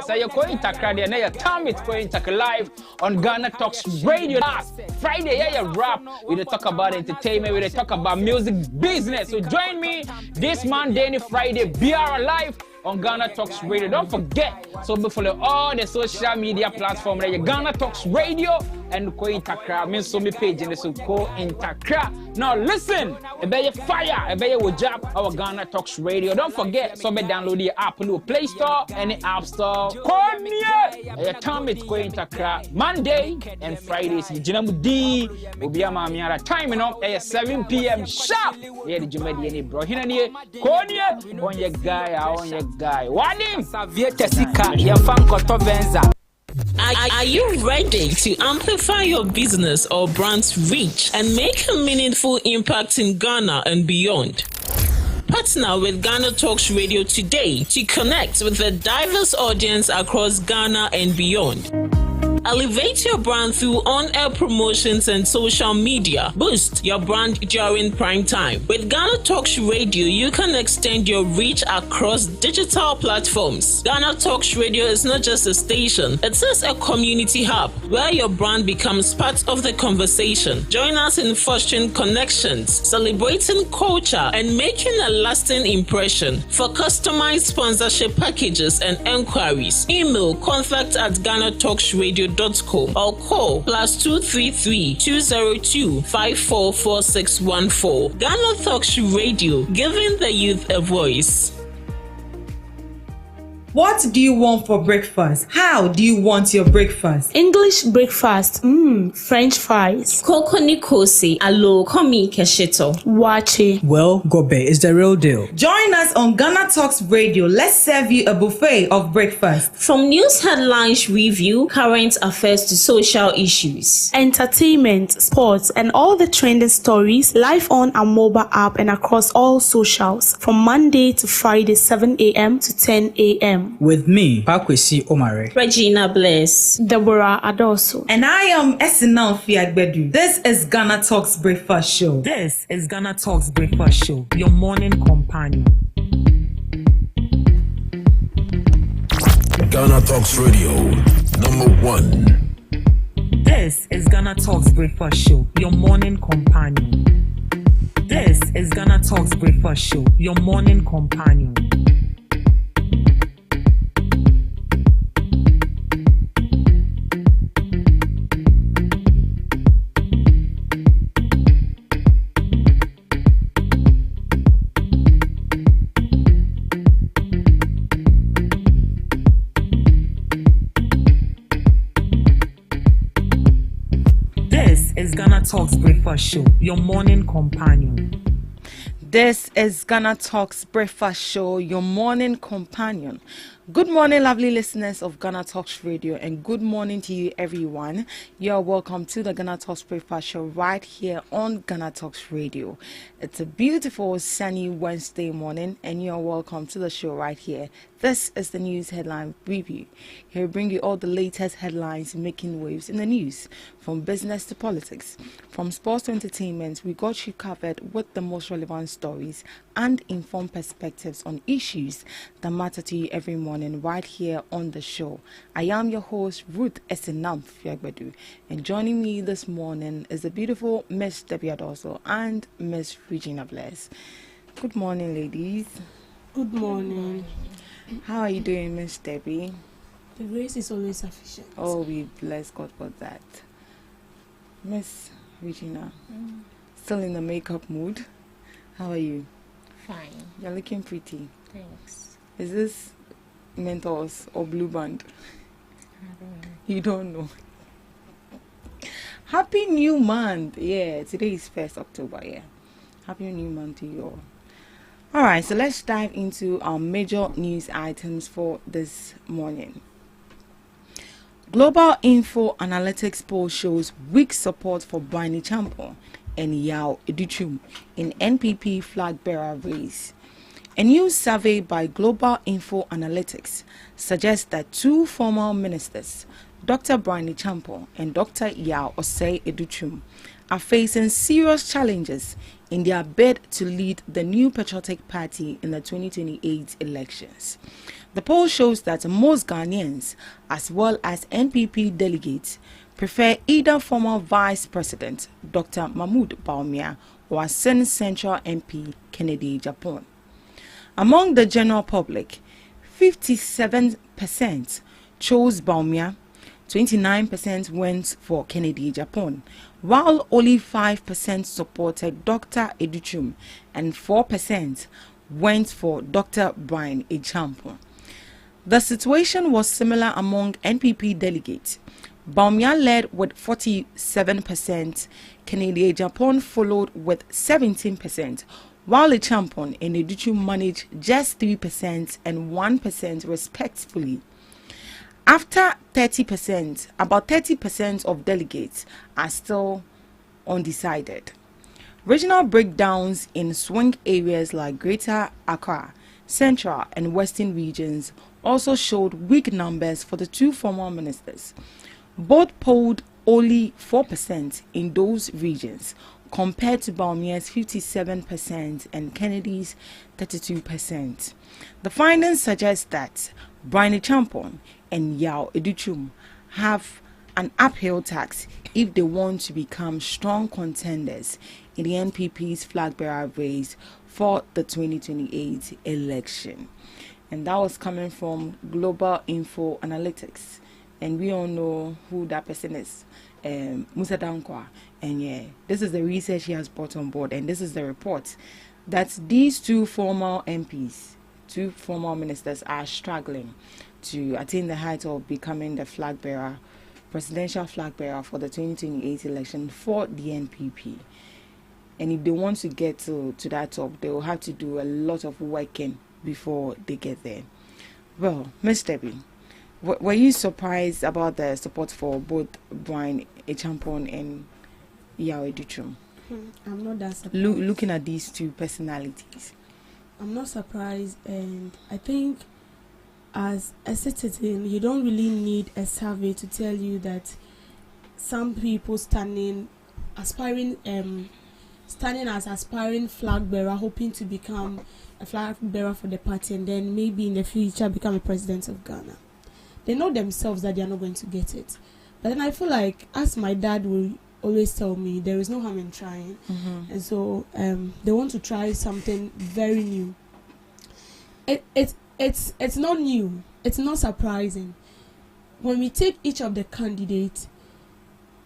So you're going to cry there. Now your time it's going to live on Ghana Talks Radio. Last Friday, yeah, you rap. We dey talk about entertainment. We dey talk about music business. So join me this Monday, Friday, BR Live on Ghana Talks Radio. Don't forget, so we follow all the social media platforms there. Ghana Talks Radio and Ko Intakra. Me so me page in the so Ko Intakra. Now listen, a be fire, a be wojab our Ghana Talks Radio. Don't forget, so be download the app in the Play Store and the App Store. Come here. Your time it's Ko Intakra Monday and Fridays. Jinamu D Obi Amamiara timing up at 7 p.m. sharp. Yeah, the Jumedi any bro. Hinanie Konya on your guy, on your guy. Wadim. Are you ready to amplify your business or brand's reach and make a meaningful impact in Ghana and beyond? Partner with Ghana Talks Radio today to connect with a diverse audience across Ghana and beyond. Elevate your brand through on-air promotions and social media. Boost your brand during prime time. With Ghana Talks Radio, you can extend your reach across digital platforms. Ghana Talks Radio is not just a station, it is a community hub where your brand becomes part of the conversation. Join us in fostering connections, celebrating culture, and making a lasting impression. For customized sponsorship packages and enquiries, email contact@GhanaTalksRadio.com or call +233 202 544614. Ghana Talks Radio, giving the youth a voice. What do you want for breakfast? How do you want your breakfast? English breakfast, French fries. Koko Nikosi, alo komi kesheto. Wache. Well, Gobe is the real deal. Join us on Ghana Talks Radio. Let's serve you a buffet of breakfast. From news headlines review, current affairs to social issues. Entertainment, sports, and all the trending stories live on our mobile app and across all socials from Monday to Friday, 7 a.m. to 10 a.m. With me, Pakwesi Omare, Regina Bless, Deborah Adoso, and I am Esinal Fiagbedu. This is Ghana Talks Breakfast Show. This is Ghana Talks Breakfast Show, your morning companion. Ghana Talks Radio, #1. This is Ghana Talks Breakfast Show, your morning companion. This is Ghana Talks Breakfast Show, your morning companion. Ghana Talks Breakfast Show, your morning companion. This is Ghana Talks Breakfast Show, your morning companion. Good morning, lovely listeners of Ghana Talks Radio, and good morning to you, everyone. You're welcome to the Ghana Talks Breakfast Show right here on Ghana Talks Radio. It's a beautiful sunny Wednesday morning, and you're welcome to the show right here. This is the news headline review. Here we bring you all the latest headlines making waves in the news, from business to politics, from sports to entertainment. We got you covered with the most relevant stories and informed perspectives on issues that matter to you every morning right here on the show. I am your host, Ruth Esenam Fiagbedu, and joining me this morning is the beautiful Miss Debbie Adoso and Miss Regina Bless. Good morning, ladies. Good morning. How are you doing, Miss Debbie? The grace is always sufficient. Oh, we bless God for that. Miss Regina, still in the makeup mood? How are you? Fine. You're looking pretty. Thanks. Is this Mentos or Blue Band? I don't know. You don't know. Happy new month. Yeah, today is 1st October. Yeah. Happy new month to you all. Alright, so let's dive into our major news items for this morning. Global Info Analytics poll shows weak support for Bani Champo and Yao Iduchum in NPP flag bearer race. A new survey by Global Info Analytics suggests that two former ministers, Dr. Bani Champo and Dr. Yao Osei Iduchum, are facing serious challenges in their bid to lead the New Patriotic Party in the 2028 elections. The poll shows that most Ghanaians, as well as NPP delegates, prefer either former Vice President Dr. Mahmoud Bawumia or Senate Central MP Kennedy Japan. Among the general public, 57% chose Bawumia, 29% went for Kennedy Japan, while only 5% supported Dr. Educhum and 4% went for Dr. Brian Echampo. The situation was similar among NPP delegates. Bawumia led with 47%, Kennedy Japan followed with 17%, while Echampo and Educhum managed just 3% and 1% respectively. After 30%, about 30% of delegates are still undecided. Regional breakdowns in swing areas like Greater Accra, Central and Western regions also showed weak numbers for the two former ministers. Both polled only 4% in those regions, compared to Bawumia's 57% and Kennedy's 32%. The findings suggest that Brian Echampo and Yao Educhum have an uphill task if they want to become strong contenders in the NPP's flag bearer race for the 2028 election. And that was coming from Global Info Analytics. And we all know who that person is, Musa Dankwa. And yeah, this is the research he has brought on board. And this is the report that these two former MPs, two former ministers, are struggling to attain the height of becoming the flag bearer, presidential flag bearer for the 2028 election for the NPP. And if they want to get to that top, they will have to do a lot of working before they get there. Well, Ms. Debbie, were you surprised about the support for both Brian Echampo and Yao Educhum? I'm not that surprised. Looking at these two personalities, I'm not surprised, and I think as a citizen, you don't really need a survey to tell you that some people standing as aspiring flag bearer, hoping to become a flag bearer for the party, and then maybe in the future become a president of Ghana. They know themselves that they are not going to get it. But then I feel like, as my dad will always tell me, there is no harm in trying. And so they want to try something very new. It's not new. It's not surprising. When we take each of the candidates,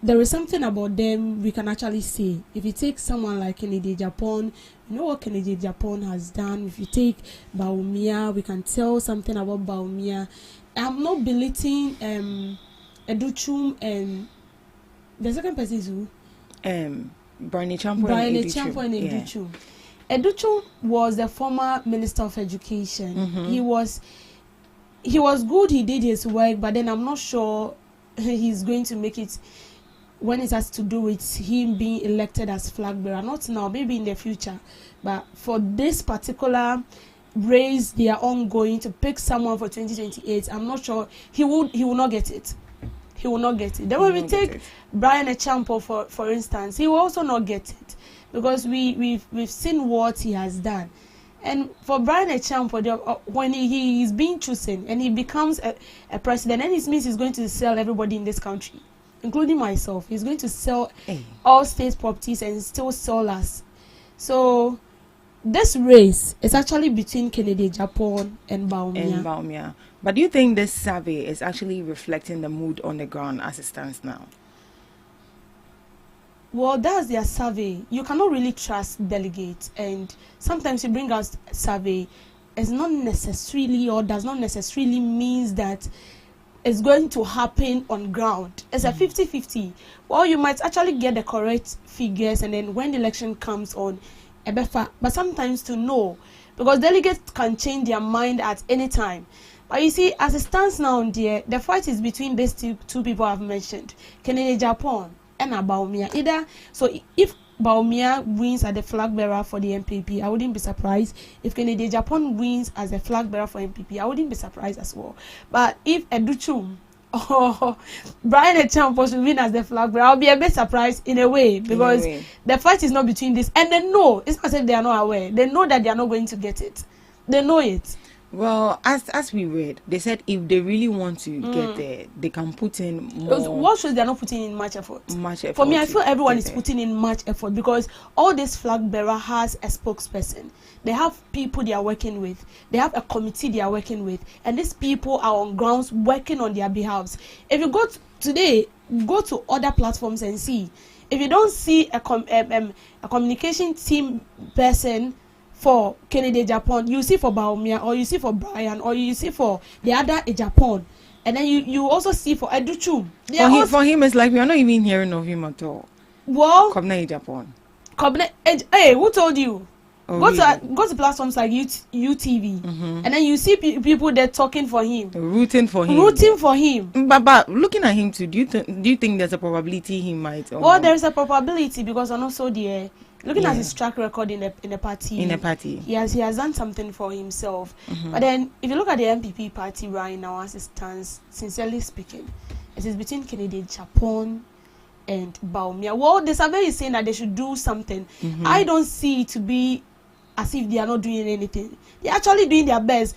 there is something about them we can actually say. If you take someone like Kennedy Japan, you know what Kennedy Japan has done. If you take Bawumia, we can tell something about Bawumia. I'm not belittling Educhum and the second person is who? Brian Echampo and Educhum. Educhum was the former Minister of Education. He was good, he did his work, but then I'm not sure he's going to make it when it has to do with him being elected as flag bearer. Not now, maybe in the future. But for this particular race they are ongoing to pick someone for 2028, I'm not sure he will not get it. He will not get it. Then when we take Brian Echampo for instance, he will also not get it, because we've seen what he has done. And for Brian Echampo, when he is being chosen and he becomes a president, and it means he's going to sell everybody in this country, including myself. He's going to sell all state properties and still sell us. So this race is actually between Kennedy Japan and Bawumia. But do you think this survey is actually reflecting the mood on the ground as it stands now? Well, that's their survey. You cannot really trust delegates, and sometimes you bring out a survey, it's not necessarily or does not necessarily means that it's going to happen on ground. It's a 50-50. Well, you might actually get the correct figures, and then when the election comes on, but sometimes to know, because delegates can change their mind at any time. But you see, as it stands now, dear, the fight is between these two people I've mentioned, Kennedy Japan and Bawumia. Either so, if Bawumia wins as the flag bearer for the MPP, I wouldn't be surprised. If Kennedy Japan wins as a flag bearer for MPP, I wouldn't be surprised as well. But if Educhum or Brian Echampo should win as the flag bearer, I'll be a bit surprised in a way, because the fight is not between this. And they know, it's not as if they are not aware. They know that they are not going to get it. They know it. Well, as we read, they said if they really want to get there, they can put in more. What shows they're not putting in much effort? Much effort. For me, I feel everyone get is there. putting in much effort because all this flag bearer has a spokesperson. They have people they are working with. They have a committee they are working with, and these people are on grounds working on their behalves. If you go today, go to other platforms and see. If you don't see a communication team person for Kennedy Japan, you see for Baumia, or you see for Brian, or you see for the other Japan, and then you also see for Educhum. For him, it's like we are not even hearing of him at all. Well, Kobna Japan. Hey, who told you? Oh, Go really? to platforms like UTV, and then you see people there talking for him, Rooting for him. But looking at him too, do you think there's a probability he might? Well, there is a probability because also looking at his track record in the party. He has done something for himself. But then if you look at the MPP party right now as it stands, sincerely speaking, it is between Kennedy Japan and Baumia. Well, the survey is saying that they should do something. I don't see it to be as if they are not doing anything. They're actually doing their best.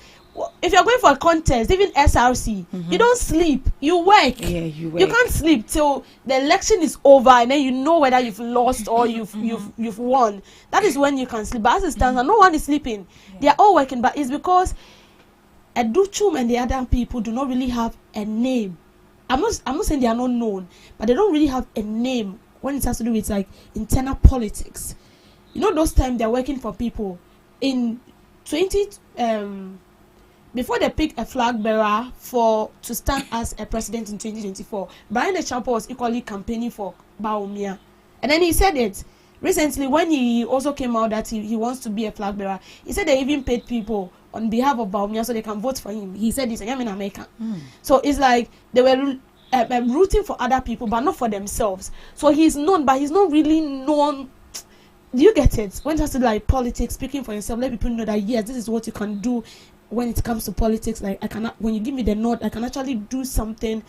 If you're going for a contest, even SRC, you don't sleep. You work. Yeah, you work. You can't sleep till the election is over, and then you know whether you've lost or you've won. That is when you can sleep. But as it stands, no one is sleeping. They are all working. But it's because Educhum and the other people do not really have a name. I'm not saying they are not known, but they don't really have a name when it has to do with like internal politics. You know, those times they're working for people. In before they picked a flag bearer to stand as a president in 2024, Brian Echampo was equally campaigning for Baumia, and then he said it recently when he also came out that he wants to be a flag bearer. He said they even paid people on behalf of Baumia so they can vote for him. He said this, I'm in America. So it's like they were rooting for other people but not for themselves. So he's known, but he's not really known. Do you get it? When it has to do like politics, speaking for yourself, let people know that yes, this is what you can do when it comes to politics. Like when you give me the nod, I can actually do something.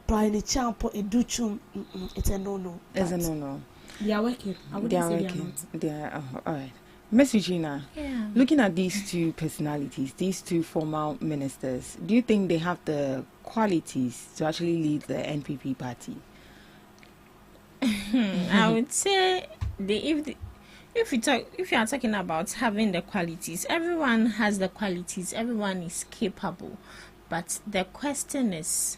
Brian Echampo, Educhum, it's a no-no. It's a no-no. They are working. I wouldn't say they are not. They are all right. Miss Regina, looking at these two personalities, these two former ministers, do you think they have the qualities to actually lead the NPP party? I would say if you are talking about having the qualities, everyone has the qualities, everyone is capable, but the question is,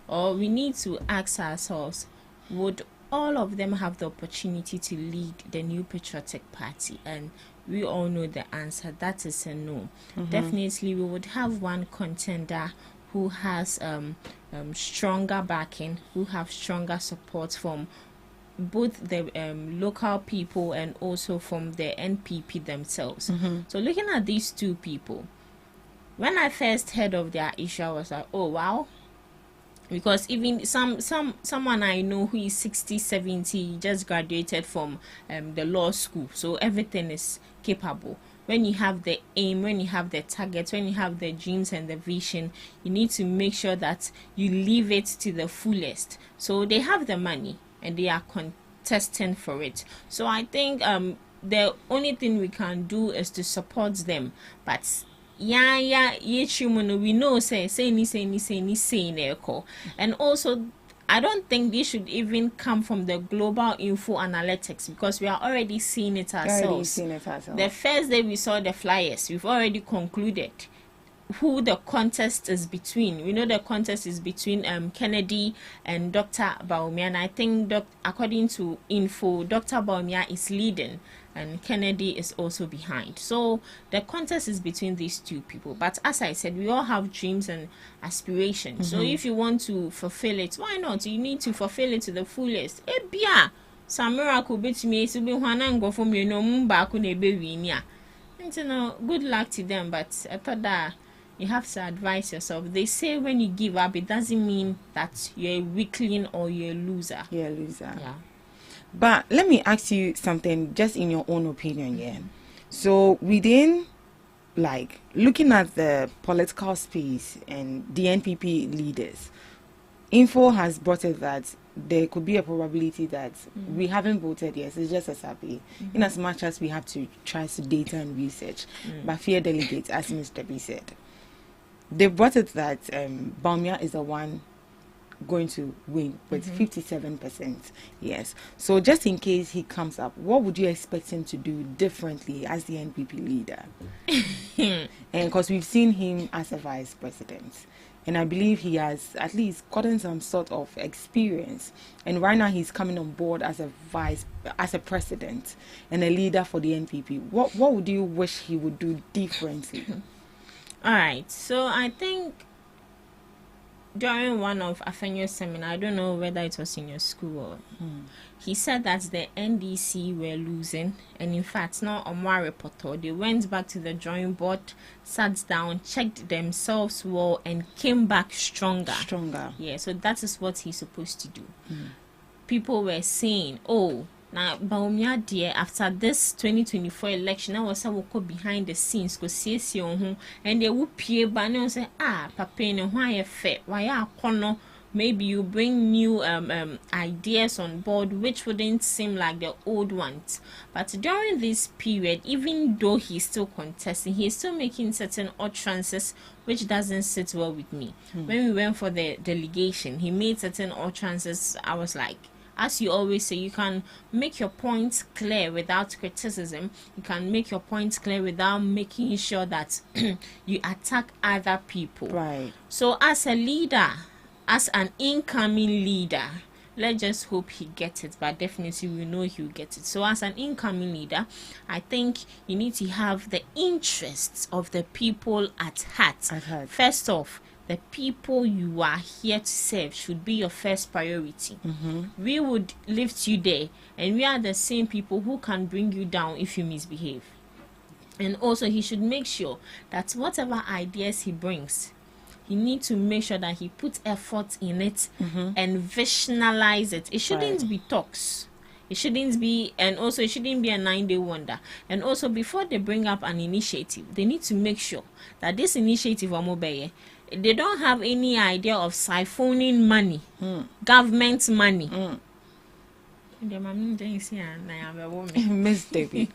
or we need to ask ourselves, would all of them have the opportunity to lead the New Patriotic Party? And we all know the answer. That is a no. Definitely we would have one contender who has stronger backing, who have stronger support from both the local people and also from the NPP themselves. So looking at these two people, when I first heard of their issue, I was like, oh wow, because even someone I know who is 60, 70, just graduated from the law school, so everything is capable. When you have the aim, when you have the targets, when you have the dreams and the vision, you need to make sure that you live it to the fullest. So they have the money and they are contesting for it. So I think the only thing we can do is to support them. But we know say and also I don't think this should even come from the global info analytics because we are already seeing it ourselves. The first day we saw the flyers, we've already concluded who the contest is between. We know the contest is between Kennedy and Dr. Baumia, and I think according to info, Dr. Baumia is leading and Kennedy is also behind. So the contest is between these two people. But as I said, we all have dreams and aspirations. So if you want to fulfill it, why not? You need to fulfill it to the fullest. Some miracle bet me to be one go from you know back on a baby. Good luck to them, but I thought that you have to advise yourself. They say when you give up, it doesn't mean that you're a weakling or you're a loser. You're a loser. Yeah. But let me ask you something, just in your own opinion, yeah. So within, like, looking at the political space and the NPP leaders, info has brought it that there could be a probability that we haven't voted yet. It's just a SAP. In as much as we have to trust data and research, but fear delegates, as Mr. B said. they brought it that Baumia is the one going to win with 57%. Yes. So just in case he comes up, what would you expect him to do differently as the NPP leader? And because we've seen him as a vice president, and I believe he has at least gotten some sort of experience. And right now he's coming on board as a president and a leader for the NPP. What would you wish he would do differently? All right. So I think during one of Afenyo's seminar, I don't know whether it was in your school or he said that the NDC were losing, and in fact, now Omwa reporter, they went back to the drawing board, sat down, checked themselves well, and came back stronger. Yeah, so that is what he's supposed to do. People were saying, oh, now Baumia dear, after this 2024 election, I was behind the scenes because see and they would peer banner and say, papa, and why a fair, why are corner? Maybe you bring new ideas on board which wouldn't seem like the old ones. But during this period, even though he's still contesting, he's still making certain utterances which doesn't sit well with me. When we went for the delegation, he made certain utterances. I was like, as you always say, you can make your points clear without criticism. You can make your points clear without making sure that you attack other people. Right. So as a leader, as an incoming leader, let's just hope he gets it, but definitely we know he'll get it. So as an incoming leader, I think you need to have the interests of the people at heart. First off, the people you are here to serve should be your first priority. We would lift you there, and we are the same people who can bring you down if you misbehave. And also, he should make sure that whatever ideas he brings, he needs to make sure that he puts effort in it and visualize it. It shouldn't be talks. It shouldn't be, and also it shouldn't be a 9-day wonder. And also, before they bring up an initiative, they need to make sure that this initiative, they don't have any idea of siphoning money, government money. Miss Debbie,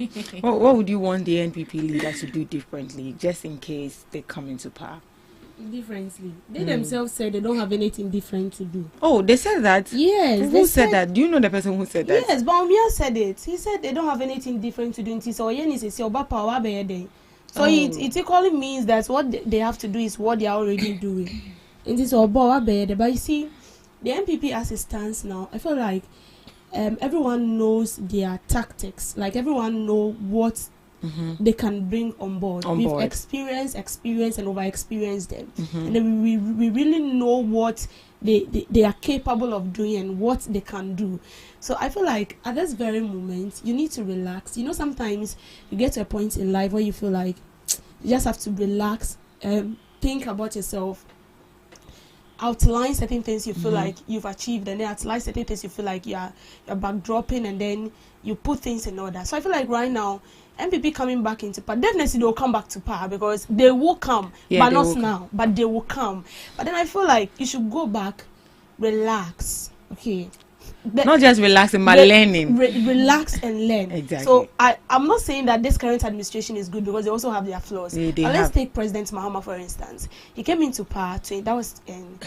what would you want the NPP leader to do differently, just in case they come into power? Differently. They themselves said they don't have anything different to do. Oh, they said that? Yes. Who said that? Do you know the person who said that? Yes, Baumia said it. He said they don't have anything different to do. So it equally means that what they have to do is what they are already doing. But you see, the NPP as it stands now, I feel like everyone knows their tactics. Like everyone know what they can bring on board. We've experienced and over-experienced them. And then we really know what they are capable of doing and what they can do. So I feel like at this very moment, you need to relax. You know, sometimes you get to a point in life where you feel like you just have to relax, think about yourself, outline certain things you feel like you've achieved, and then outline certain things you feel like you're backdropping, and then you put things in order. So I feel like right now, MPP coming back into power, definitely they'll come back to power because they will come, but not now, but they will come. But then I feel like you should go back, relax, okay? Not just relaxing, but learning. Relax and learn. Exactly. So I'm not saying that this current administration is good because they also have their flaws. Let's take President Mahama for instance. He came into power. That was in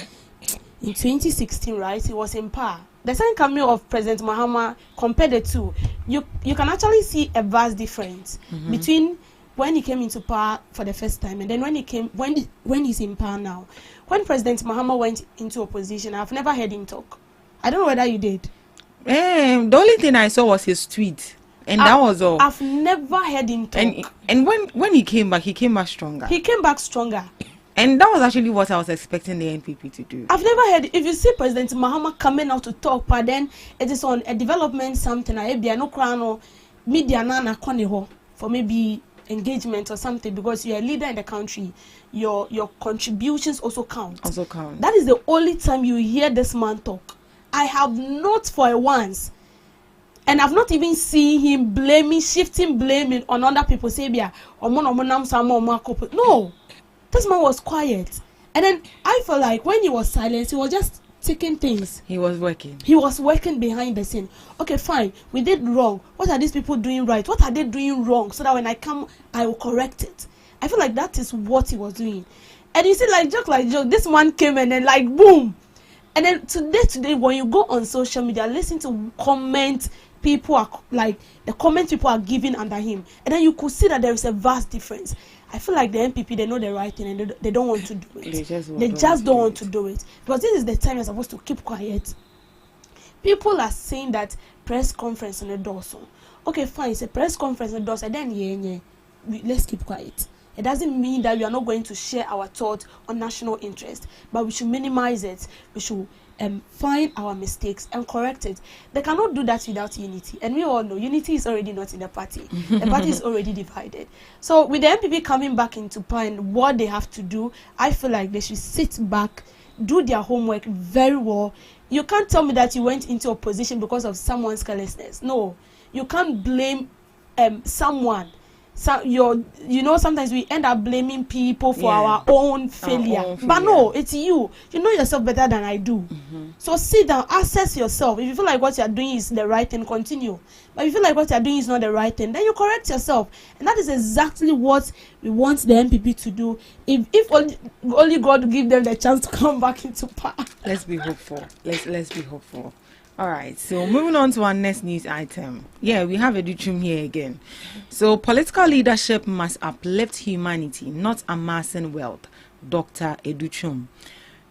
2016, right? He was in power. The second coming of President Mahama, compare the two, you can actually see a vast difference between when he came into power for the first time and then when he's in power now. When President Mahama went into opposition, I've never heard him talk. I don't know whether you did. The only thing I saw was his tweet, and that was all. I've never heard him talk. And when he came back stronger. He came back stronger. And that was actually what I was expecting the NPP to do. I've never heard, if you see President Mahama coming out to talk, but then it is on a development something, media for maybe engagement or something, because you're a leader in the country, your contributions also count. That is the only time you hear this man talk. I have not for once, and I've not even seen him shifting blaming on other people. No, this man was quiet, and then I feel like when he was silent, he was just taking things. He was working behind the scene. Okay, fine, we did wrong. What are these people doing right? What are they doing wrong? So that when I come, I will correct it. I feel like that is what he was doing. And you see, like joke, this one came and then like boom. And then today, when you go on social media, listen to comment people are like the comments people are giving under him, and then you could see that there is a vast difference. I feel like the NPP, they know the right thing and they don't want to do it. They just don't want to do it because this is the time you're supposed to keep quiet. People are saying that press conference on the Dawson. Okay, fine, it's a press conference on the Dawson. Then let's keep quiet. It doesn't mean that we are not going to share our thoughts on national interest, but we should minimize it. We should find our mistakes and correct it. They cannot do that without unity. And we all know unity is already not in the party. The party is already divided. So with the MPP coming back into power and what they have to do, I feel like they should sit back, do their homework very well. You can't tell me that you went into opposition because of someone's carelessness. No, you can't blame someone. So sometimes we end up blaming people for our own failure. But no, it's you. You know yourself better than I do. So sit down, assess yourself. If you feel like what you are doing is the right thing, continue. But if you feel like what you are doing is not the right thing, then you correct yourself. And that is exactly what we want the MPP to do. If only God will give them the chance to come back into power. Let's be hopeful. Let's be hopeful. All right, so moving on to our next news item. Yeah, we have Educhum here again. So political leadership must uplift humanity, not amassing wealth. Dr. Educhum,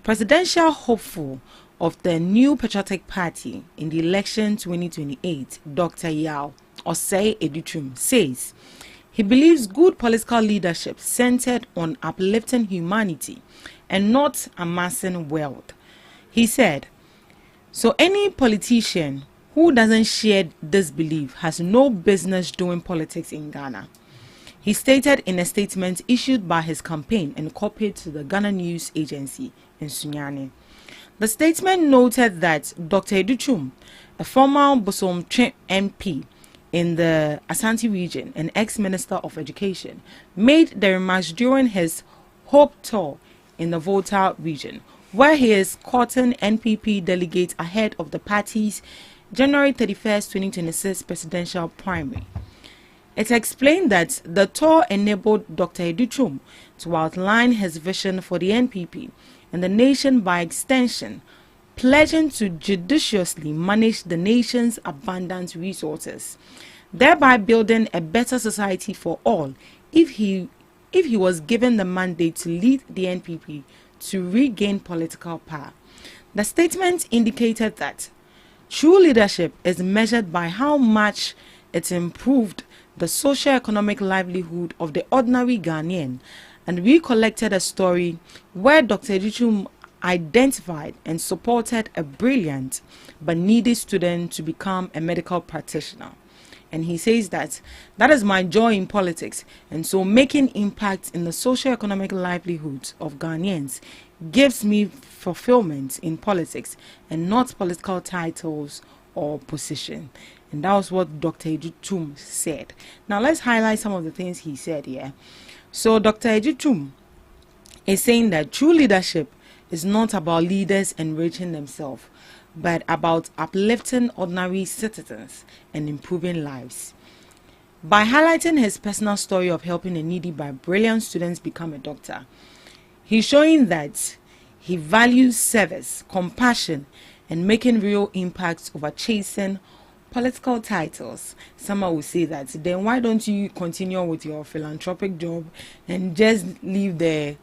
presidential hopeful of the New Patriotic Party in the election 2028, Dr. Yao Osei Educhum says he believes good political leadership centered on uplifting humanity and not amassing wealth. He said, so any politician who doesn't share this belief has no business doing politics in Ghana. He stated in a statement issued by his campaign and copied to the Ghana News Agency in Sunyani. The statement noted that Dr. Educhum, a former Bosom MP in the Ashanti region and ex-minister of education, made the remarks during his Hope Tour in the Volta region, where he is courting NPP delegates ahead of the party's January 31st, 2026 presidential primary. It explained that the tour enabled Dr. Educhum to outline his vision for the NPP and the nation by extension, pledging to judiciously manage the nation's abundant resources, thereby building a better society for all if he was given the mandate to lead the NPP to regain political power. The statement indicated that true leadership is measured by how much it improved the socio-economic livelihood of the ordinary Ghanaian, and recollected a story where Dr. Educhum identified and supported a brilliant but needy student to become a medical practitioner. And he says that is my joy in politics, and so making impact in the socio-economic livelihoods of Ghanaians gives me fulfillment in politics and not political titles or position. And that was what Dr. Educhum said. Now let's highlight some of the things he said here. So Dr. Educhum is saying that true leadership is not about leaders enriching themselves, but about uplifting ordinary citizens and improving lives. By highlighting his personal story of helping the needy by brilliant students become a doctor, he's showing that he values service, compassion, and making real impacts over chasing political titles. Someone will say that, then why don't you continue with your philanthropic job and just leave the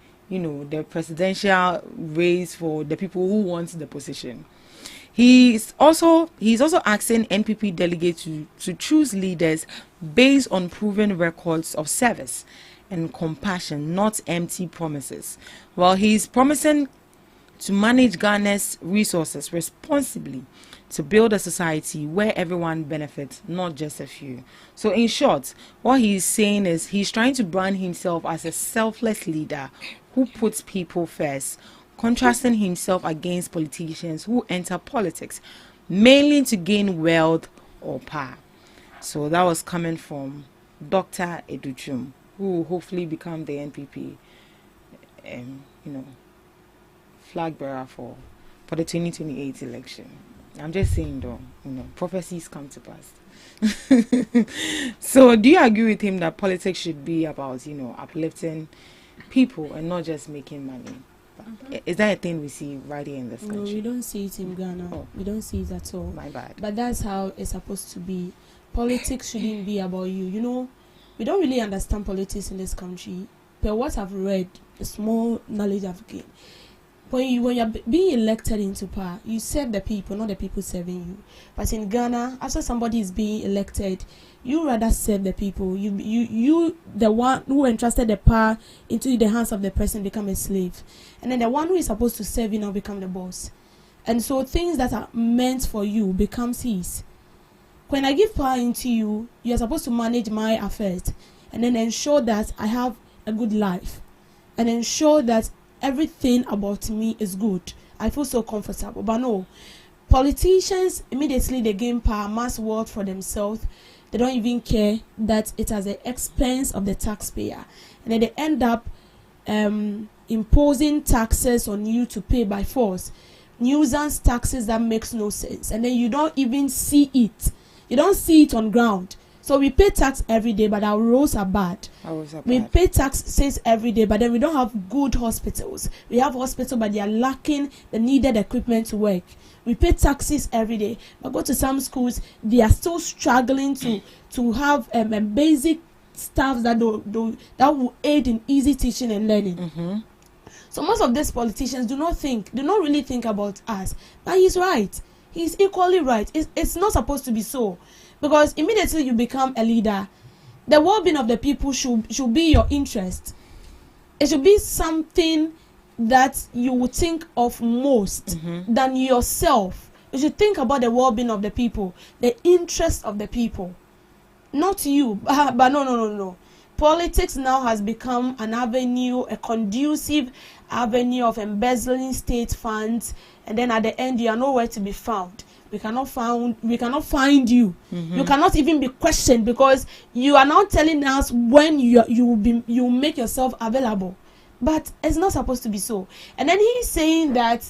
presidential race for the people who want the position? He's also asking NPP delegates to choose leaders based on proven records of service and compassion, not empty promises. While he's promising to manage Ghana's resources responsibly to build a society where everyone benefits, not just a few. So in short, what he's saying is he's trying to brand himself as a selfless leader who puts people first, contrasting himself against politicians who enter politics mainly to gain wealth or power. So that was coming from Dr. Educhum, who will hopefully become the NPP flag bearer for the 2028 election. I'm just saying though, prophecies come to pass. So do you agree with him that politics should be about, uplifting people and not just making money. Is that a thing we see right here in this country? No, we don't see it in Ghana. Oh. We don't see it at all. My bad. But that's how it's supposed to be. Politics shouldn't be about you. You know, we don't really understand politics in this country. But what I've read, the small knowledge I've gained, when you're being elected into power, you serve the people, not the people serving you. But in Ghana, after somebody is being elected, you rather serve the people. You the one who entrusted the power into the hands of the person, become a slave, and then the one who is supposed to serve you now become the boss. And so things that are meant for you becomes his. When I give power into you, you are supposed to manage my affairs and then ensure that I have a good life and ensure that everything about me is good. I feel so comfortable. But no, politicians immediately they gain power, mass wealth for themselves. They don't even care that it has the expense of the taxpayer, and then they end up imposing taxes on you to pay by force, nuisance taxes that makes no sense, and then you don't even see it. You don't see it on ground. So we pay tax every day, but our roads are bad. We pay taxes every day, but then we don't have good hospitals. We have hospitals, but they are lacking the needed equipment to work. We pay taxes every day, but go to some schools, they are still struggling to have a basic staff that will aid in easy teaching and learning. Mm-hmm. So most of these politicians do not really think about us. But he's right. He's equally right. It's not supposed to be so. Because immediately you become a leader, the well-being of the people should be your interest. It should be something that you would think of most than yourself. You should think about the well-being of the people, the interest of the people, not you. But no. Politics now has become an avenue, a conducive avenue of embezzling state funds, and then at the end you are nowhere to be found. We cannot find you. You cannot even be questioned because you are not telling us when you make yourself available. But it's not supposed to be so. And then he's saying that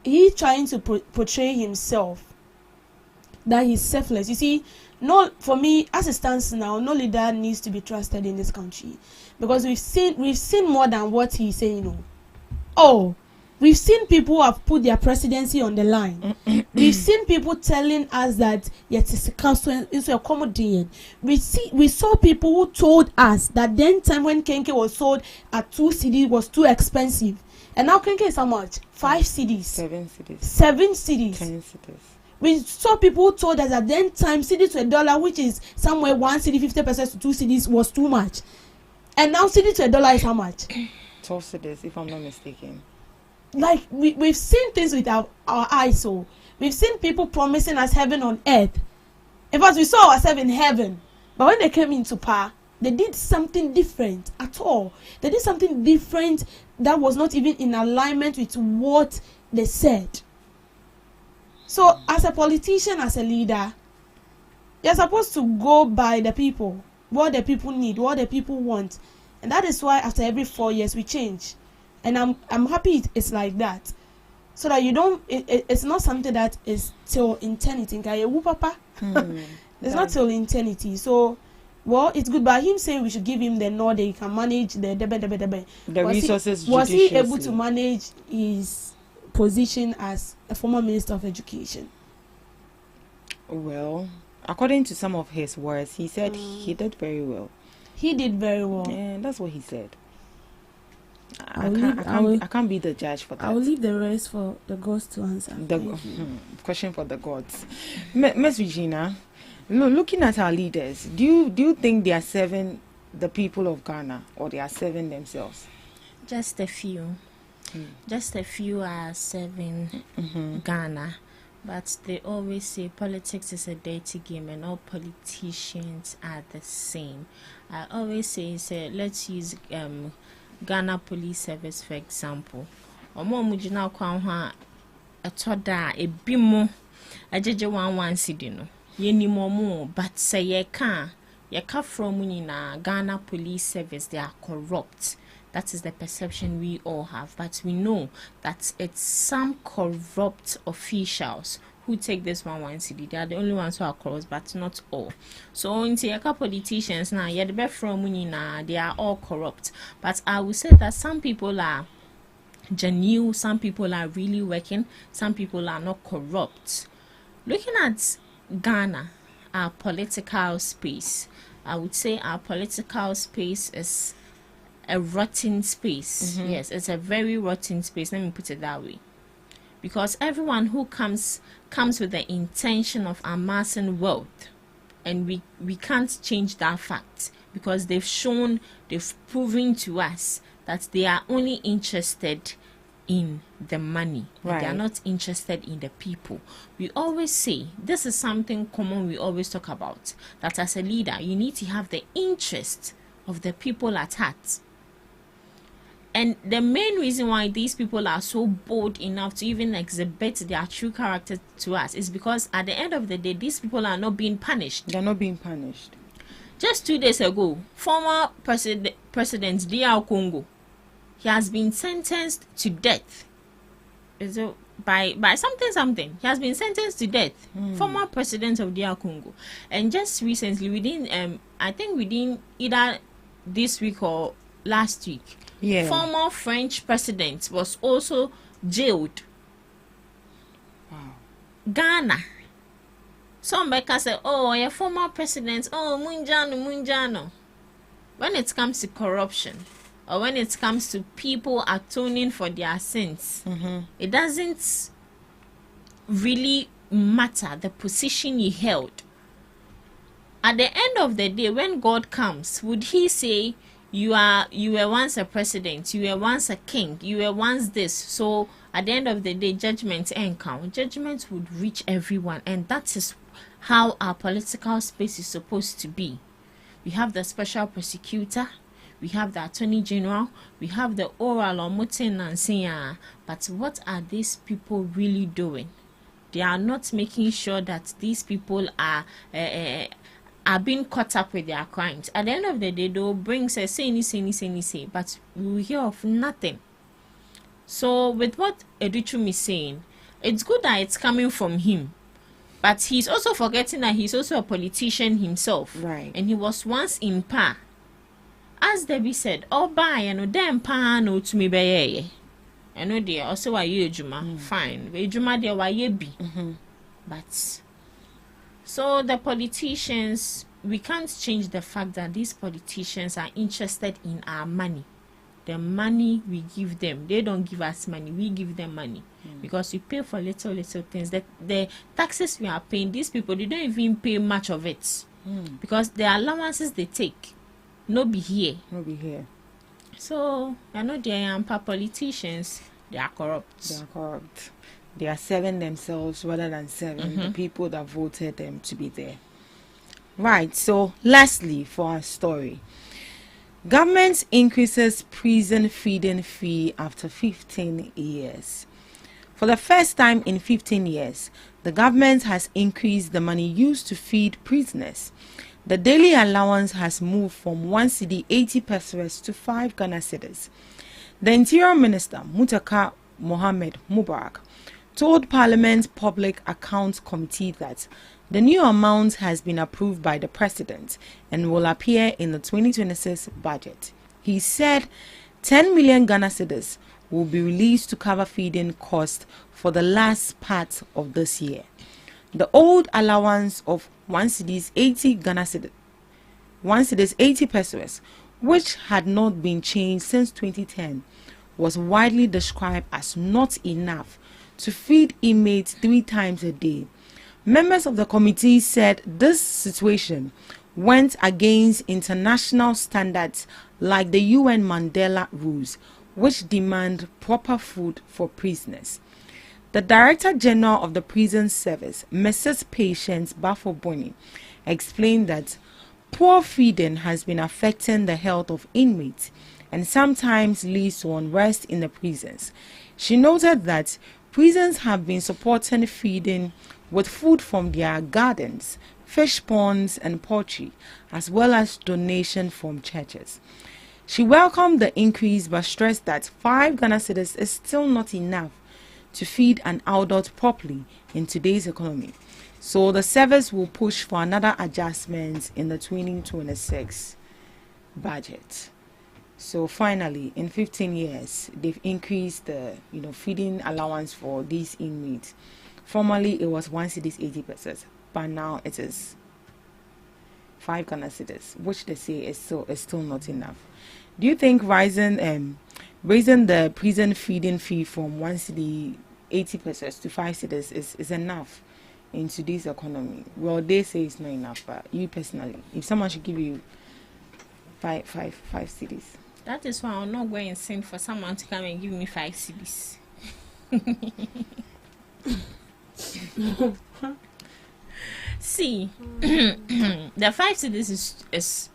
he's trying to portray himself that he's selfless. You see, for me, as it stands now, no leader needs to be trusted in this country because we've seen more than what he's saying. We've seen people who have put their presidency on the line. We've seen people telling us that yet it's a council is accommodating. We saw people who told us that then time when Kenke was sold at 2 cedis was too expensive. And now Kenke is how much? 5 cedis. 7 cedis. 7 cedis. 10 cedis. We saw people who told us that then time cedi to $1, which is somewhere 1 cedi 50% to 2 cedis, was too much. And now cedi to $1 is how much? 12 cedis, if I'm not mistaken. Like we've seen things with our eyes. So we've seen people promising us heaven on earth. In fact, we saw ourselves in heaven, but when they came into power, they did something different at all. They did something different that was not even in alignment with what they said. So as a politician, as a leader, you're supposed to go by the people, what the people need, what the people want. And that is why after every 4 years we change. And I'm happy it's like that, so that you don't. It's not something that is till eternity. It's not till eternity. So, well, it's good by him saying we should give him the nod that he can manage the resources. Was he able to manage his position as a former Minister of Education? Well, according to some of his words, he said he did very well. He did very well. Yeah, that's what he said. I can't be the judge for that. I will leave the rest for the gods to answer. Question for the gods. Miss Regina, looking at our leaders, do you think they are serving the people of Ghana or they are serving themselves? Just a few. Just a few are serving Ghana. But they always say politics is a dirty game and all politicians are the same. I always say let's use Ghana Police Service for example. Omo mujina kwa ho atoda ebimo ajeje 11 cedi no yenimomo but say ye ka from nyina Ghana Police Service they are corrupt. That is the perception we all have, but we know that it's some corrupt officials who take this one city. They are the only ones who are corrupt, but not all. So in the politicians now, yeah, the best from they are all corrupt. But I would say that some people are genuine, some people are really working, some people are not corrupt. Looking at Ghana, our political space, I would say our political space is a rotten space. Yes, it's a very rotten space. Let me put it that way. Because everyone who comes with the intention of amassing wealth, and we can't change that fact, because they've proven to us that they are only interested in the money. Right. They are not interested in the people. We always say, this is something common we always talk about, that as a leader, you need to have the interest of the people at heart. And the main reason why these people are so bold enough to even exhibit their true character to us is because at the end of the day, these people are not being punished. They're not being punished. Just 2 days ago, former President DR Congo, he has been sentenced to death. Is it by something? He has been sentenced to death. Former president of DR Congo. And just recently, within either this week or last week, former French president was also jailed. Wow. Ghana. Some Becca say, oh, a former president, oh, Munjano. When it comes to corruption, or when it comes to people atoning for their sins, it doesn't really matter the position he held. At the end of the day, when God comes, would he say, you were once a president, you were once a king, you were once this? So at the end of the day, judgment would reach everyone, and that is how our political space is supposed to be. We have the special prosecutor, we have the attorney general, we have the oral or mutin and saying, but what are these people really doing? They are not making sure that these people are being caught up with their crimes. At the end of the day, they'll bring say, but we will hear of nothing. So with what Educhum is saying, it's good that it's coming from him, but he's also forgetting that he's also a politician himself. Right. And he was once in power. As Debbie said, oh, buy and then pa no to me be. I know dear, also why you Juma. Fine. We Juma there why ye be. But so the politicians, we can't change the fact that these politicians are interested in our money. The money we give them, they don't give us money, we give them money. Because we pay for little things. The taxes we are paying, these people, they don't even pay much of it. Because the allowances they take, no be here. So, I know they are politicians, they are corrupt. They are serving themselves rather than serving the people that voted them to be there. Right, so lastly for our story. Government increases prison feeding fee after 15 years. For the first time in 15 years, the government has increased the money used to feed prisoners. The daily allowance has moved from 1 cedi 80 pesos to 5 Ghana cedis. The Interior Minister, Mutaka Mohammed Mubarak, told Parliament's Public Accounts Committee that the new amount has been approved by the President and will appear in the 2026 budget. He said 10 million Ghana cedis will be released to cover feeding costs for the last part of this year. The old allowance of 1 cedi 80 Ghana cedis, 1 cedi 80 pesos, which had not been changed since 2010, was widely described as not enough to feed inmates 3 times a day. Members of the committee said this situation went against international standards like the UN Mandela rules, which demand proper food for prisoners. The Director General of the Prison Service, Mrs. Patience Bafoboni, explained that poor feeding has been affecting the health of inmates and sometimes leads to unrest in the prisons. She noted that prisons have been supporting feeding with food from their gardens, fish ponds and poultry, as well as donation from churches. She welcomed the increase but stressed that 5 Ghana cedis is still not enough to feed an adult properly in today's economy. So the service will push for another adjustment in the 2026 budget. So finally, in 15 years, they've increased the feeding allowance for these inmates. Formerly, it was 1 cedis 80 pesos, but now it is 5 Ghana cedis, which they say is still not enough. Do you think raising the prison feeding fee from 1 cedi 80 pesos to 5 cedis is enough in today's economy? Well, they say it's not enough, but you personally, if someone should give you five cedis. That is why I'm not going to send for someone to come and give me 5 cedis. See, the 5 cedis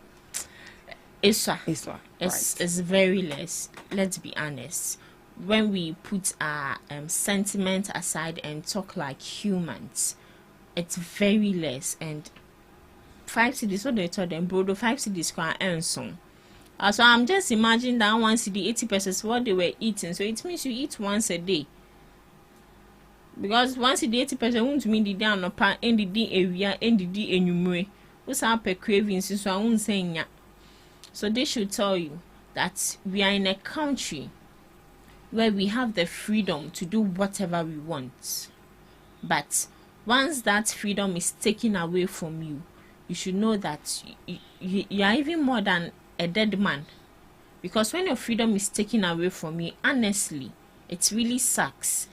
is very less. Let's be honest. When we put our sentiment aside and talk like humans, it's very less. And 5 cedis, what they told them, bro, the 5 cedis can earn some. So I'm just imagining that 1 cedi 80 pesos what they were eating. So it means you eat once a day. Because 1 cedi 80 pesos won't mean the day on a end the day area, end the day anyway. What's up a cravings? So I won't say yeah. So they should tell you that we are in a country where we have the freedom to do whatever we want. But once that freedom is taken away from you, you should know that you are even more than a dead man. Because when your freedom is taken away from you, honestly, it really sucks.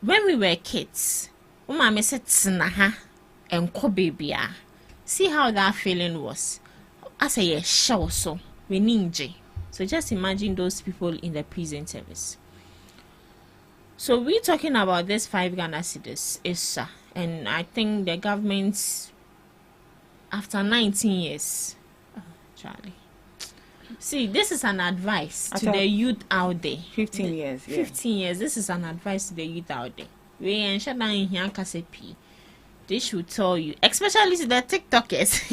When we were kids, Mama said, and ko baby. See how that feeling was. I say, yes, sure, so we ninja. So just imagine those people in the prison service. So we're talking about this 5 Ghana cedis, Issa, and I think the government, after 19 years, Charlie. See, this is an advice to the youth out there. 15 years. Yeah. 15 years. This is an advice to the youth out there. We ain't shut down in here, Kasepi. They should tell you, especially to the TikTokers.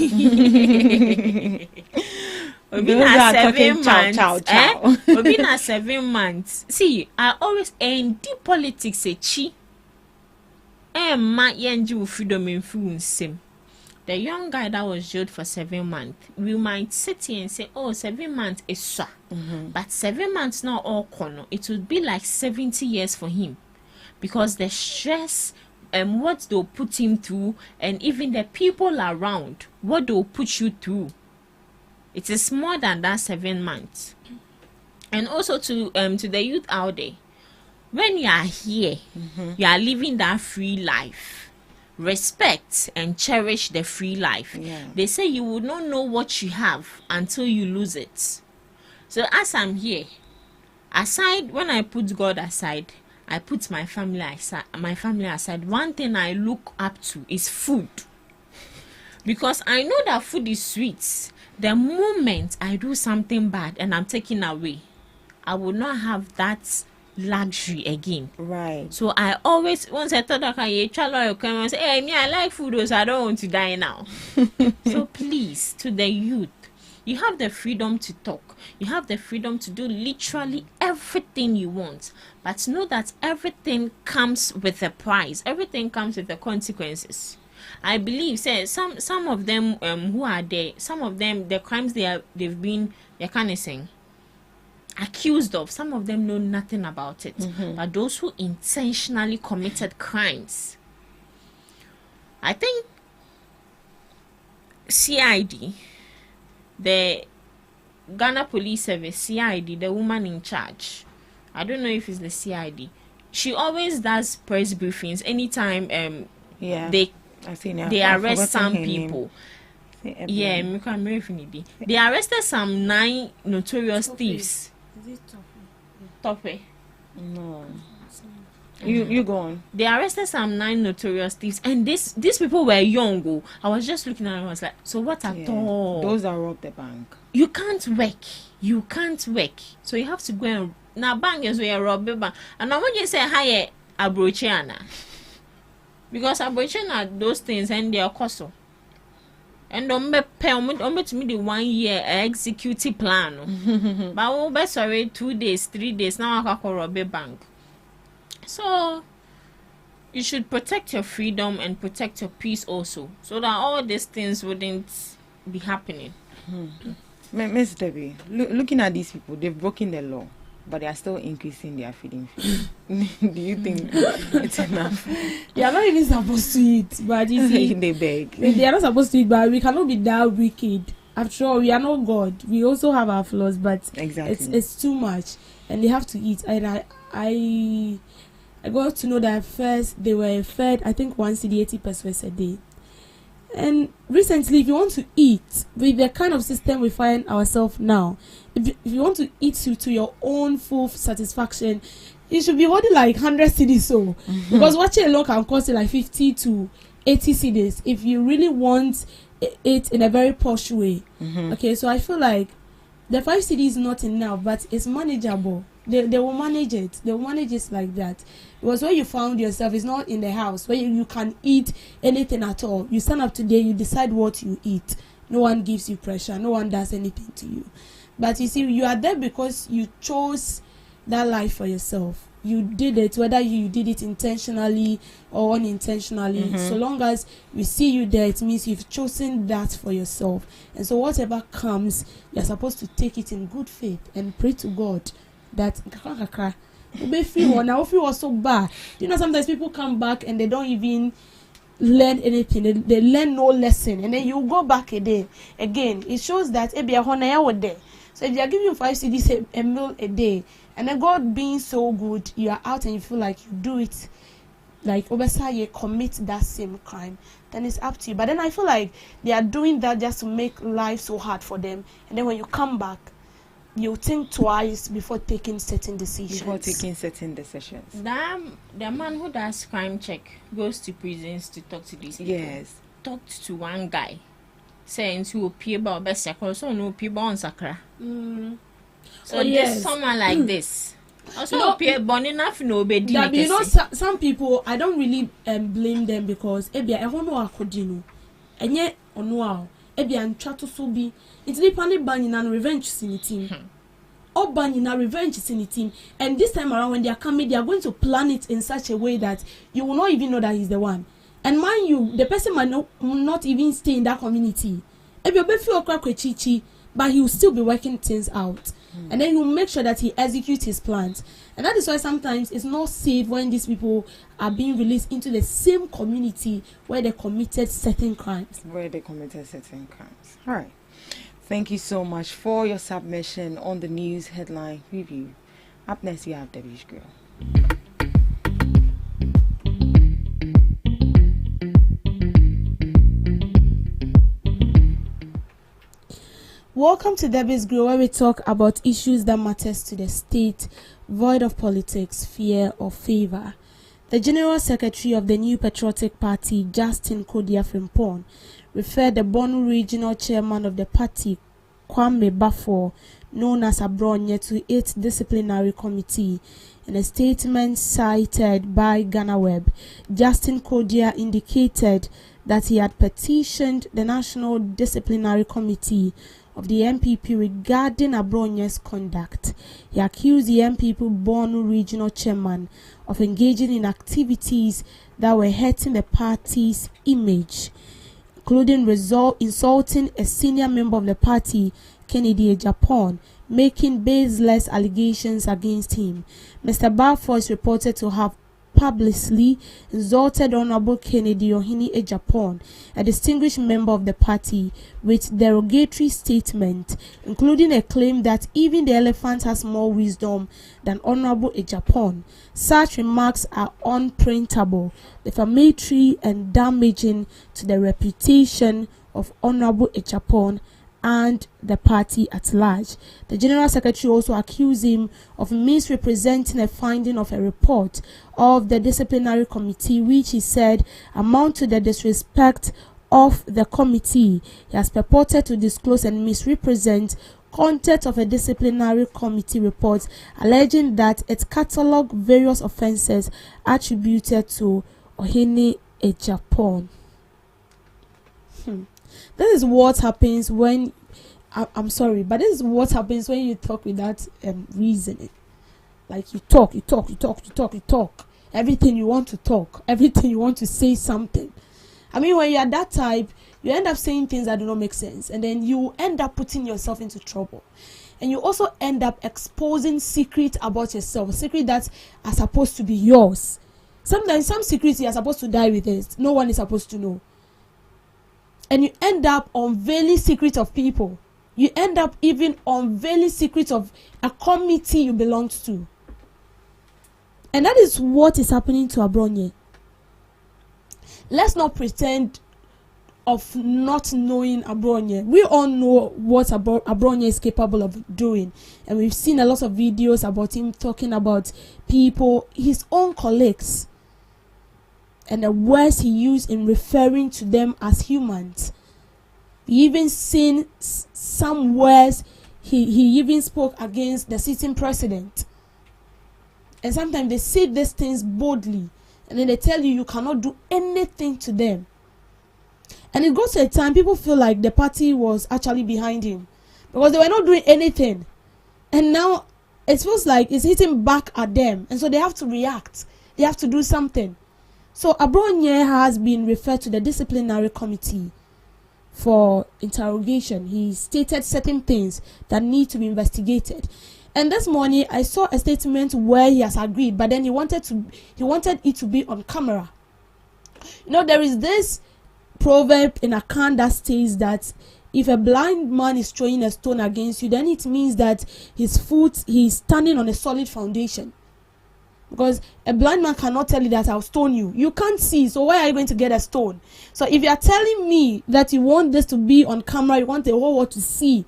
We've been at 7 months. We've been at 7 months. See, I always in deep politics a chi. Ma yenju freedom influence him. The young guy that was jailed for 7 months, we might sit here and say, oh, 7 months is so. But 7 months not all corner. It would be like 70 years for him. Because the stress and what they'll put him through, and even the people around, what they'll put you through. It is more than that 7 months. And also to the youth out there, when you are here, you are living that free life. Respect and cherish the free life. They say you will not know what you have until you lose it. So as I'm here, aside, when I put God aside, I put my family aside. One thing I look up to is food. Because I know that food is sweet. The moment I do something bad and I'm taken away, I will not have that luxury again. Right. So I always, once I thought that I come and say, hey, me, I like food, so I don't want to die now. So please, to the youth, you have the freedom to talk. You have the freedom to do literally everything you want. But know that everything comes with a price. Everything comes with the consequences. I believe, say, some of them who are there, some of them, the crimes they've been, they kind of saying, accused of, some of them know nothing about it. But those who intentionally committed crimes, I think CID, the Ghana Police Service, CID, the woman in charge, I don't know if it's the CID, she always does press briefings anytime they arrest some people. They arrested some 9 notorious thieves. Tope. No. You go on. They arrested some 9 notorious thieves, and these people were young. I was just looking at them, I was like, so what at all? Those that robbed the bank. You can't work. So you have to go and now bank is where you rob the bank. And now when you say hi abrochiana, because abrochiana those things and they are cost. And don't pay to me the 1 year executive plan. But oh, sorry, 2 days, 3 days now I can rob a bank. So you should protect your freedom and protect your peace also, so that all these things wouldn't be happening. Miss Debbie, looking at these people, they've broken the law, but they are still increasing their feeding fee. Do you think it's enough? They are not even supposed to eat, but you see, They beg. they are not supposed to eat, but we cannot be that wicked. After all, we are not God. We also have our flaws, but Exactly. it's too much, and they have to eat. And I got to know that first they were fed, I think, 1 cedi 80 pesos a day. And recently, if you want to eat with the kind of system we find ourselves now, if you want to eat to your own full satisfaction, you should be holding like 100 cedis. So because watching alone can cost you like 50 to 80 cedis if you really want it in a very posh way. Okay, so I feel like the 5 cedis is not enough, but it's manageable. They will manage it. They will manage it like that. Because where you found yourself is not in the house where you can eat anything at all. You stand up today, you decide what you eat. No one gives you pressure. No one does anything to you. But you see, you are there because you chose that life for yourself. You did it, whether you did it intentionally or unintentionally. So long as we see you there, it means you've chosen that for yourself. And so whatever comes, you're supposed to take it in good faith and pray to God that was so bad. You know, sometimes people come back and they don't even learn anything. They learn no lesson, and then you go back again. It shows that there. So if they are giving you 5 cedis a meal a day, and then God being so good, you are out and you feel like you do it, like Obesa, you commit that same crime, then it's up to you. But then I feel like they are doing that just to make life so hard for them, and then when you come back, you think twice before taking certain decisions. The man who does crime check goes to prisons to talk to these people. Yes. Talked to one guy saying to appear about best so no people on Sakra. So there's someone like this. Also appear born enough no be. You know, some people, I don't really blame them because ebia e hono akodino enye ono a ebia ntwa to so bi it's depending ban na revenge sin team. Or ban na revenge sin team, and this time around when they are coming, they are going to plan it in such a way that you will not even know that he's the one. And mind you, the person might not even stay in that community. Ebia be feel okwa but he will still be working things out. And then he will make sure that he executes his plans. And that is why sometimes it's not safe when these people are being released into the same community where they committed certain crimes. All right. Thank you so much for your submission on the news headline review. Up next, we have Debbie's Girl. Welcome to Debbie's Grow, where we talk about issues that matters to the state, void of politics, fear or favor. The General Secretary of the New Patriotic Party, Justin Kodia Frimpong, referred the Bonu Regional Chairman of the party, Kwame Bafo, known as Abronye, to its disciplinary committee. In a statement cited by Ghana Web, Justin Kodia indicated that he had petitioned the National Disciplinary Committee of the MPP regarding Abronye's conduct. He accused the MPP Bonu Regional Chairman of engaging in activities that were hurting the party's image, including insulting a senior member of the party, Kennedy Japan, making baseless allegations against him. Mr. Balfour is reported to have publicly insulted Honorable Kennedy Ohini Ejapon, a distinguished member of the party, with derogatory statement, including a claim that even the elephant has more wisdom than Honorable Ejapon. Such remarks are unprintable, defamatory, and damaging to the reputation of Honorable Ejapon and the party at large. The General Secretary also accused him of misrepresenting a finding of a report of the disciplinary committee, which he said amount to the disrespect of the committee. He has purported to disclose and misrepresent content of a disciplinary committee report, alleging that it catalogued various offences attributed to Ohene Ejapon. This is what happens when I'm sorry, but this is what happens when you talk without reasoning. Like you talk, everything you want to talk, everything you want to say something. I mean, when you're that type, you end up saying things that do not make sense, and then you end up putting yourself into trouble. And you also end up exposing secrets about yourself, secrets that are supposed to be yours. Sometimes some secrets you are supposed to die with it. No one is supposed to know. And you end up unveiling secrets of people. You end up even unveiling secrets of a committee you belong to. And that is what is happening to Abronye. Let's not pretend of not knowing Abronye. We all know what Abronye is capable of doing. And we've seen a lot of videos about him talking about people, his own colleagues, and the words he used in referring to them as humans. We even seen some words he even spoke against the sitting president. And sometimes they say these things boldly, and then they tell you cannot do anything to them. And it goes to a time people feel like the party was actually behind him, because they were not doing anything. And now it feels like it's hitting back at them, and so they have to react. They have to do something. So Abronye has been referred to the disciplinary committee for interrogation. He stated certain things that need to be investigated. And this morning I saw a statement where he has agreed, but then he wanted it to be on camera. You know, there is this proverb in Akan that states that if a blind man is throwing a stone against you, then it means that he's standing on a solid foundation. Because a blind man cannot tell you that I'll stone you. You can't see, so where are you going to get a stone? So if you are telling me that you want this to be on camera, you want the whole world to see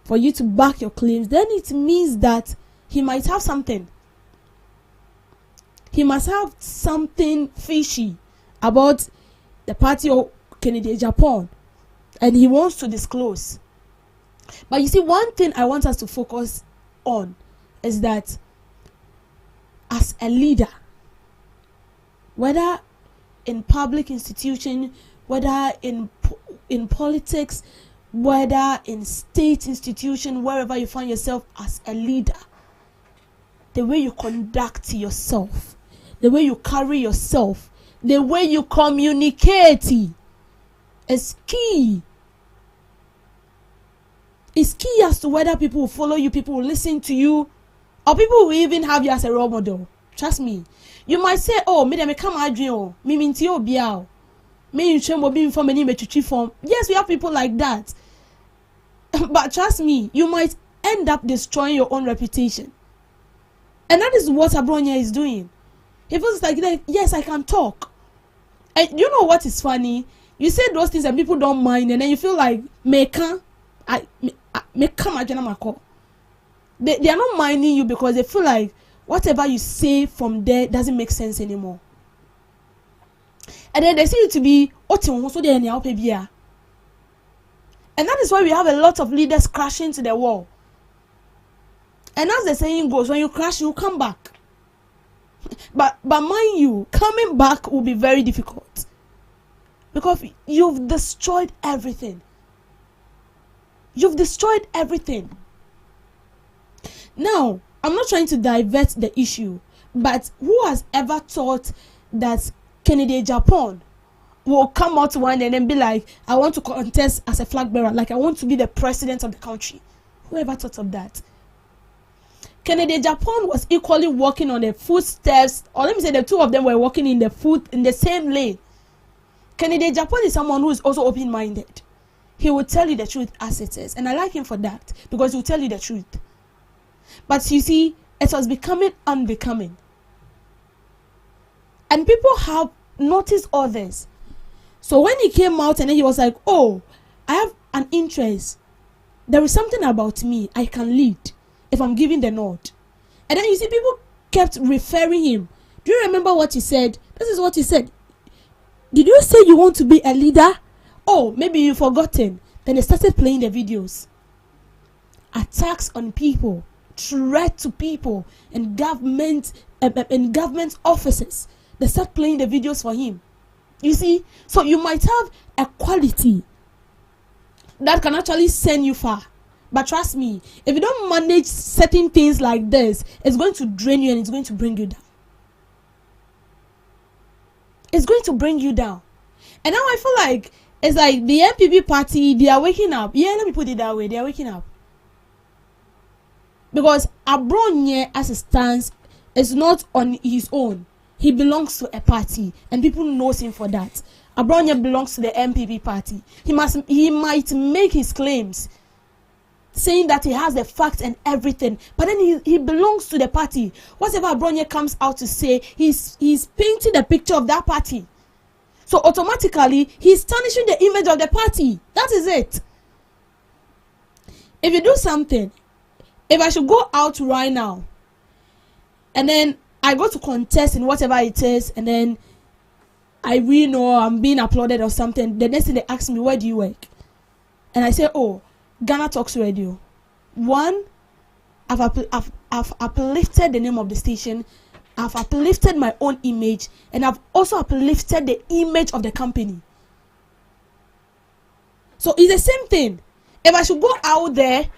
for you to back your claims, then it means that he might have something. He must have something fishy about the party of Kennedy Japan, and he wants to disclose. But you see, one thing I want us to focus on is that as a leader, whether in public institution, whether in politics, whether in state institution, wherever you find yourself as a leader, the way you conduct yourself, the way you carry yourself, the way you communicate is key. It's key as to whether people will follow you, people will listen to you, or people will even have you as a role model. Trust me. You might say, oh, me come my dream, me minti obiao. Me you chemo be from any metrichi form. Yes, we have people like that. But trust me, you might end up destroying your own reputation. And that is what Abronye is doing. He feels like, yes, I can talk. And you know what is funny? You say those things and people don't mind, and then you feel like they are not minding you because they feel like whatever you say from there doesn't make sense anymore. And then they see you to be and that is why we have a lot of leaders crashing to the wall. And as the saying goes, when you crash, you come back. But mind you, coming back will be very difficult, because you've destroyed everything. You've destroyed everything. Now, I'm not trying to divert the issue, but who has ever thought that Kennedy Japan will come out one day and then be like, I want to contest as a flag bearer, like I want to be the president of the country? Whoever thought of that? Kennedy Japan was equally walking on the footsteps, or let me say the two of them were walking in the same lane. Kennedy Japan is someone who is also open-minded. He will tell you the truth as it is, and I like him for that, because he will tell you the truth. But you see, it was becoming unbecoming. And people have noticed all this. So when he came out and then he was like, oh, I have an interest. There is something about me. I can lead if I'm giving the nod. And then you see people kept referring him. Do you remember what he said? This is what he said. Did you say you want to be a leader? Oh, maybe you've forgotten. Then they started playing the videos. Attacks on people, threat to people, and government offices. They start playing the videos for him. You see, so you might have a quality that can actually send you far. But trust me, if you don't manage certain things like this, it's going to drain you and it's going to bring you down. it's going to bring you down. And now I feel like it's like the MPP party, they are waking up. Yeah, let me put it that way. They are waking up. Because Abronye, as it stands, is not on his own. He belongs to a party, and people knows him for that. Abronye belongs to the MPP party. He might make his claims, saying that he has the facts and everything, but then he belongs to the party. Whatever Abronye comes out to say, he's painting the picture of that party. So automatically, he's tarnishing the image of the party. That is it. If you do something, if I should go out right now, and then I go to contest in whatever it is, and then I really know I'm being applauded or something, the next thing they ask me, where do you work? And I say, oh, GhanaTalks Radio. One, I've uplifted the name of the station. I've uplifted my own image, and I've also uplifted the image of the company. So it's the same thing. If I should go out there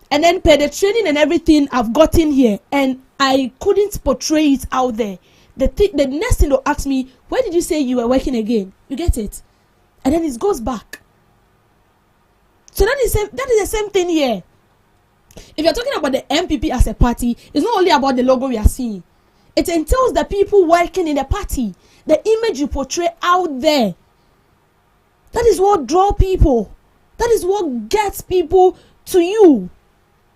and then pay the training and everything I've gotten here, and I couldn't portray it out there, the next thing they'll ask me, where did you say you were working again? You get it? And then it goes back. So that is the same thing here. If you're talking about the MPP as a party, it's not only about the logo we are seeing. It entails the people working in the party, the image you portray out there. That is what draws people. That is what gets people to you.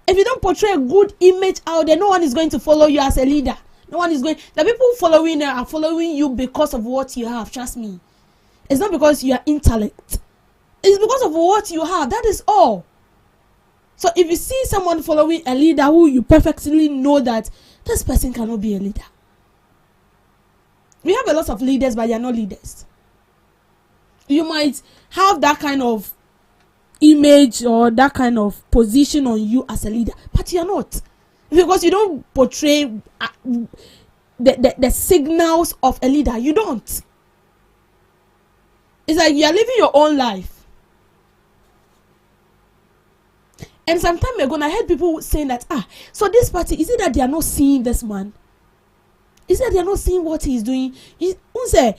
If you don't portray a good image out there, no one is going to follow you as a leader. No one is going. The people following you are following you because of what you have. Trust me. It's not because you are intellect. It's because of what you have. That is all. So if you see someone following a leader who you perfectly know that this person cannot be a leader. We have a lot of leaders, but they are not leaders. You might have that kind of image or that kind of position on you as a leader, but you are not. Because you don't portray the signals of a leader. You don't. It's like you are living your own life. And some time ago, I heard people saying that, so this party, is it that they are not seeing this man? Is it that they are not seeing what he's doing? Say,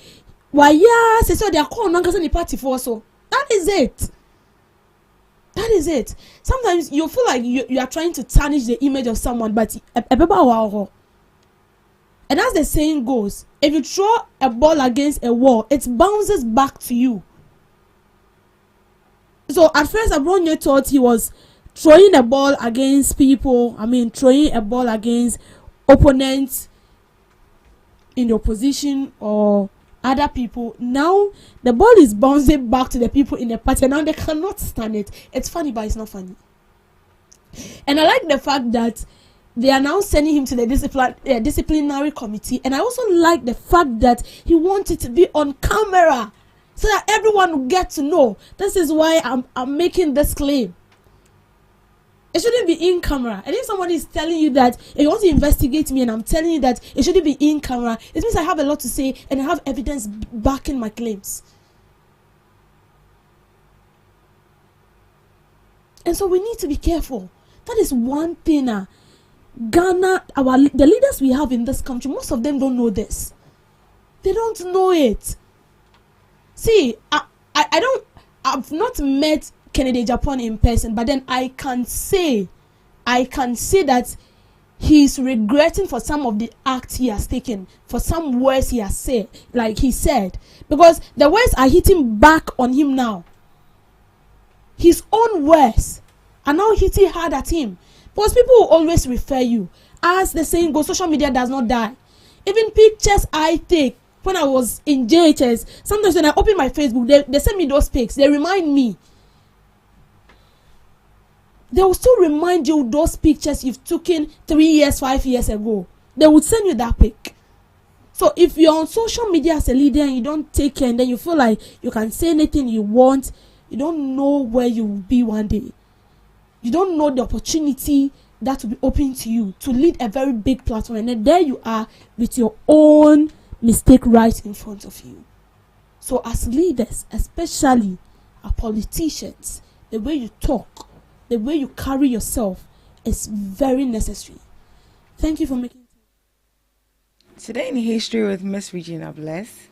why, yeah, so they are calling the party for so. That is it. That is it. Sometimes you feel like you are trying to tarnish the image of someone, but and as the saying goes, if you throw a ball against a wall, it bounces back to you. So at first, Abronye thought he was throwing a ball against people. Throwing a ball against opponents in the opposition or other people. Now the ball is bouncing back to the people in the party. Now they cannot stand it. It's funny, but it's not funny. And I like the fact that they are now sending him to the disciplinary committee. And I also like the fact that he wanted to be on camera so that everyone will get to know. This is why I'm making this claim. It shouldn't be in camera. And if somebody is telling you that, if you want to investigate me and I'm telling you that it shouldn't be in camera, it means I have a lot to say and I have evidence backing my claims. And so we need to be careful. That is one thing. Ghana, the leaders we have in this country, most of them don't know this. They don't know it. See, I've not met Kennedy Japan in person, but then I can say that he's regretting for some of the acts he has taken, for some words he has said, like he said, because the words are hitting back on him now. His own words are now hitting hard at him, because people will always refer you. As the saying goes, social media does not die. Even pictures I take when I was in JHS, sometimes when I open my Facebook, they send me those pics. They remind me. They will still remind you those pictures you've taken 3 years, 5 years ago. They would send you that pic. So if you're on social media as a leader and you don't take care, and then you feel like you can say anything you want, you don't know where you will be one day. You don't know the opportunity that will be open to you to lead a very big platform, and then there you are with your own mistake right in front of you. So as leaders, especially our politicians, the way you talk, the way you carry yourself is very necessary. Thank you for making time. Today in history with Miss Regina Bless.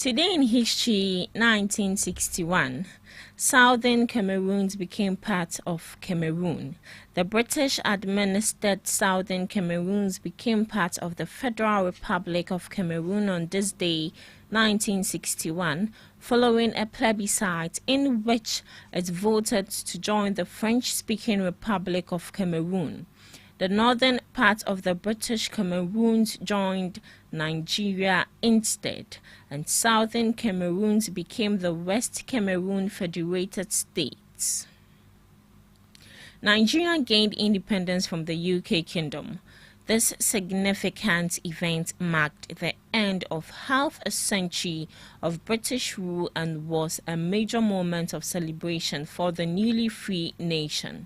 Today in history, 1961, Southern Cameroon became part of Cameroon. The British-administered Southern Cameroon became part of the Federal Republic of Cameroon on this day, 1961, following a plebiscite in which it voted to join the French-speaking Republic of Cameroon. The northern part of the British Cameroon joined Nigeria instead, and southern Cameroon became the West Cameroon Federated States. Nigeria gained independence from the UK Kingdom. This significant event marked the end of half a century of British rule and was a major moment of celebration for the newly free nation.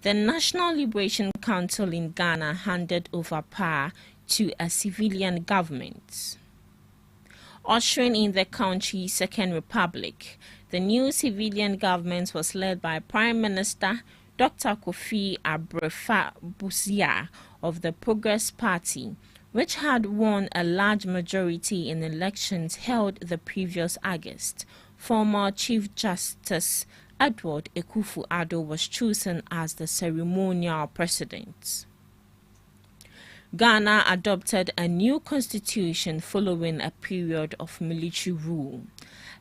The National Liberation Council in Ghana handed over power to a civilian government. Ushering in the country's Second Republic, the new civilian government was led by Prime Minister Dr. Kofi Abrefa-Busia of the Progress Party, which had won a large majority in elections held the previous August. Former Chief Justice Edward Ekufu-Addo was chosen as the ceremonial president. Ghana adopted a new constitution following a period of military rule,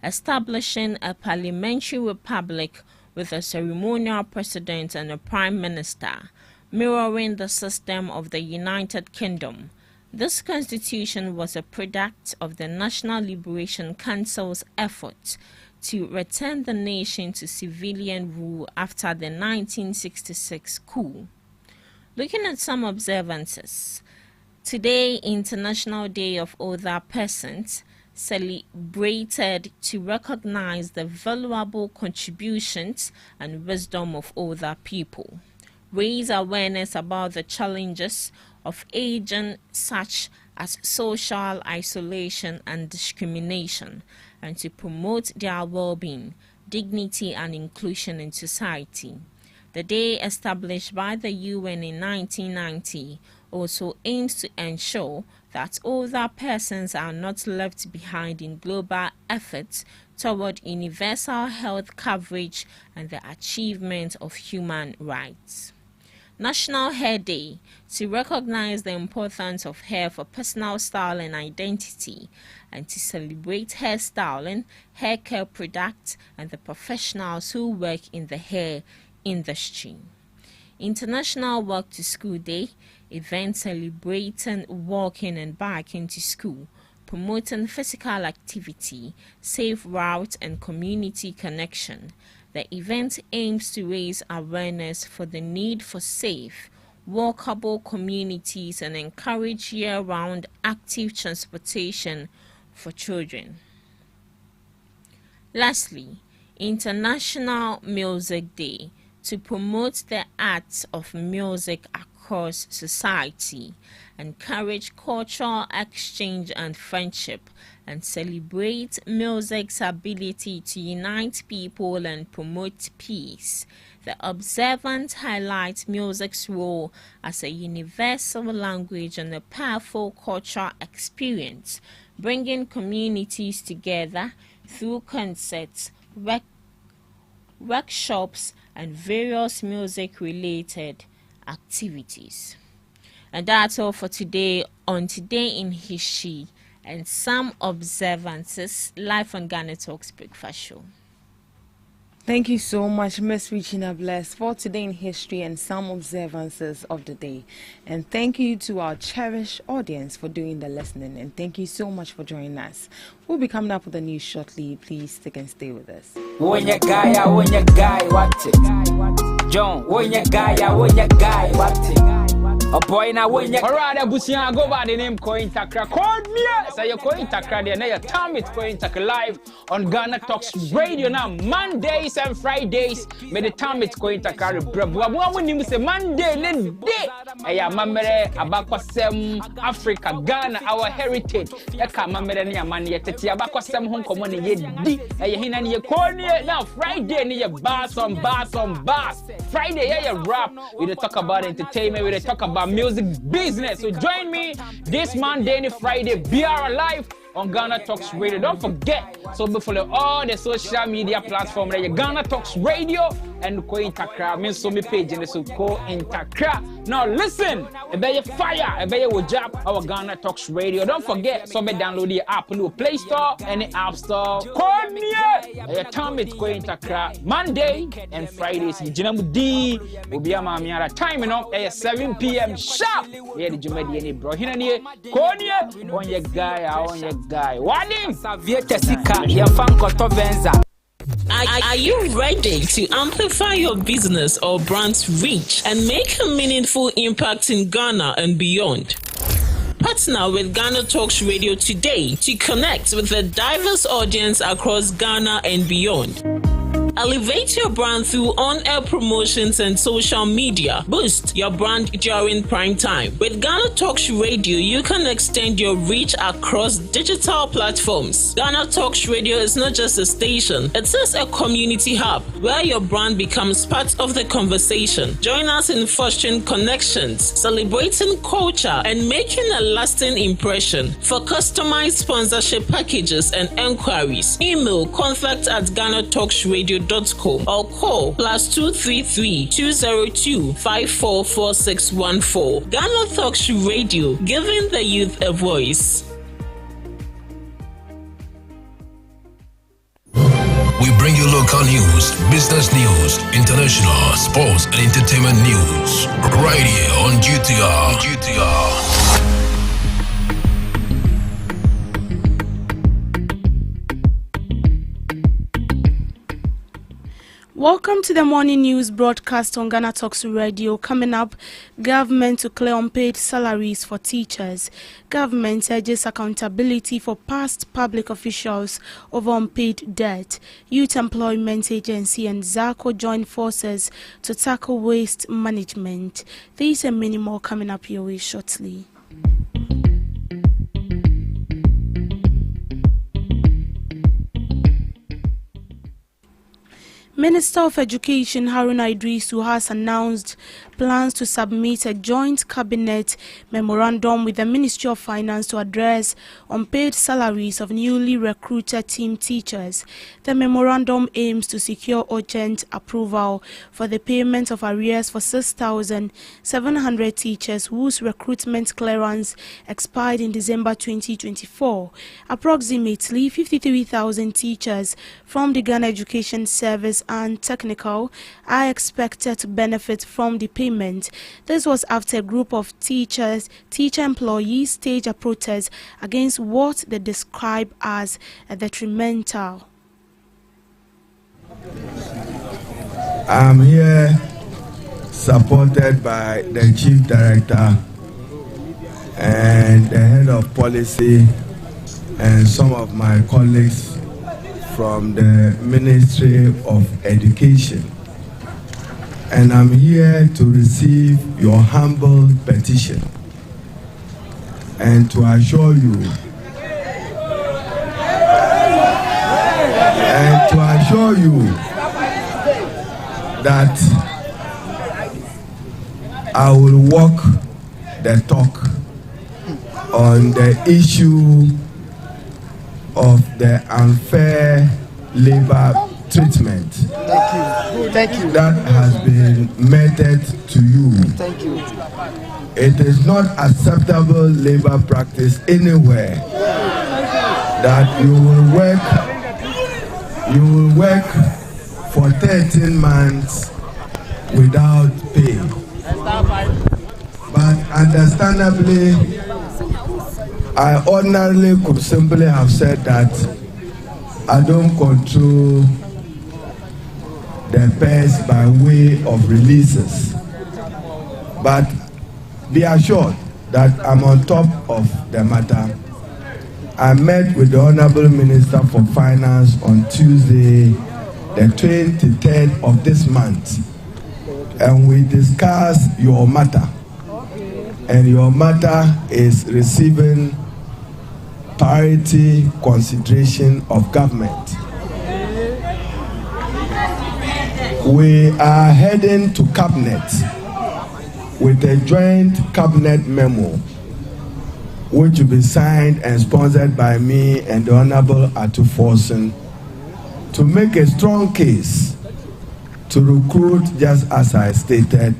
establishing a parliamentary republic with a ceremonial president and a prime minister, mirroring the system of the United Kingdom. This constitution was a product of the National Liberation Council's efforts to return the nation to civilian rule after the 1966 coup. Looking at some observances, today, International Day of Older Persons, celebrated to recognize the valuable contributions and wisdom of older people, raise awareness about the challenges of aging such as social isolation and discrimination, and to promote their well-being, dignity and inclusion in society. The day established by the UN in 1990 also aims to ensure that older persons are not left behind in global efforts toward universal health coverage and the achievement of human rights. National Hair Day, to recognize the importance of hair for personal style and identity, and to celebrate hairstyling, hair care products, and the professionals who work in the hair industry. International Walk to School Day, event celebrating walking and biking to school, promoting physical activity, safe route, and community connection. The event aims to raise awareness for the need for safe, walkable communities and encourage year-round active transportation for children. Lastly, International Music Day, to promote the arts of music across society, encourage cultural exchange and friendship, and celebrate music's ability to unite people and promote peace. The observance highlights music's role as a universal language and a powerful cultural experience, bringing communities together through concerts, workshops, and various music-related activities. And that's all for today on Today in History and some observances live on GhanaTalks Breakfast Show. Thank you so much, Miss Regina Bless, for Today in History and some observances of the day. And thank you to our cherished audience for doing the listening. And thank you so much for joining us. We'll be coming up with the news shortly. Please stick and stay with us. When you guy, what it? John, when you guy, what it? A boy now when you alright, Busia go by the name Coin Takra. Call me, say you're Coin Takra, and your time it's Coin Takra live on GhanaTalks Radio now. Mondays and Fridays, may the time it's Coin Takra. Bravo, when you say Monday, let's day. Aya mamere abakwasem Africa, Ghana, our heritage. Yaka mamere ni amani yeteti abakwasem hon komone yedi. Aya hina ni yekoni now Friday ni ye bass on bass. Friday yeah rap. We dey talk about entertainment. We dey talk about music business. So join me this Monday and Friday. BR Live on Ghana Talks Radio. Don't forget, so before all the social media platforms, like Ghana Talks Radio and Ko Intakra, means so me page and so Ko Intakra. Now listen, a better fire, a better job, our Ghana Talks Radio. Don't forget, so be download the app in the Play Store and the App Store. Your time it's Ko Intakra Monday and Fridays. D will be a mammy time up at 7 p.m. sharp. Yeah, the Jumedi any bro. Here, Konya, on your guy, What him? Are you ready to amplify your business or brand's reach and make a meaningful impact in Ghana and beyond? Partner with Ghana Talks Radio today to connect with a diverse audience across Ghana and beyond. Elevate your brand through on-air promotions and social media. Boost your brand during prime time. With Ghana Talks Radio, you can extend your reach across digital platforms. Ghana Talks Radio is not just a station, it is a community hub where your brand becomes part of the conversation. Join us in fostering connections, celebrating culture, and making a lasting impression. For customized sponsorship packages and enquiries, email contact@GhanaTalksRadio.com or call +233 202 544614. Ghana Talks Radio, giving the youth a voice. We bring you local news, business news, international, sports, and entertainment news right here on GTR. Welcome to the morning news broadcast on Ghana Talks Radio. Coming up, government to clear unpaid salaries for teachers. Government urges accountability for past public officials over unpaid debt. Youth Employment Agency and ZACO join forces to tackle waste management. These and many more coming up your way shortly. Minister of Education Haruna Idrisu has announced plans to submit a joint cabinet memorandum with the Ministry of Finance to address unpaid salaries of newly recruited team teachers. The memorandum aims to secure urgent approval for the payment of arrears for 6,700 teachers whose recruitment clearance expired in December 2024. Approximately 53,000 teachers from the Ghana Education Service and Technical are expected to benefit from the payment. This was after a group of teacher employees staged a protest against what they describe as detrimental. I'm here supported by the Chief Director and the Head of Policy and some of my colleagues from the Ministry of Education. And I'm here to receive your humble petition and to assure you that I will walk the talk on the issue of the unfair labor treatment. Thank you. That has been meted to you. Thank you. It is not acceptable labor practice anywhere that you will work for 13 months without pay. But understandably, I ordinarily could simply have said that I don't control the pairs by way of releases. But be assured that I'm on top of the matter. I met with the Honorable Minister for Finance on Tuesday, the 23rd of this month, and we discussed your matter. And your matter is receiving priority consideration of government. We are heading to cabinet with a joint cabinet memo which will be signed and sponsored by me and the Honorable Atu Forson, to make a strong case to recruit, just as I stated.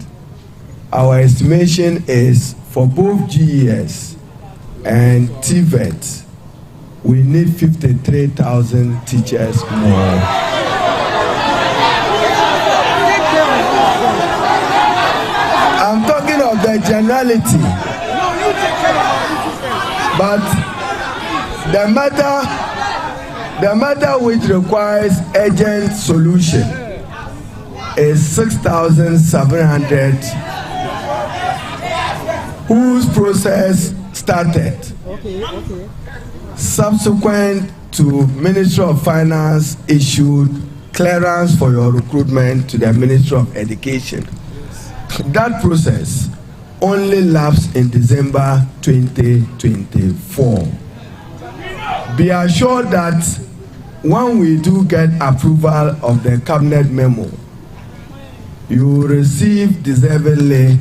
Our estimation is for both GES and TVET, we need 53,000 teachers more. I'm talking of the generality, but the matter which requires urgent solution is 6,700, whose process started. Okay. Subsequent to Ministry of Finance issued clearance for your recruitment to the Ministry of Education. That process only lapsed in December 2024. Be assured that when we do get approval of the cabinet memo, you will receive deservedly,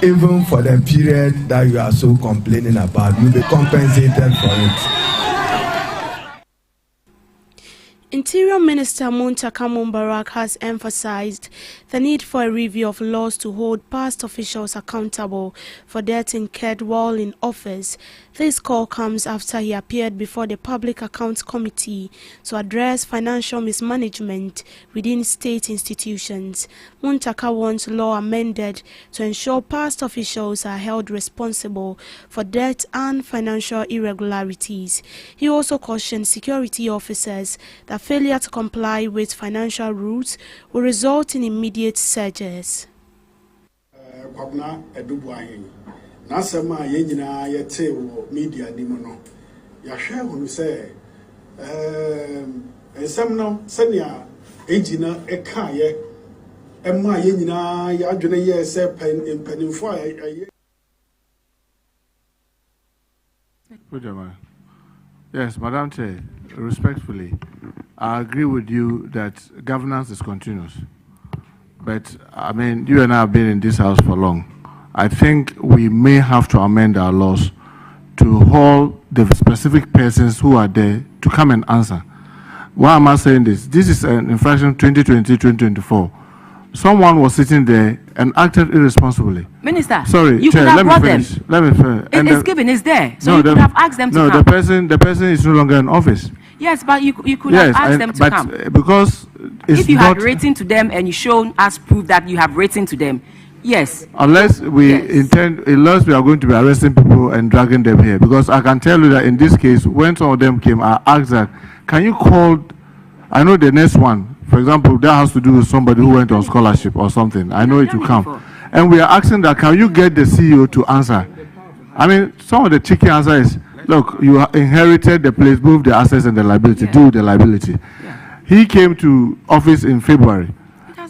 even for the period that you are so complaining about. You'll be compensated for it. Interior Minister Muntaka Mumbarak has emphasized the need for a review of laws to hold past officials accountable for debt incurred while in office. This call comes after he appeared before the Public Accounts Committee to address financial mismanagement within state institutions. Muntaka wants law amended to ensure past officials are held responsible for debt and financial irregularities. He also cautioned security officers that failure to comply with financial rules will result in immediate surges. Nasema yenyina yete wo media ni no yahwe hunu se ensem no senia ejina ekaye emma yenyina ya adwene ye se penimfo aye. Yes, Madam Chair, respectfully, I agree with you that governance is continuous. But I mean, you and I have been in this house for long. I think we may have to amend our laws to hold the specific persons who are there to come and answer. Why am I saying this? This is an infraction 2020-2024. Someone was sitting there and acted irresponsibly. Minister, sorry, you Chair, could have brought them. Let me finish. It's given, it's there. So you could have asked them to come. No, the person is no longer in office. Yes, but you could have asked them to come. Because if you had written to them and you shown us proof that you have written to them, yes. Unless we unless we are going to be arresting people and dragging them here. Because I can tell you that in this case, when some of them came, I asked that, can you call, I know the next one, for example, that has to do with somebody who went on scholarship or something. I know it will come. And we are asking that, can you get the CEO to answer? I mean, some of the tricky answer is, look, you inherited the place, both the assets and the liability, do the liability. Yeah. He came to office in February,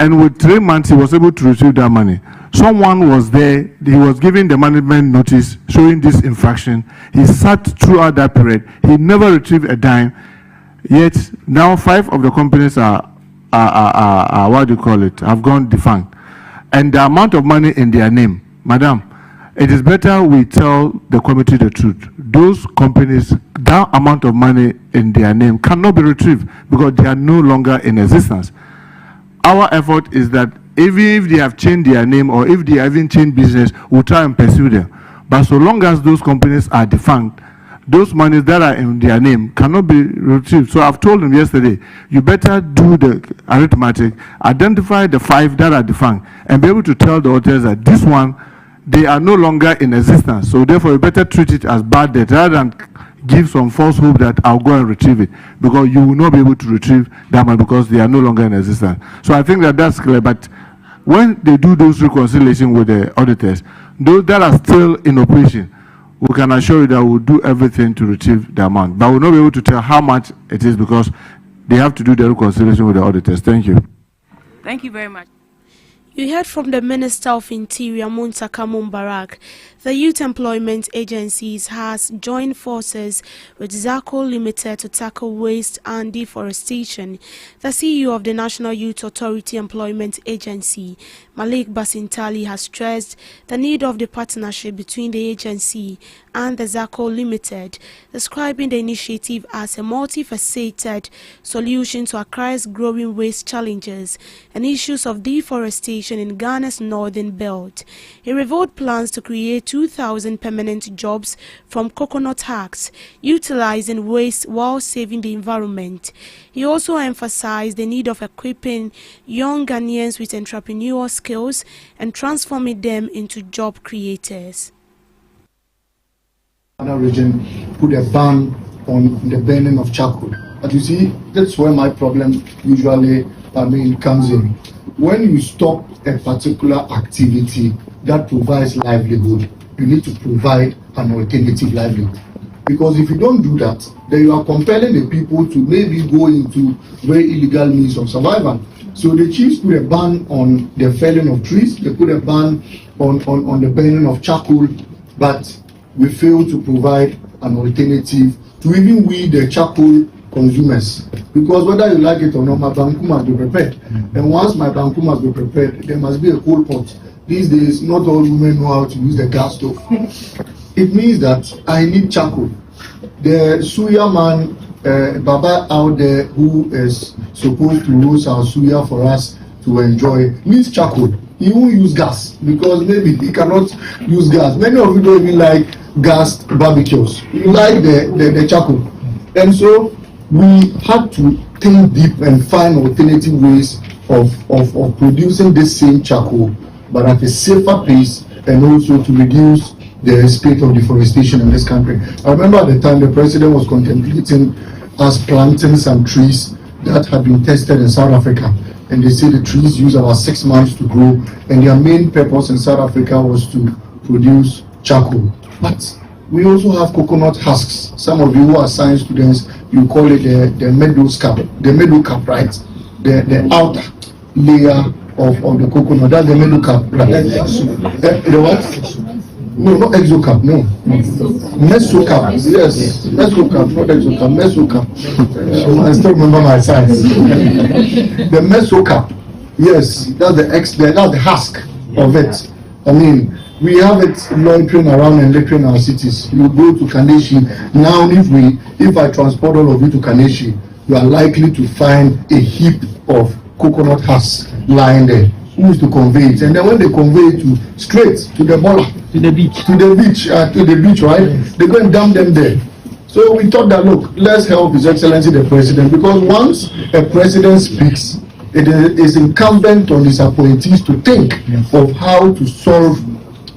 and with 3 months, he was able to receive that money. Someone was there, he was given the management notice showing this infraction. He sat throughout that period. He never retrieved a dime. Yet, now 5 of the companies are what do you call it, have gone defunct. And the amount of money in their name, madam, it is better we tell the committee the truth. Those companies, that amount of money in their name cannot be retrieved because they are no longer in existence. Our effort is that even if they have changed their name or if they haven't changed business, we'll try and pursue them. But so long as those companies are defunct, those monies that are in their name cannot be retrieved. So I've told them yesterday, you better do the arithmetic, identify the 5 that are defunct, and be able to tell the auditors that this one, they are no longer in existence. So therefore, you better treat it as bad debt rather than give some false hope that I'll go and retrieve it, because you will not be able to retrieve that money because they are no longer in existence. So I think that that's clear. But when they do those reconciliation with the auditors, those that are still in operation, we can assure you that we'll do everything to retrieve the amount. But we'll not be able to tell how much it is because they have to do the reconciliation with the auditors. Thank you. Thank you very much. You heard from the Minister of Interior, Muntaka Mumbarak. The Youth Employment Agencies has joined forces with ZACO Limited to tackle waste and deforestation. The CEO of the National Youth Authority Employment Agency, Malik Basintali has stressed the need of the partnership between the agency and the ZACO Limited, describing the initiative as a multifaceted solution to Accra's growing waste challenges and issues of deforestation in Ghana's northern belt. He revealed plans to create 2,000 permanent jobs from coconut husks, utilizing waste while saving the environment. He also emphasized the need of equipping young Ghanaians with entrepreneurial skills and transforming them into job creators. Another region put a ban on the burning of charcoal. But you see, that's where my problem usually comes in. When you stop a particular activity that provides livelihood, you need to provide an alternative livelihood. Because if you don't do that, then you are compelling the people to maybe go into very illegal means of survival. So the chiefs put a ban on the felling of trees, they put a ban on the burning of charcoal, but we fail to provide an alternative to even we, the charcoal consumers. Because whether you like it or not, my banku must be prepared. And once my banku must be prepared, there must be a coal pot. These days, not all women know how to use the gas stove. It means that I need charcoal. The suya man, Baba out there who is supposed to roast our suya for us to enjoy, needs charcoal. He won't use gas because maybe he cannot use gas. Many of you don't even like gas barbecues. You like the charcoal. And so we had to think deep and find alternative ways of producing this same charcoal, but at a safer pace, and also to reduce the spate of deforestation in this country. I remember at the time the president was contemplating us planting some trees that had been tested in South Africa. And they say the trees use about 6 months to grow, and their main purpose in South Africa was to produce charcoal. But we also have coconut husks. Some of you who are science students, you call it the meadow cap, right? The outer layer of the coconut. That's the meadow cap, right? The what? No, not exocap, no. Mesocap, yes. Mesocap, not exocap, mesocap. I still remember my science. The mesocap, yes, that's the husk of it. I mean, we have it loitering around and littering our cities. You go to Kaneshi, now if I transport all of you to Kaneshi, you are likely to find a heap of coconut husks lying there. Who is to convey it? And then when they convey it straight to the bola, to the beach, right? Yes. They go and dump them there. So we thought that, look, let's help His Excellency the President, because once a president speaks, it is incumbent on his appointees to think of how to solve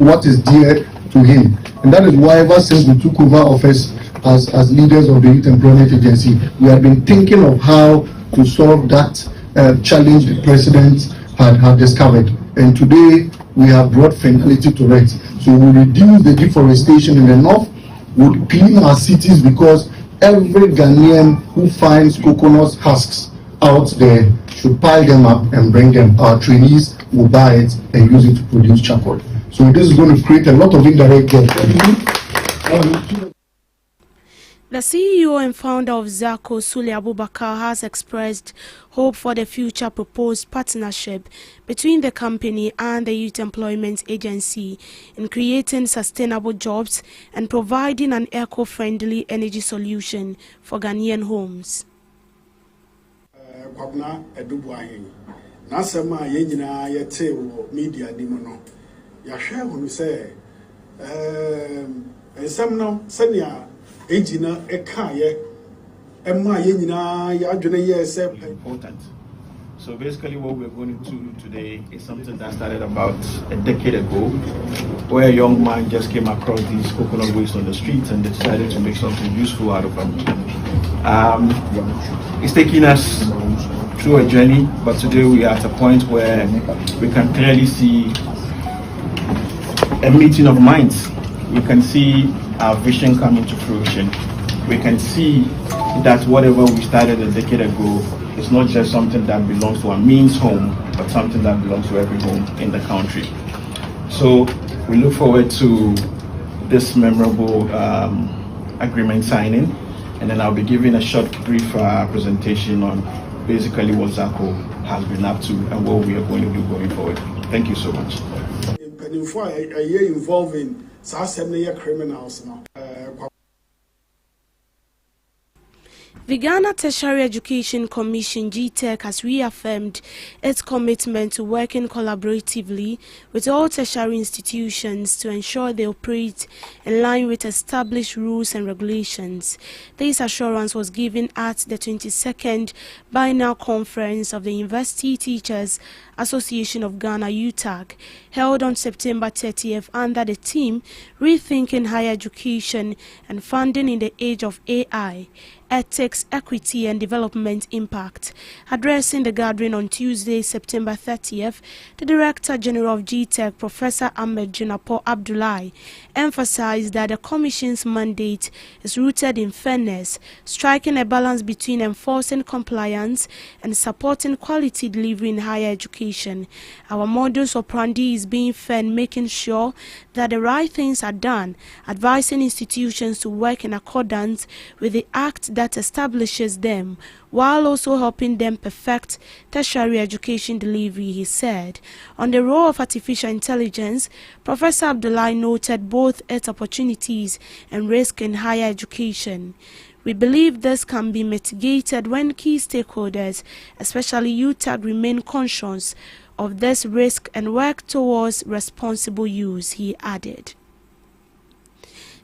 what is dear to him. And that is why ever since we took over office as leaders of the Youth Employment Agency, we have been thinking of how to solve that challenge the president had discovered. And today we have brought finality to it. So we reduce the deforestation in the north, we clean our cities, because every Ghanaian who finds coconut husks out there should pile them up and bring them. Our trainees will buy it and use it to produce charcoal. So this is going to create a lot of indirect jobs. The CEO and founder of ZACO, Sule Abubakar, has expressed hope for the future proposed partnership between the company and the Youth Employment Agency in creating sustainable jobs and providing an eco-friendly energy solution for Ghanaian homes. Important. So basically what we're going to do today is something that started about a decade ago, where a young man just came across these coconut waste on the streets and decided to make something useful out of them. It's taking us through a journey, but today we are at a point where we can clearly see a meeting of minds. We can see our vision coming to fruition. We can see that whatever we started a decade ago is not just something that belongs to a means home, but something that belongs to every home in the country. So we look forward to this memorable agreement signing, and then I'll be giving a short brief presentation on basically what ZACO has been up to and what we are going to do going forward. Thank you so much. Before a year involving some criminals now. The Ghana Tertiary Education Commission (GTEC) has reaffirmed its commitment to working collaboratively with all tertiary institutions to ensure they operate in line with established rules and regulations. This assurance was given at the 22nd Biennial Conference of the University Teachers Association of Ghana (UTAG), held on September 30th under the theme Rethinking Higher Education and Funding in the Age of AI, Ethics, Equity and Development Impact. Addressing the gathering on Tuesday, September 30th, the Director General of GTEC, Professor Ahmed Junapo Abdullahi, emphasized that the Commission's mandate is rooted in fairness, striking a balance between enforcing compliance and supporting quality delivery in higher education. Our modus operandi is being fair and making sure that the right things are done, advising institutions to work in accordance with the Act that establishes them, while also helping them perfect tertiary education delivery, he said. On the role of artificial intelligence, Professor Abdullahi noted both its opportunities and risk in higher education. We believe this can be mitigated when key stakeholders, especially UTAG, remain conscious of this risk and work towards responsible use, he added.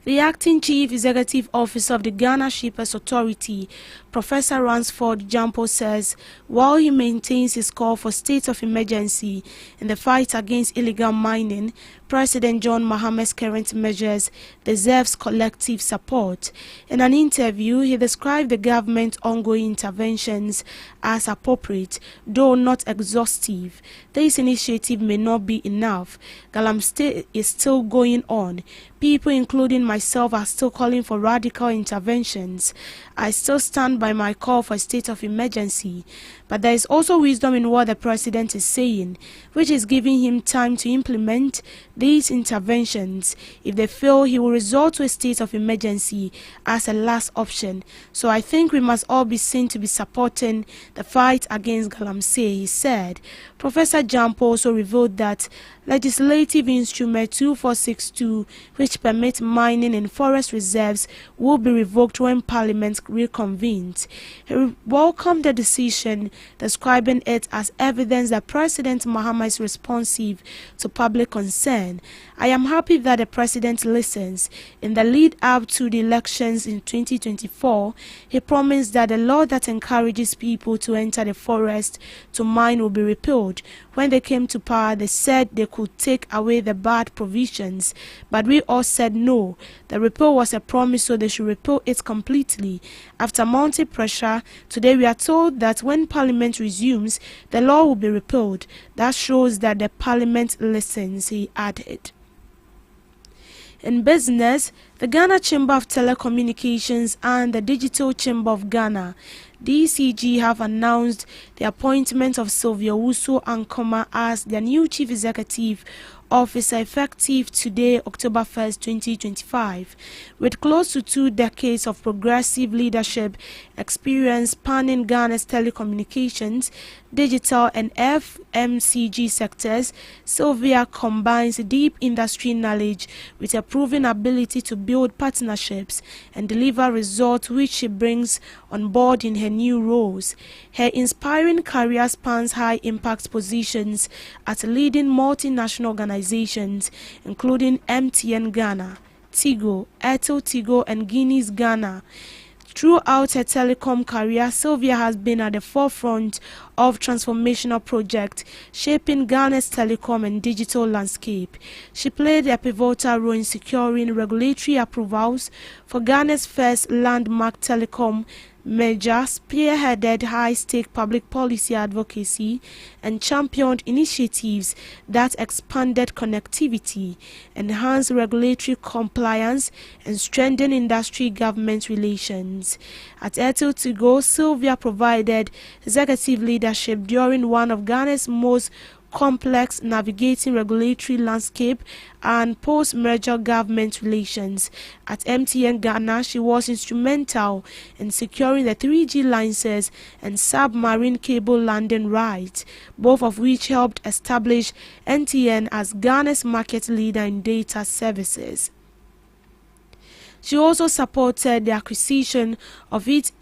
The acting chief executive officer of the Ghana Shippers Authority, Professor Ransford Jampo, says while he maintains his call for state of emergency in the fight against illegal mining, President John Maham's current measures deserves collective support. In an interview, he described the government's ongoing interventions as appropriate, though not exhaustive. This initiative may not be enough. Galamsey is still going on. People, including myself, are still calling for radical interventions. I still stand by my call for a state of emergency. But there is also wisdom in what the president is saying, which is giving him time to implement these interventions. If they fail, he will resort to a state of emergency as a last option. So I think we must all be seen to be supporting the fight against Galamsey, he said. Professor Jampo also revealed that Legislative Instrument 2462, which permits mining in forest reserves, will be revoked when Parliament reconvenes. He welcomed the decision, describing it as evidence that President Mahama is responsive to public concern. I am happy that the President listens. In the lead up to the elections in 2024, he promised that the law that encourages people to enter the forest to mine will be repealed. When they came to power, they said they could take away the bad provisions, but we all said no. The repeal was a promise, so they should repeal it completely. After mounting pressure, today we are told that when Parliament resumes, the law will be repealed. That shows that the Parliament listens, he added. In business, the Ghana Chamber of Telecommunications and the Digital Chamber of Ghana, DCG, have announced the appointment of Sylvia Wusu Ankoma as their new Chief Executive Officer effective today, October 1st, 2025. With close to 2 decades of progressive leadership experience spanning Ghana's telecommunications, digital and FMCG sectors, Sylvia combines deep industry knowledge with a proven ability to build partnerships and deliver results, which she brings on board in her new roles. Her inspiring career spans high-impact positions at leading multinational organizations, including MTN Ghana, Tigo, Airtel Tigo, and Guinness Ghana. Throughout her telecom career, Sylvia has been at the forefront of transformational projects shaping Ghana's telecom and digital landscape. She played a pivotal role in securing regulatory approvals for Ghana's first landmark telecom merger, spearheaded high-stake public policy advocacy, and championed initiatives that expanded connectivity, enhanced regulatory compliance, and strengthened industry-government relations. At Airtel Tigo, Sylvia provided executive leadership during one of Ghana's most complex navigating regulatory landscape and post-merger government relations. At MTN Ghana, she was instrumental in securing the 3G licenses and submarine cable landing rights, both of which helped establish MTN as Ghana's market leader in data services. She also supported the acquisition of its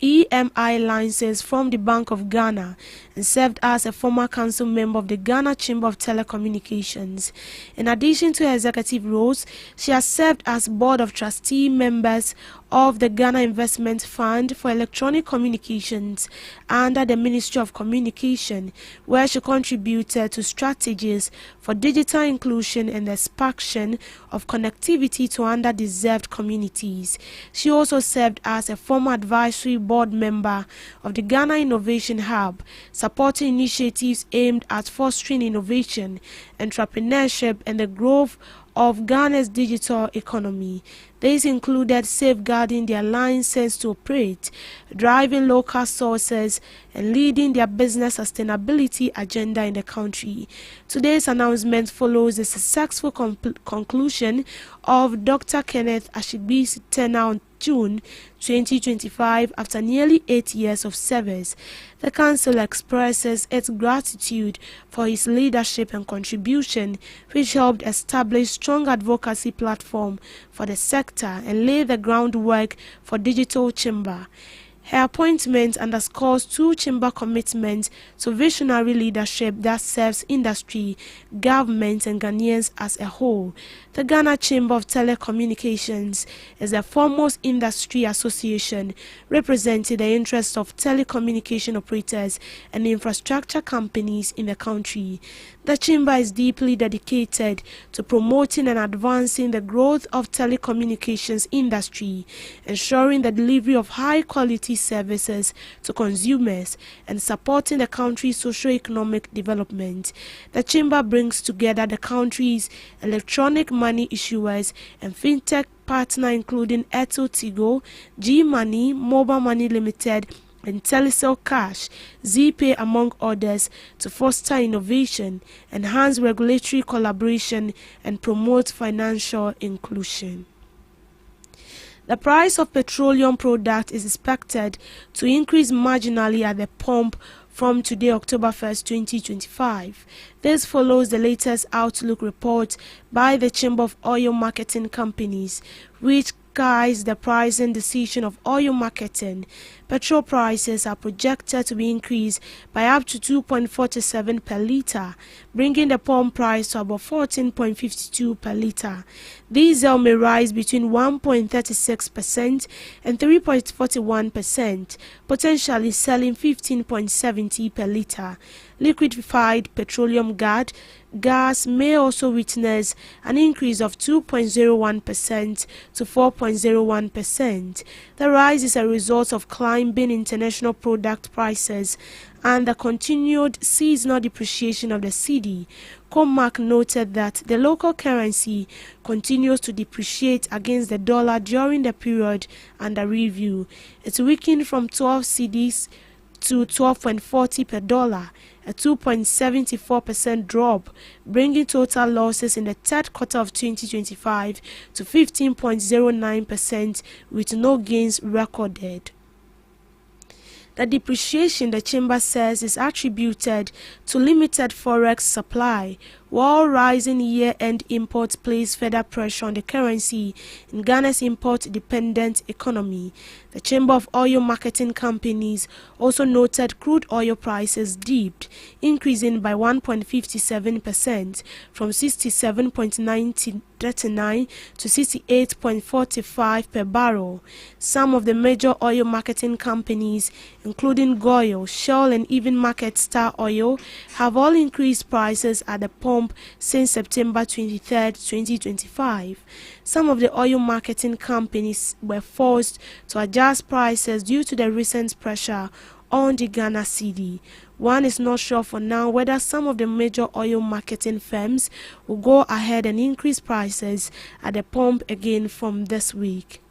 EMI license from the Bank of Ghana and served as a former council member of the Ghana Chamber of Telecommunications. In addition to her executive roles, she has served as board of trustee members of the Ghana Investment Fund for Electronic Communications under the Ministry of Communication, where she contributed to strategies for digital inclusion and the expansion of connectivity to underdeserved communities. She also served as a former advisory board member of the Ghana Innovation Hub, supporting initiatives aimed at fostering innovation, entrepreneurship, and the growth of Ghana's digital economy. These included safeguarding their licenses to operate, driving local sources, and leading their business sustainability agenda in the country. Today's announcement follows the successful conclusion of Dr. Kenneth Ashigbi's tenure on June 2025 after nearly 8 years of service. The Council expresses its gratitude for his leadership and contribution, which helped establish strong advocacy platform for the sector and lay the groundwork for digital chamber. Her appointment underscores two chamber commitments to visionary leadership that serves industry, government, and Ghanaians as a whole. The Ghana Chamber of Telecommunications is the foremost industry association representing the interests of telecommunication operators and infrastructure companies in the country. The chamber is deeply dedicated to promoting and advancing the growth of telecommunications industry, ensuring the delivery of high-quality services to consumers, and supporting the country's socio-economic development. The chamber brings together the country's electronic money issuers and fintech partner including Airtel Tigo, G-Money, Mobile Money Limited, and Telecel Cash, ZPay among others, to foster innovation, enhance regulatory collaboration, and promote financial inclusion. The price of petroleum products is expected to increase marginally at the pump from today, October 1st, 2025. This follows the latest outlook report by the Chamber of Oil Marketing Companies, which guides the pricing decision of oil marketing. Petrol prices are projected to be increased by up to 2.47 per litre, bringing the pump price to about 14.52 per litre. Diesel may rise between 1.36% and 3.41%, potentially selling 15.70 per litre. Liquefied petroleum gas may also witness an increase of 2.01% to 4.01%. The rise is a result of climbing international product prices and the continued seasonal depreciation of the cedi. Comac noted that the local currency continues to depreciate against the dollar during the period under review. It weakened from 12 cedis to 12.40 per dollar, a 2.74% drop, bringing total losses in the third quarter of 2025 to 15.09%, with no gains recorded. The depreciation, the chamber says, is attributed to limited forex supply, while rising year-end imports place further pressure on the currency in Ghana's import-dependent economy. The Chamber of Oil Marketing Companies also noted crude oil prices dipped, increasing by 1.57% from 67.39 to 68.45 per barrel. Some of the major oil marketing companies, including Goil, Shell, and even Market Star Oil, have all increased prices at the pump since September 23, 2025. Some of the oil marketing companies were forced to adjust prices due to the recent pressure on the Ghana cedi. One is not sure for now whether some of the major oil marketing firms will go ahead and increase prices at the pump again from this week.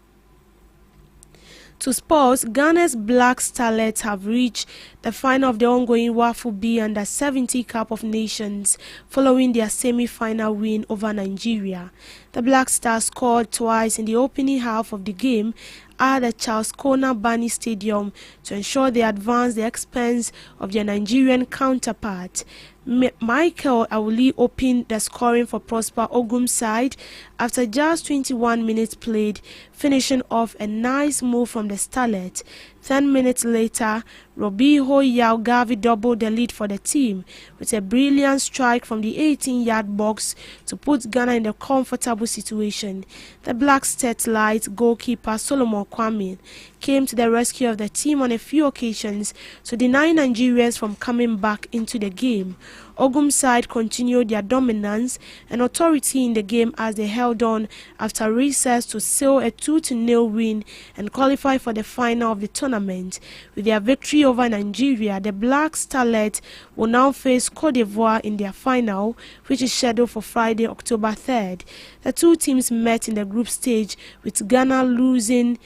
To sports, Ghana's Black Starlets have reached the final of the ongoing WAFU B Under-70 Cup of Nations following their semi-final win over Nigeria. The Black Stars scored twice in the opening half of the game at the Charles Kona Bani Stadium to ensure they advanced the expense of their Nigerian counterpart. Michael Awuli opened the scoring for Prosper Ogum's side after just 21 minutes played, finishing off a nice move from the Starlet. 10 minutes later, Robiho Yaugavi doubled the lead for the team with a brilliant strike from the 18-yard box to put Ghana in a comfortable situation. The Black Starlet goalkeeper Solomon Kwame came to the rescue of the team on a few occasions to deny Nigerians from coming back into the game. Ogum's side continued their dominance and authority in the game as they held on after recess to seal a 2-0 win and qualify for the final of the tournament. With their victory over Nigeria, the Black Starlet will now face Cote d'Ivoire in their final, which is scheduled for Friday, October 3rd. The two teams met in the group stage, with Ghana losing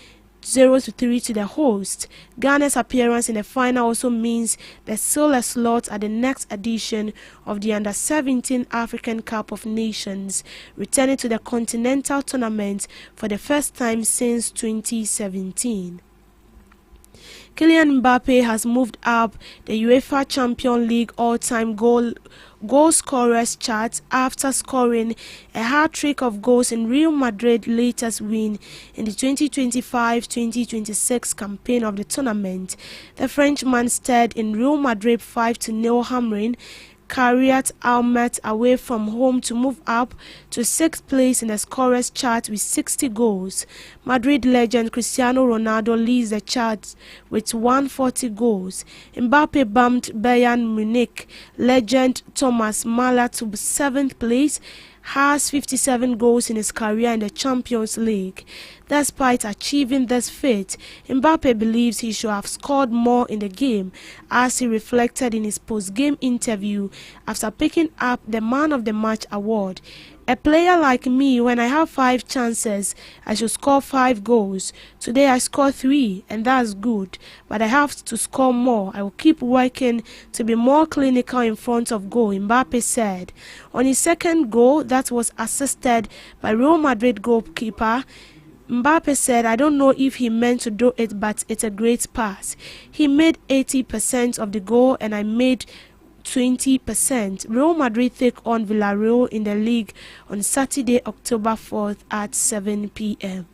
0-3 to the host. Ghana's appearance in the final also means they seal a slot at the next edition of the Under-17 African Cup of Nations, returning to the continental tournament for the first time since 2017. Kylian Mbappe has moved up the UEFA Champions League all-time goal scorers chart after scoring a hat-trick of goals in Real Madrid's latest win in the 2025-2026 campaign of the tournament. The Frenchman steered in Real Madrid 5-0 hammering Kariat Almet away from home to move up to 6th place in the scorers chart with 60 goals. Madrid legend Cristiano Ronaldo leads the chart with 140 goals. Mbappe bumped Bayern Munich legend Thomas Müller to 7th place, has 57 goals in his career in the Champions League. Despite achieving this feat, Mbappe believes he should have scored more in the game, as he reflected in his post-game interview after picking up the Man of the Match award. A player like me, when I have 5 chances, I should score 5 goals. Today I scored 3, and that's good, but I have to score more. I will keep working to be more clinical in front of goal, Mbappe said. On his second goal, that was assisted by Real Madrid goalkeeper, Mbappe said, "I don't know if he meant to do it, but it's a great pass. He made 80% of the goal and I made 20%. Real Madrid take on Villarreal in the league on Saturday, October 4th at 7 p.m.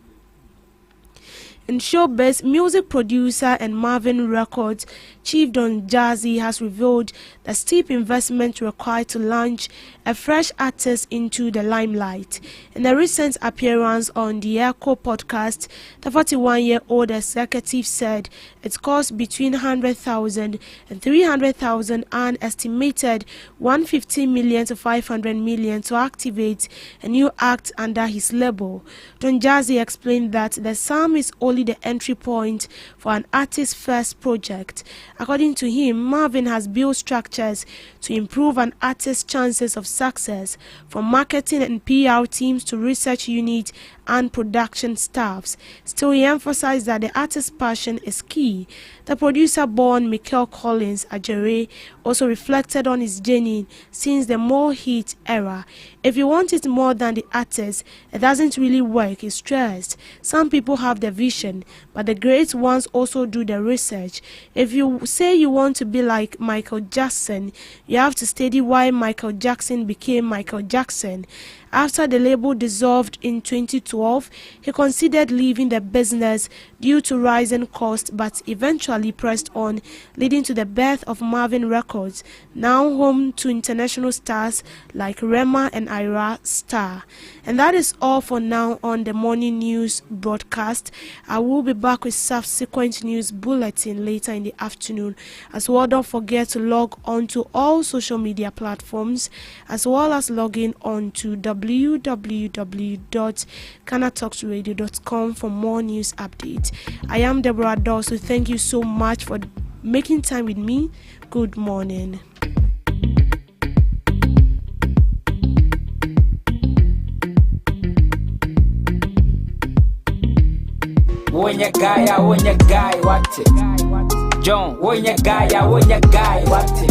In showbiz, music producer and Marvin Records chief Don Jazzy has revealed the steep investment required to launch a fresh artist into the limelight. In a recent appearance on the Echo podcast, the 41-year-old executive said it costs between 100,000 and 300,000 and estimated 150 million to 500 million to activate a new act under his label. Don Jazzy explained that the sum is only the entry point for an artist's first project. According to him, Marvin has built structures to improve an artist's chances of success, from marketing and PR teams to research unit and production staffs. Still, he emphasized that the artist's passion is key. The producer born Michael Collins Ajere also reflected on his journey since the more hit era. "If you want it more than the artist, it doesn't really work," he stressed. "Some people have the vision, but the great ones also do the research. If you say you want to be like Michael Jackson, you have to study why Michael Jackson became Michael Jackson." After the label dissolved in 2012, he considered leaving the business due to rising costs, but eventually pressed on, leading to the birth of Marvin Records, now home to international stars like Rema and Ira Star. And that is all for now on the morning news broadcast. I will be back with subsequent news bulletin later in the afternoon. As well, don't forget to log on to all social media platforms, as well as log in on to www.GhanaTalksRadio.com for more news updates. I am Deborah Dawes, so thank you so much for making time with me. Good morning. when you guy, what it? John, when you guy, what it?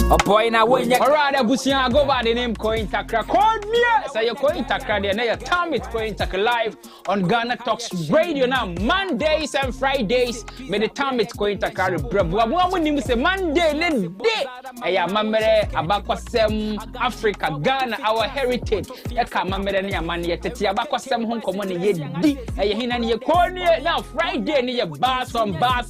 A boy now when you alright, Busia go by the name Coin Takra. Call me, say you're Coin Takra, the name time it's Coin Takra live on Ghana Talks Radio now. Mondays and Fridays, by the time it's Coin Takra, bravo. When you say Monday, let's day. Aya mamere abakwasem Africa, Ghana, our heritage. Eka mamere ni amani yeteti abakwasem Hong Kong ni yedi. Aya hina ni yekoni now Friday ni ye bass on bass.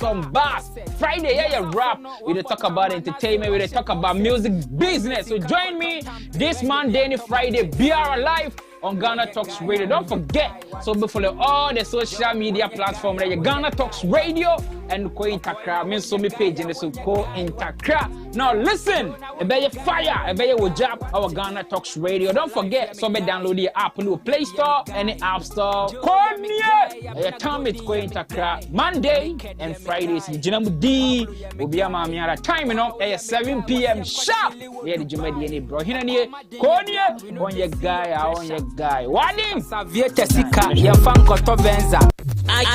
Friday yeah rap. We talk about entertainment. We talk about music business. So join me this Monday and Friday. Be our live on Ghana Talks Radio. Don't forget. So before all the social media platforms, like Ghana Talks Radio and Ko Intakra. Me so me page in the so Ko Intakra. Now listen, about your fire, about your job, our Ghana Talks Radio. Don't forget. So be download the app on the Play Store and the App Store. Call me. Your time it's Ko Intakra. Monday and Fridays. Jinamudi will be a mamiara time enough. 7 p.m. sharp. Yeah, the Jumadi any bro. Here Konya on your guy. Wadim Savieta Sika, Yafanko Venza.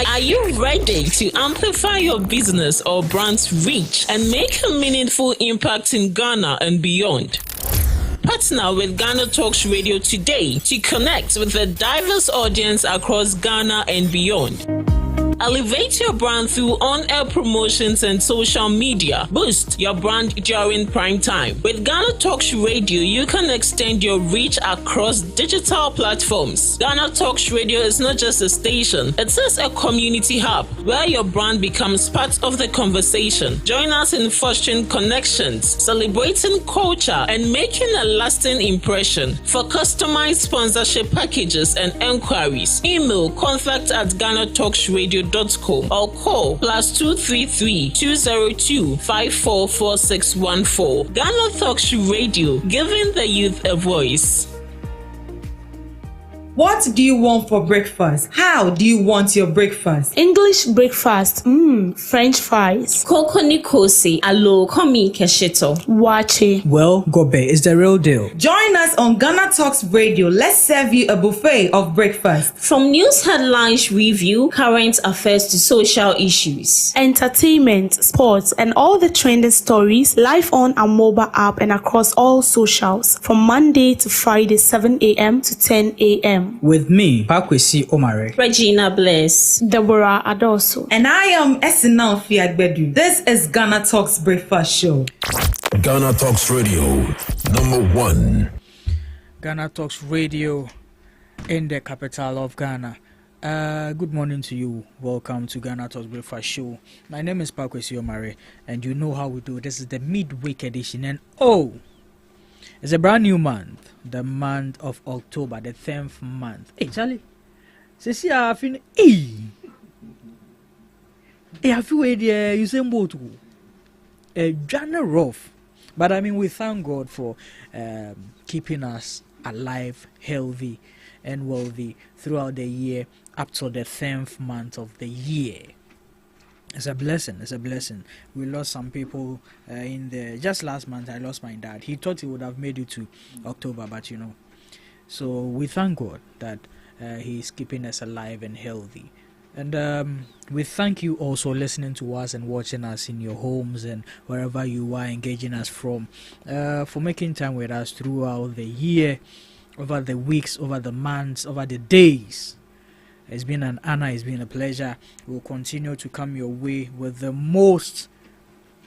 Are you ready to amplify your business or brand's reach and make a meaningful impact in Ghana and beyond? Partner with Ghana Talks Radio today to connect with a diverse audience across Ghana and beyond. Elevate your brand through on-air promotions and social media. Boost your brand during prime time. With Ghana Talks Radio, you can extend your reach across digital platforms. Ghana Talks Radio is not just a station, it is a community hub where your brand becomes part of the conversation. Join us in fostering connections, celebrating culture, and making a lasting impression. For customized sponsorship packages and enquiries, email contact@GhanaTalksRadio.com or call +233 202 544614. Ghana Talks Radio, giving the youth a voice. What do you want for breakfast? How do you want your breakfast? English breakfast, French fries. Koko Nikosi, alo komi kesheto. Wache. Well, Gobe is the real deal. Join us on Ghana Talks Radio. Let's serve you a buffet of breakfast. From news headlines review, current affairs to social issues. Entertainment, sports, and all the trending stories live on our mobile app and across all socials from Monday to Friday 7 a.m. to 10 a.m. With me, Pakwesi Omare, Regina Bless, Deborah Adoso, and I am Esinal Fiagbedu. This is Ghana Talks Breakfast Show. Ghana Talks Radio, #1. Ghana Talks Radio in the capital of Ghana. Good morning to you. Welcome to Ghana Talks Breakfast Show. My name is Pakwesi Omare, and you know how we do. This is the midweek edition, and it's a brand new month, the month of October, the 10th month. Hey, Charlie, see, I feel I feel you say both January rough, but I mean we thank God for keeping us alive, healthy, and wealthy throughout the year up to the 10th month of the year. It's a blessing. It's a blessing. We lost some people just last month. I lost my dad. He thought he would have made it to October, but so we thank God that He's keeping us alive and healthy. And we thank you also listening to us and watching us in your homes and wherever you are engaging us from, for making time with us throughout the year, over the weeks, over the months, over the days. It's been an honor, it's been a pleasure. We'll continue to come your way with the most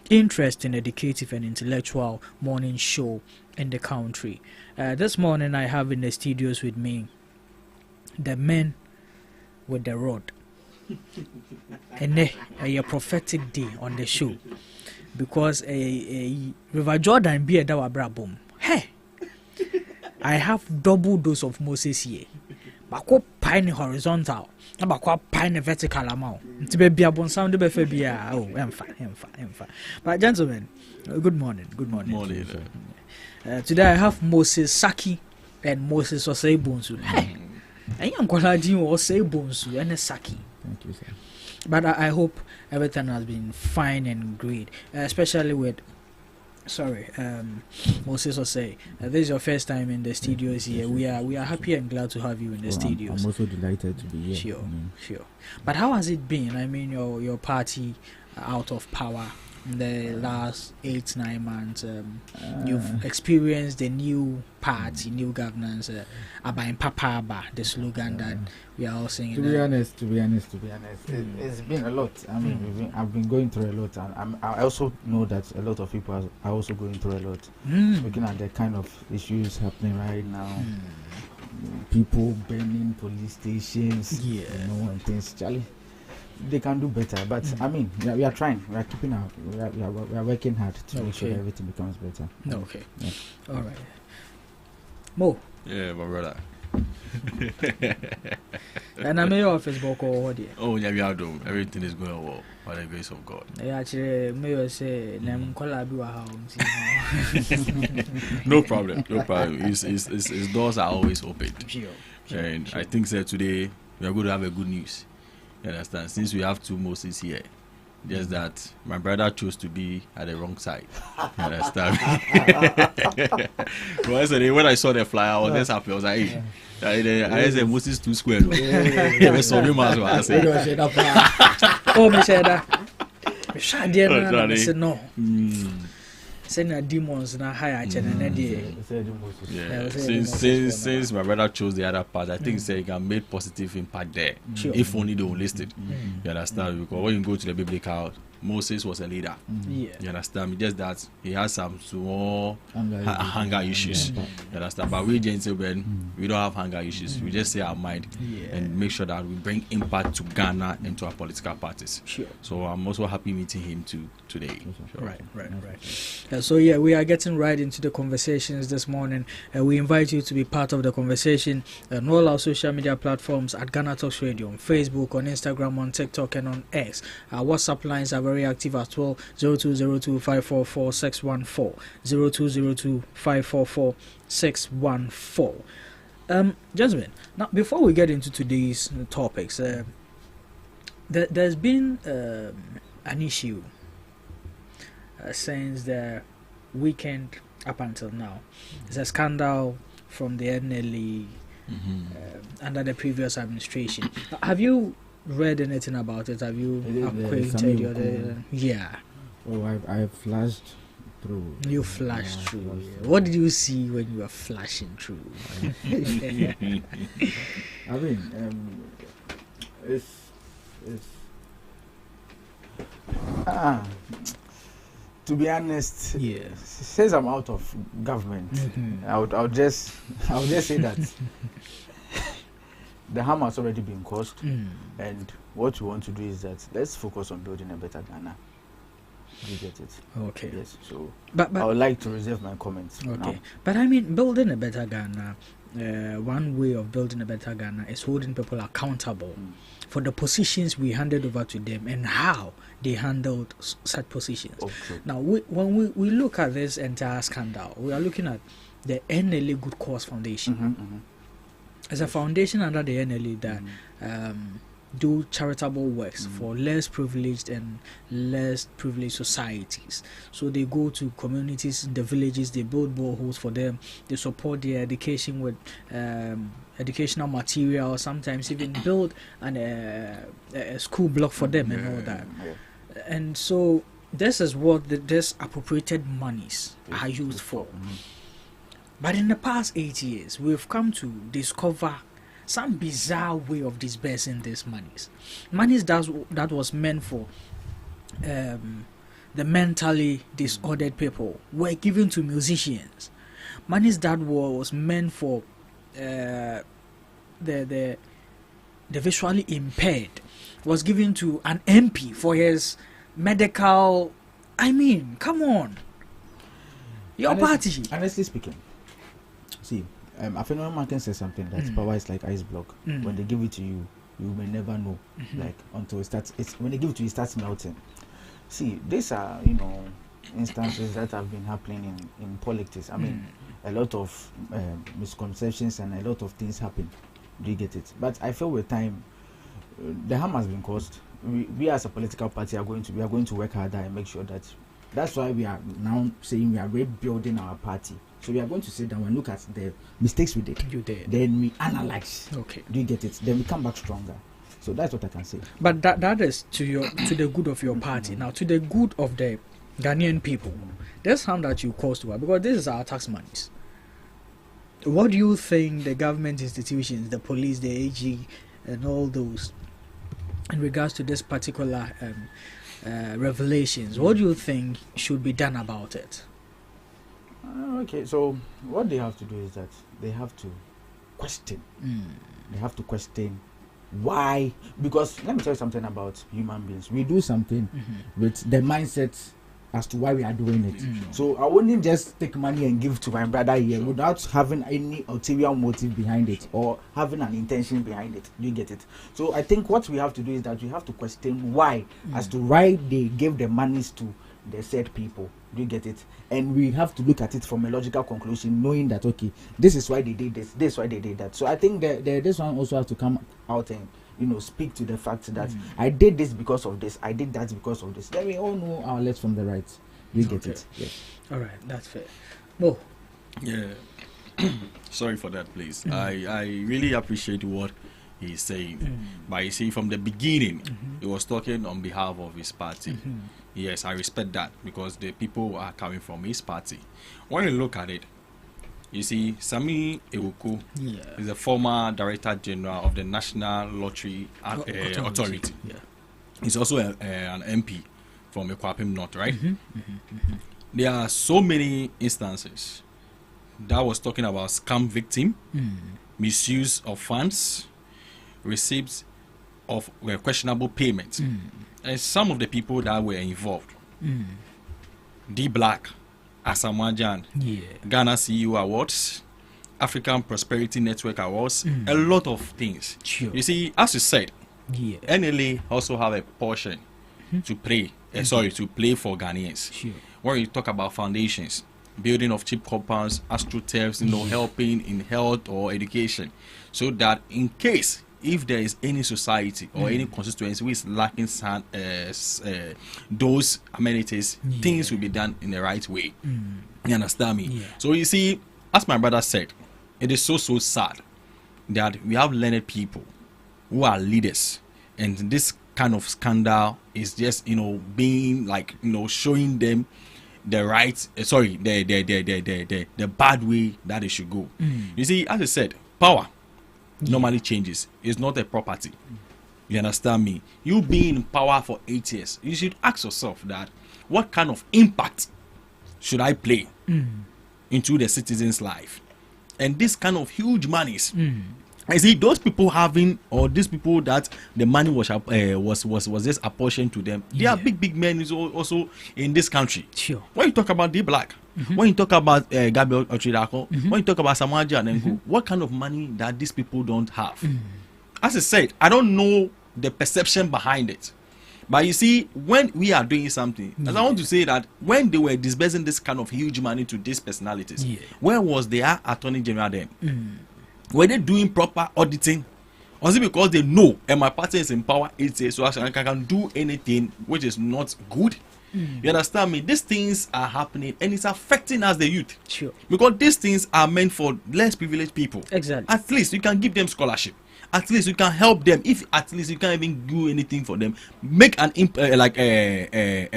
interesting, educative, and intellectual morning show in the country. This morning I have in the studios with me the men with the rod. And a prophetic day on the show because a River Jordan be a dawa brabum. Hey, I have double dose of Moses here. Bako pine horizontal, bako pine vertical amount. To be abon sound be fe bia. Oh, emfa. But gentlemen, good morning. Good morning. Today I have Moses Saki and Moses Osei-Bonsu. Hey, I am Kwaladi Osei-Bonsu and Saki. Thank you, sir. But I hope everything has been fine and great, especially with Sorry, Moses was saying this is your first time in the studios here. We are happy and glad to have you in the studios. I'm also delighted to be here. Sure, sure. But how has it been? I mean, your party out of power in the last 8-9 months. You've experienced the new party, new governance, Abain Papa, the slogan that we are all singing. To be honest, it's been a lot. I mean, I've been going through a lot, and I also know that a lot of people are also going through a lot. Looking at the kind of issues happening right now, people burning police stations, and things. Charlie, they can do better, but I mean, we are trying. We are keeping our. We are working hard to make sure that everything becomes better. Okay. Yeah. All right. Mo. Yeah, my brother. And I'm in your office, Boko. Oh, yeah, we are doing. Everything is going well by the grace of God. Yeah, actually, may say, no problem. His doors are always open. And I think that today we are going to have a good news. You understand? Since we have 2 Moses here, just that my brother chose to be at the wrong side. You understand? When I saw the flyer, I was just happy. I was like, hey, I said Moses 2 square. Oh, me said that. I said no. Send demons na higher since my brother chose the other part, I think he can make positive impact there. If only they will list it. You understand? Because when you go to the biblical, Moses was a leader. You understand? Just that he has some small hunger issues. You understand? But we gentlemen, we don't have hunger issues. We just say our mind and make sure that we bring impact to Ghana and to our political parties. So I'm also happy meeting him today. Right. So yeah, we are getting right into the conversations this morning. We invite you to be part of the conversation on all our social media platforms at GhanaTalks Radio, on Facebook, on Instagram, on TikTok, and on X. Our WhatsApp lines are very active as well. 0202-544-614, 0202-544-614. Gentlemen, now before we get into today's topics, there's been an issue since the weekend up until now. It's a scandal from the NLE under the previous administration. Have you read anything about it? Have you acquainted your Oh, I flashed through. You flashed through. What did you see when you were flashing through? I mean, to be honest, since I'm out of government, I'll just say that the harm has already been caused, and what we want to do is that let's focus on building a better Ghana. You get it? Okay. Yes. So, but I would like to reserve my comments. Okay. Now. But I mean, building a better Ghana. One way of building a better Ghana is holding people accountable for the positions we handed over to them and how they handled such positions. Okay. Now, when we look at this entire scandal, we are looking at the NLE Good Cause Foundation. It's a foundation under the NLE that do charitable works for less privileged and less privileged societies. So they go to communities in the villages, they build boreholes for them, they support their education with educational material, sometimes even build a school block for them and all that. And so this is what this appropriated monies are used for. But in the past 8 years, we've come to discover some bizarre way of disbursing these monies. Monies that was meant for the mentally disordered people were given to musicians. Monies that was meant for the visually impaired was given to an MP for his medical. I mean, come on, your party. Honestly speaking, see. I think one man can say something that power is like ice block. When they give it to you, you may never know. Like until it starts. When they give it to you, it starts melting. See, these are instances that have been happening in politics. I mean, a lot of misconceptions and a lot of things happen. Do you get it? But I feel with time, the harm has been caused. We as a political party are going to work harder and make sure that That's why we are now saying we are rebuilding our party. So we are going to sit down and look at the mistakes we did. You did. Then we analyze. Okay. Do you get it? Then we come back stronger. So that's what I can say. But that is to the good of your party. Now, to the good of the Ghanaian people, there's harm that you caused to us, because this is our tax monies. What do you think the government institutions, the police, the AG, and all those, in regards to this particular revelations, what do you think should be done about it? Okay, so what they have to do is that they have to question. They have to question why. Because let me tell you something about human beings. We do something with the mindset as to why we are doing it. So I wouldn't just take money and give to my brother here without having any ulterior motive behind it or having an intention behind it. Do you get it? So I think what we have to do is that we have to question why, as to why they gave the monies to the said people. Do you get it? And we have to look at it from a logical conclusion, knowing that okay, this is why they did this is why they did that. So I think that this one also has to come out and speak to the fact that I did this because of this, I did that because of this. Then we all know our left from the right. You get it? Yeah. All right, that's fair. Well, yeah. Sorry for that, please. I really appreciate what he's saying. But you see, from the beginning, he was talking on behalf of his party. Yes, I respect that, because the people are coming from his party. When you look at it, you see, Sami Ewuku is the former Director General of the National Lottery Authority. Yeah. He's also an MP from Ekwapim North, right? There are so many instances that was talking about scam victim, misuse of funds, receipts of questionable payments. And some of the people that were involved, D Black, Asamajan, Ghana CEO Awards, African Prosperity Network Awards, a lot of things. You see, as you said, NLA also have a portion to play. To play for Ghanaians. When you talk about foundations, building of cheap compounds, astroturfs, helping in health or education, so that in case if there is any society or any constituency which is lacking those amenities, things will be done in the right way. You understand me? So you see, as my brother said, it is so sad that we have learned people who are leaders, and this kind of scandal is just being like showing them the right the bad way that they should go. You see, as I said, power normally changes. It's not a property. You understand me? You being in power for 8 years, you should ask yourself that what kind of impact should I play into the citizens' life? And this kind of huge monies, I see those people having, or these people that the money was just apportioned to them. They are big men also in this country. Sure. When you talk about D Black, when you talk about Gabriel Ochidako, when you talk about Samaja and what kind of money that these people don't have? As I said, I don't know the perception behind it. But you see, when we are doing something, as I want to say that when they were disbursing this kind of huge money to these personalities, where was their Attorney General then? Were they doing proper auditing? Or is it because they know and my party is in power, so I can do anything which is not good? You understand me? These things are happening and it's affecting us, the youth. Sure. Because these things are meant for less privileged people. Exactly. At least you can give them scholarship. At least you can help them. If at least you can't even do anything for them, make an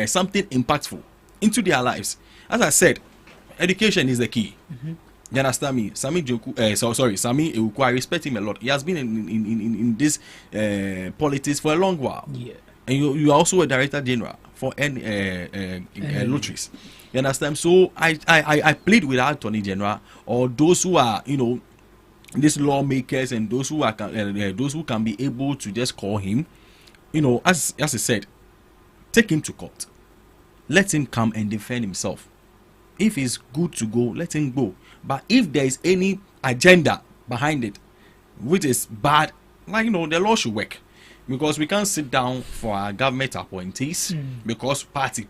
something impactful into their lives. As I said, education is the key. You understand me? Sami Ewuku, I respect him a lot. He has been in this politics for a long while. Yeah. And you are also a Director General for lotteries. You understand? So I plead with our Attorney General or those who are, these lawmakers and those who can be able to just call him, as I said, take him to court. Let him come and defend himself. If it's good to go, let him go. But if there is any agenda behind it, which is bad, the law should work. Because we can't sit down for our government appointees because party.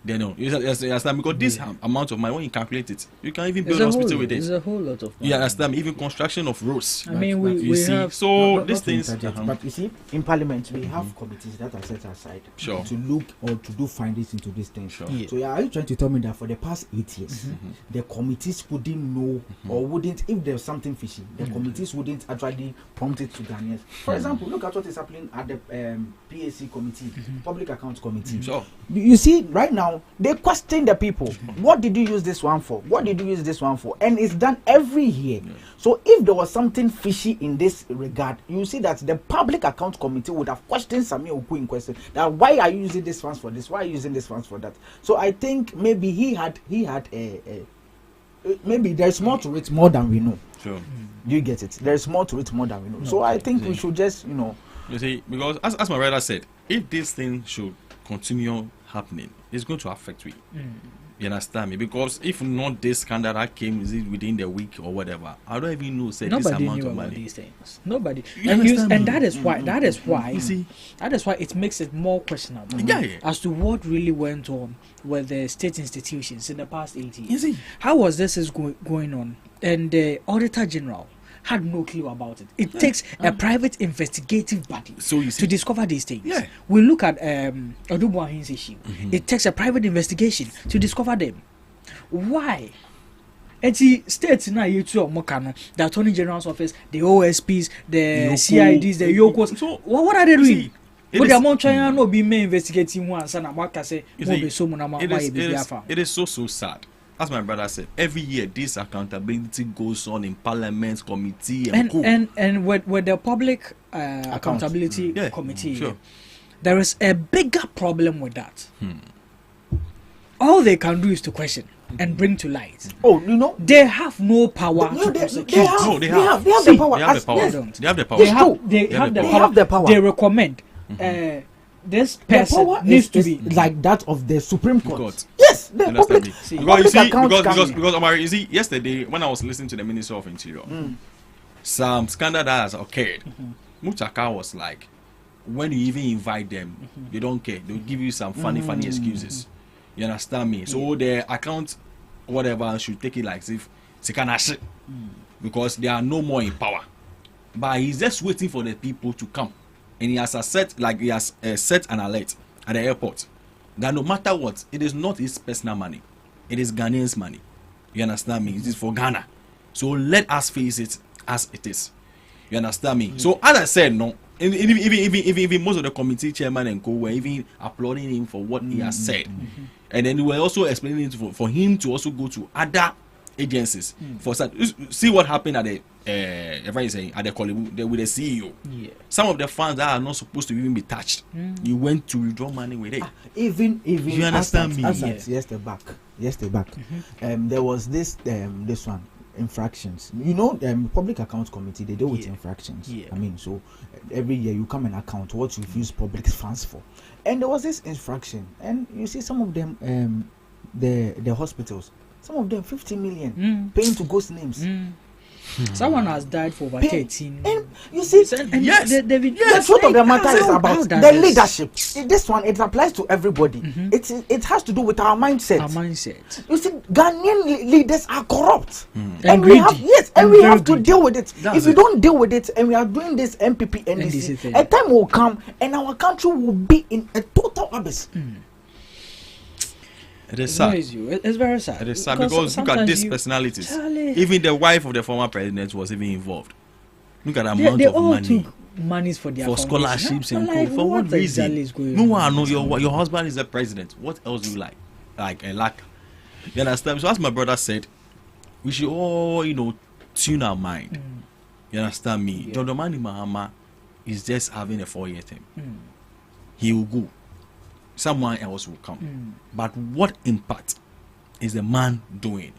They know. You understand? Because this amount of money, when you calculate it, you can even build a hospital whole, with it. It's a whole lot of money. You understand? Even construction of roads. I mean, you see. have So these things. But you see, in Parliament, we have committees that are set aside to look or to do findings into these things. Sure. So are you trying to tell me that for the past 8 years, the committees wouldn't know or wouldn't, if there's something fishy, the committees wouldn't actually prompt it to Ghanaians? For example, look at what is happening at the PAC committee, Public Accounts Committee. Sure. You see, right now, they question the people. What did you use this one for? What did you use this one for? And it's done every year. So if there was something fishy in this regard, you see that the Public Accounts Committee would have questioned Sammy Oku in question. That why are you using this funds for this? Why are you using this funds for that? So I think maybe he had maybe there's more to it more than we know. Sure. Do you get it? There's more to it more than we know. So I think we should just, You see, because as my brother said, if this thing should continue happening, it's going to affect we. You understand me? Because if not this scandal that came within the week or whatever, I don't even know say this amount of money. These things. Nobody. You And that is why you see, that is why it makes it more questionable as to what really went on with the state institutions in the past 8 years. You see, how was this going on? And the Auditor General had no clue about it. It takes a private investigative body to discover these things. We look at Odubuahin's issue. It takes a private investigation to discover them. Why? And the states now, the Attorney General's office, the OSPs, the CIDs, the Yokos. So what are they doing? But the amount trying to be investigating one, son, it is so sad. As my brother said, every year this accountability goes on in Parliament committee and with the Public Accountability Committee, there is a bigger problem with that. All they can do is to question and bring to light. They have no power to prosecute. They have the power. They have the power. They recommend. This person needs to be like that of the Supreme Court. Yes, the public. Because Omar, you see, yesterday when I was listening to the Minister of Interior, some scandal that has occurred. Muchaka was like, when you even invite them, they don't care. They'll give you some funny excuses. You understand me? So the account, whatever, should take it like as if it's because they are no more in power. But he's just waiting for the people to come. And he has set an alert at the airport that no matter what, it is not his personal money, it is Ghanaians' money. You understand me? It is for Ghana. So let us face it as it is. You understand me? So as I said, no, even most of the committee chairman and co were even applauding him for what he has said, and then we were also explaining it for him to also go to other agencies for see what happened at the at the Kolebu with the CEO. Some of the funds that are not supposed to even be touched, you went to withdraw money with it. Even you understand me? Yesterday back. There was this one infractions. Public Accounts Committee, they deal with infractions. I mean, so every year you come and account what you've used public funds for, and there was this infraction, and you see some of them, the hospitals. Some of them 50 million paying to ghost names. Someone has died for over 13. And you see, the truth of the matter is about the leadership. This one, it applies to everybody. It has to do with our mindset. You see, Ghanaian leaders are corrupt. And we have to deal with it. If we don't deal with it, and we are doing this MPP NDC, a time will come and our country will be in a total abyss. It is sad. It's very sad. It is sad because look at these personalities. Even the wife of the former president was even involved. Look at the amount of money. Monies for their scholarships and co. For what reason? No one knows your husband is the president. What else do you like? Like a lack. You understand? So as my brother said, we should all tune our mind. You understand me? John Dramani Mahama is just having a 4-year term. He will go. Someone else will come. But what impact is the man doing?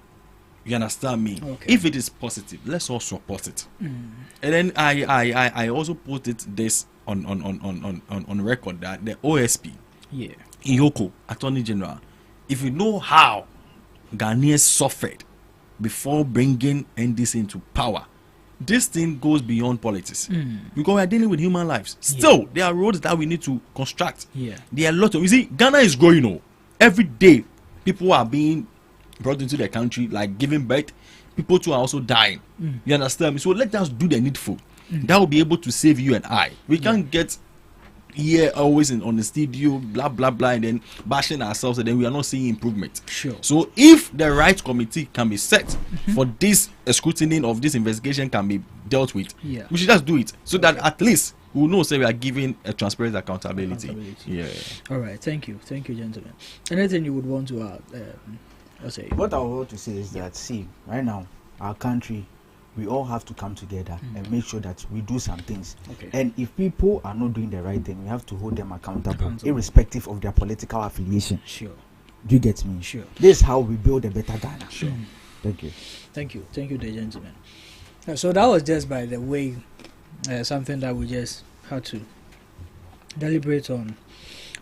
You understand me? If it is positive, let's all support it. And then I also put this on record that the OSP, Iyoko, Attorney General, if you know how Ghanaians suffered before bringing NDC into power, this thing goes beyond politics because we are dealing with human lives. Still, there are roads that we need to construct. There are a lot of, you see, Ghana is growing. every day people are being brought into the country, like giving birth. People too are also dying. You understand me? So let us do the needful. That will be able to save you and I. We can't get here always on the studio, blah blah blah, and then bashing ourselves, and then we are not seeing improvement. Sure. So if the right committee can be set for this scrutiny of this investigation can be dealt with, we should just do it so that at least we will know say we are giving a transparent accountability. Yeah. All right. Thank you, gentlemen. Anything you would want to add? I'll say. What I want to say is that, see, right now, our country, we all have to come together and make sure that we do some things. Okay. And if people are not doing the right thing, we have to hold them accountable, irrespective of their political affiliation. Sure. Do you get me? Sure. This is how we build a better Ghana. Sure. Thank you. Thank you, the gentlemen. So that was just by the way something that we just had to deliberate on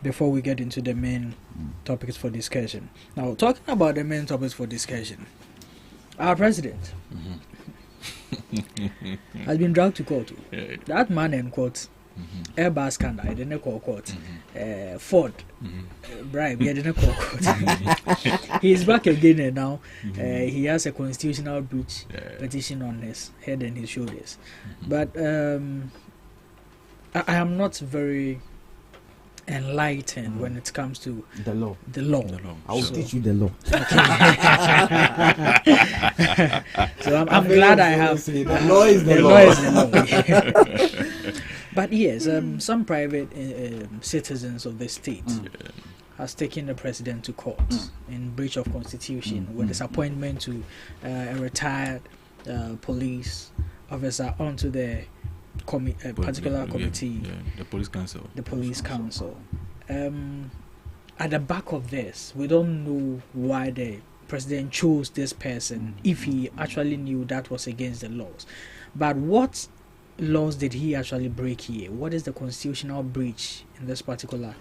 before we get into the main topics for discussion. Now, talking about the main topics for discussion, our president has been dragged to court. That man in court, Airbus scandal, I didn't call court. Ford bribe, I didn't call court. He's back again and now he has a constitutional breach petition on his head and his shoulders. But I am not very enlightened when it comes to the law. I'll teach you the law. So I'm glad I have the law is the law. But yes, some private citizens of the state has taken the president to court in breach of constitution with disappointment to a retired police officer onto the particular committee, the police council. At the back of this, we don't know why the president chose this person if he actually knew that was against the laws. But what laws did he actually break here? What is the constitutional breach in this particular?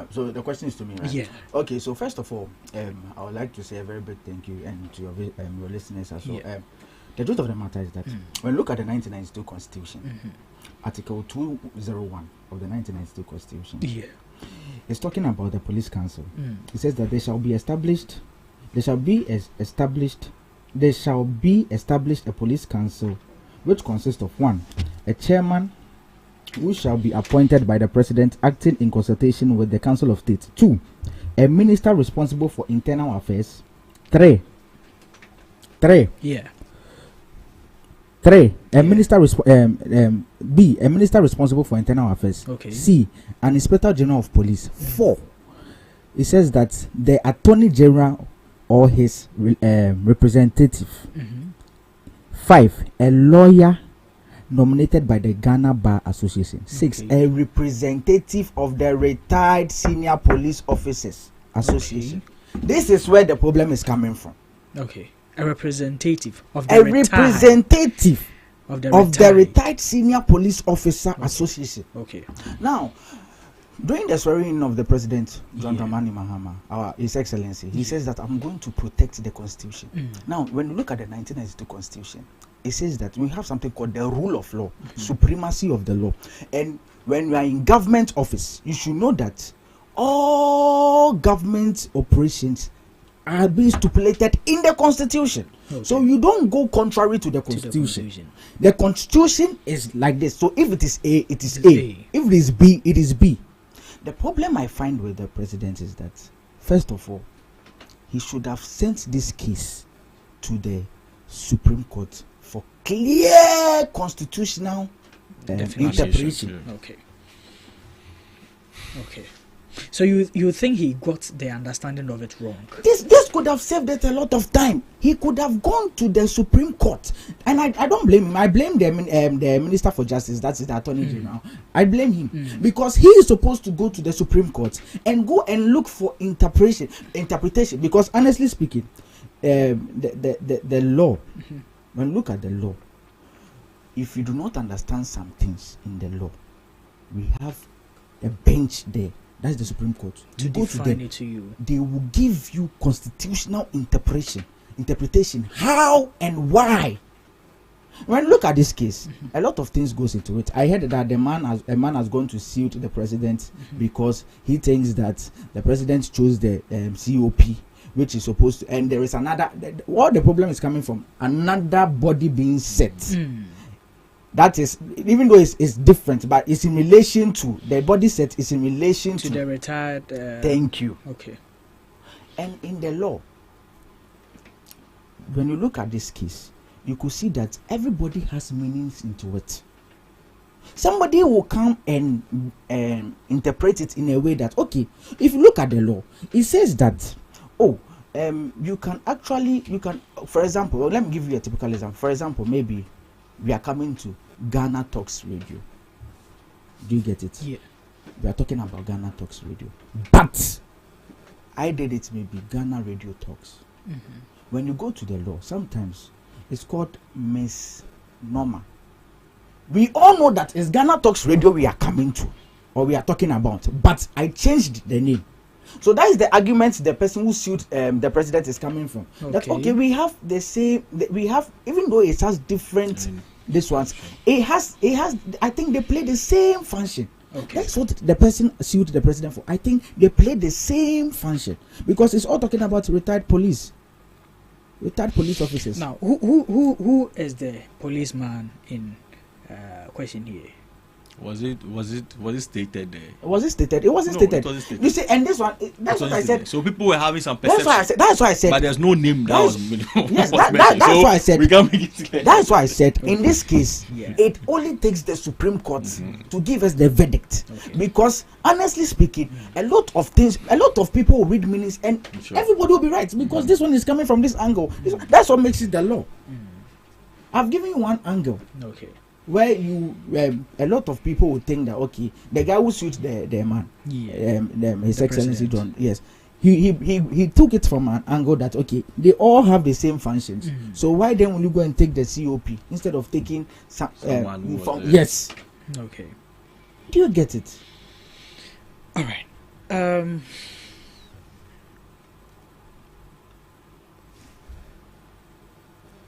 So the question is to me, right? Yeah. Okay. So first of all, I would like to say a very big thank you and to your listeners as well. Yeah. The truth of the matter is that when you look at the 1992 Constitution, Article 201 of the 1992 Constitution, it's talking about the police council. It says that there shall be established a police council which consists of 1, a chairman who shall be appointed by the president acting in consultation with the Council of State. 2, a minister responsible for internal affairs. 3, a minister B, a minister responsible for internal affairs. Okay. C, an inspector general of police. 4, it says that the attorney general or his representative. 5, a lawyer nominated by the Ghana Bar Association. 6, a representative of the Retired Senior Police Officers Association. This is where the problem is coming from. Okay. A representative of the Retired Senior Police Officer Association. Okay. Now, during the swearing-in of the President, John Dramani Mahama, His Excellency, he says that I'm going to protect the Constitution. Now, when you look at the 1992 Constitution, it says that we have something called the rule of law, supremacy of the law. And when you are in government office, you should know that all government operations are being stipulated in the Constitution. Okay. So you don't go contrary to the Constitution. The Constitution is like this. So if it is A, it is A. If it is B, it is B. The problem I find with the president is that, first of all, he should have sent this case to the Supreme Court for clear constitutional interpretation. Okay. So you think he got the understanding of it wrong? This could have saved it a lot of time. He could have gone to the Supreme Court, and I don't blame him. I blame the Minister for Justice, that's the Attorney General. I blame him because he is supposed to go to the Supreme Court and go and look for interpretation. Because honestly speaking, the law, when you look at the law, if you do not understand some things in the law, we have a bench there. That's the Supreme Court. To go to them, it to you. They will give you constitutional interpretation, how and why. When you look at this case, a lot of things goes into it. I heard that a man has gone to sue the president because he thinks that the president chose the COP, which is supposed to, and there is another. What the problem is coming from? Another body being set. That is, even though it's different, but it's in relation to the body set. Is in relation to the retired. Thank you. Okay. And in the law, when you look at this case, you could see that everybody has meanings into it. Somebody will come and interpret it in a way that, okay, if you look at the law, it says that, you can, for example, let me give you a typical example. For example, maybe we are coming to GhanaTalks Radio. Do you get it? Yeah. We are talking about GhanaTalks Radio. But I did it maybe Ghana Radio Talks. When you go to the law, sometimes it's called misnomer. We all know that it's GhanaTalks Radio we are coming to, or we are talking about, but I changed the name. So that is the argument the person who sued the president is coming from. Okay. That okay, we have the same, even though it has different this ones, it has I think they play the same function. Okay. That's what the person sued the president for. I think they play the same function because it's all talking about retired police officers. Now, who is the policeman in question here? Was it stated there? Was it stated? It wasn't stated. It wasn't stated. You see, and this one, that's what I said. So people were having some perception. That's why I said. But there's no name that was yes, that's why I said. We can't make it clear. That's why I said. In this case, it only takes the Supreme Court to give us the verdict. Okay. Because honestly speaking, a lot of people will read meanings, and everybody will be right because this one is coming from this angle. That's what makes it the law. I've given you one angle. Okay. Where you a lot of people would think that okay, the guy who sued the man, His Excellency John, yes, he took it from an angle that okay, they all have the same functions. So why then will you go and take the COP instead of taking someone yes? Okay. Do you get it? All right.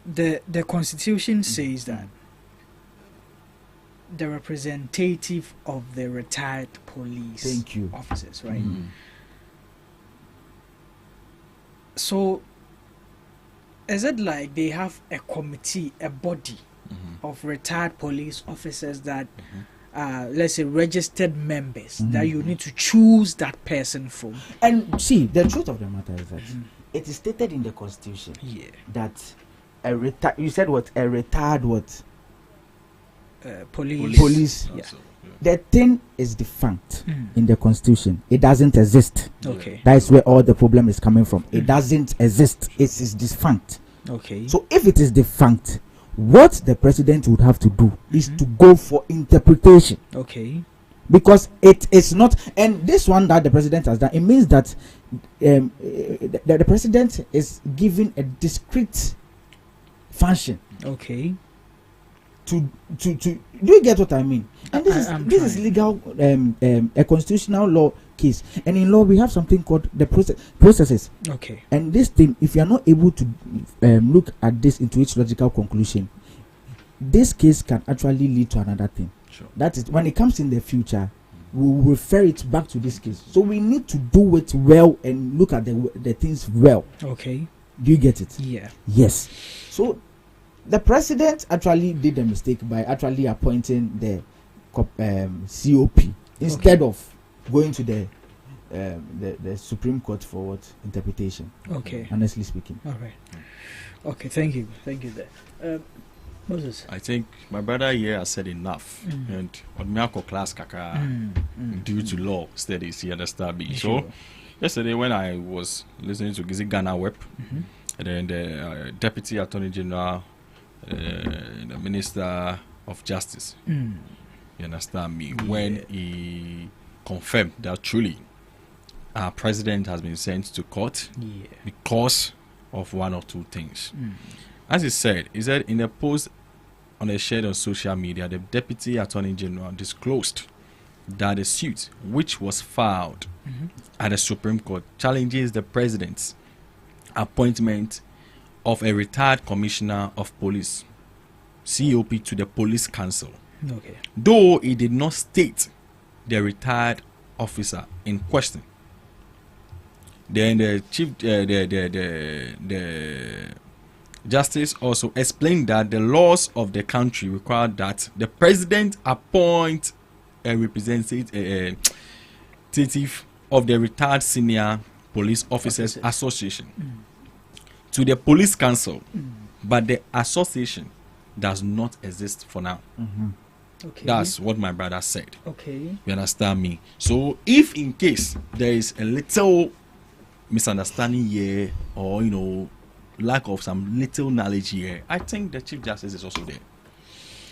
The Constitution says that the representative of the retired police officers, right? So is it like they have a committee, a body of retired police officers that let's say registered members that you need to choose that person from? And see, the truth of the matter is that it is stated in the Constitution that a retired police. Yeah. The thing is defunct in the Constitution. It doesn't exist. Okay. That is where all the problem is coming from. It doesn't exist. It is defunct. Okay. So if it is defunct, what the president would have to do is to go for interpretation. Okay. Because it is not, and this one that the president has done, it means that the president is given a discrete function. Okay. To do you get what I mean? And this is legal, a constitutional law case, and in law we have something called the processes. Okay. And this thing, if you are not able to look at this into its logical conclusion, this case can actually lead to another thing. Sure. That is when it comes in the future, we will refer it back to this case. So we need to do it well and look at the things well. Okay. Do you get it? Yeah. Yes. So the president actually did a mistake by actually appointing the COP instead of going to the Supreme Court for what interpretation. Okay. Honestly speaking. All right. Okay. Thank you. Thank you. There. Moses. I think my brother here has said enough, and on Miyako class kaka due to law studies, you understand me. Sure. So yesterday when I was listening to Gizi Ghana Web, and then the Deputy Attorney General, the Minister of Justice, you understand me, when he confirmed that truly our president has been sent to court because of one or two things. As he said in a post on a shared on social media, the Deputy Attorney General disclosed that the suit which was filed at the Supreme Court challenges the president's appointment of a retired commissioner of police, COP to the police council. Okay. Though it did not state the retired officer in question. Then the chief, the justice also explained that the laws of the country require that the president appoint a representative of the retired senior police officers association to the police council, but the association does not exist for now. Okay. That's what my brother said. Okay. You understand me? So if in case there is a little misunderstanding here, or lack of some little knowledge here, I think the Chief Justice is also there.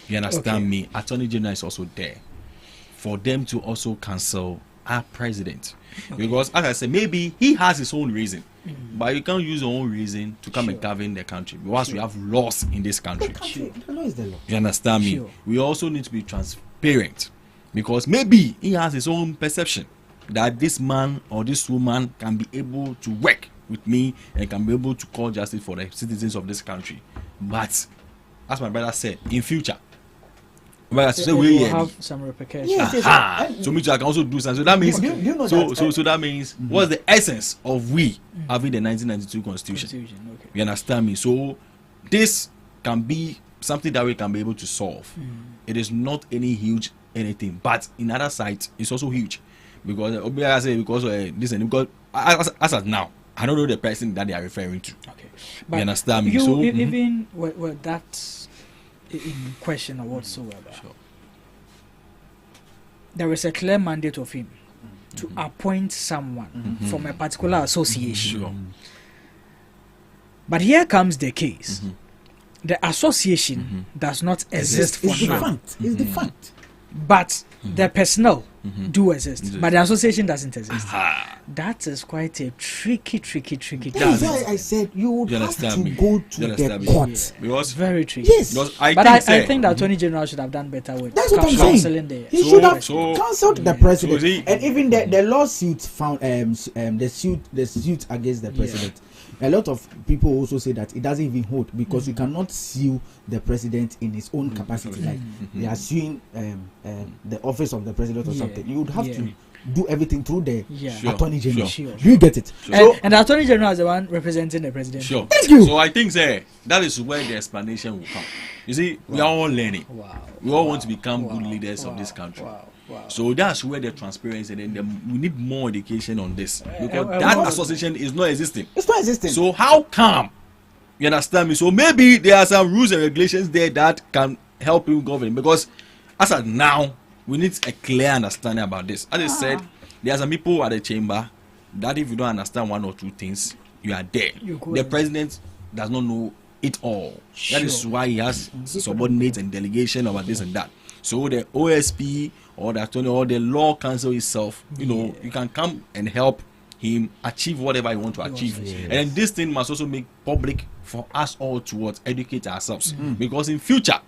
You understand me? Attorney General is also there for them to also cancel our president. Because as I said, maybe he has his own reason, but you can't use your own reason to come and govern the country because we have laws in this country. The law is the law. You understand me? We also need to be transparent, because maybe he has his own perception that this man or this woman can be able to work with me and can be able to call justice for the citizens of this country. But as my brother said, in future, It will have some repercussions. So me too, I can also do something. So that means, Do you know so that means, what's the essence of we having the 1992 constitution? You understand me? So this can be something that we can be able to solve. It is not any huge anything, but in other sides, it's also huge, because I say because as of now, I don't know the person that they are referring to. Okay, you understand me? You, so even with that in question or whatsoever, there is a clear mandate of him to appoint someone from a particular association. But here comes the case. The association does not exist for now. It's the fact. But the personnel do exist, but the association doesn't exist. That is quite a tricky. That's why I said you would have to go to the court. Because very tricky. Yes, I think the Attorney General should have done better with counseling there. He should have counseled the president, and even the lawsuit found the suit against the president. A lot of people also say that it doesn't even hold, because you cannot sue the president in his own capacity. Like they are suing the office of the president or something. You would have to do everything through the Attorney General. Do you get it? And the Attorney General is the one representing the president. Thank you. So I think that is where the explanation will come. You see, we are all learning. We all want to become good leaders of this country. So that's where the transparency, and then we need more education on this, because that association is not existing. It's not existing. So how come? You understand me? So maybe there are some rules and regulations there that can help you govern, because as of now, we need a clear understanding about this. As I said, there are some people at the chamber that if you don't understand one or two things, you are there. The president does not know it all. That is why he has subordinates and delegation over this and that. So the OSP or the attorney or the law council itself, you can come and help him achieve whatever he wants to achieve. And this thing must also make public for us all to educate ourselves. Because in future,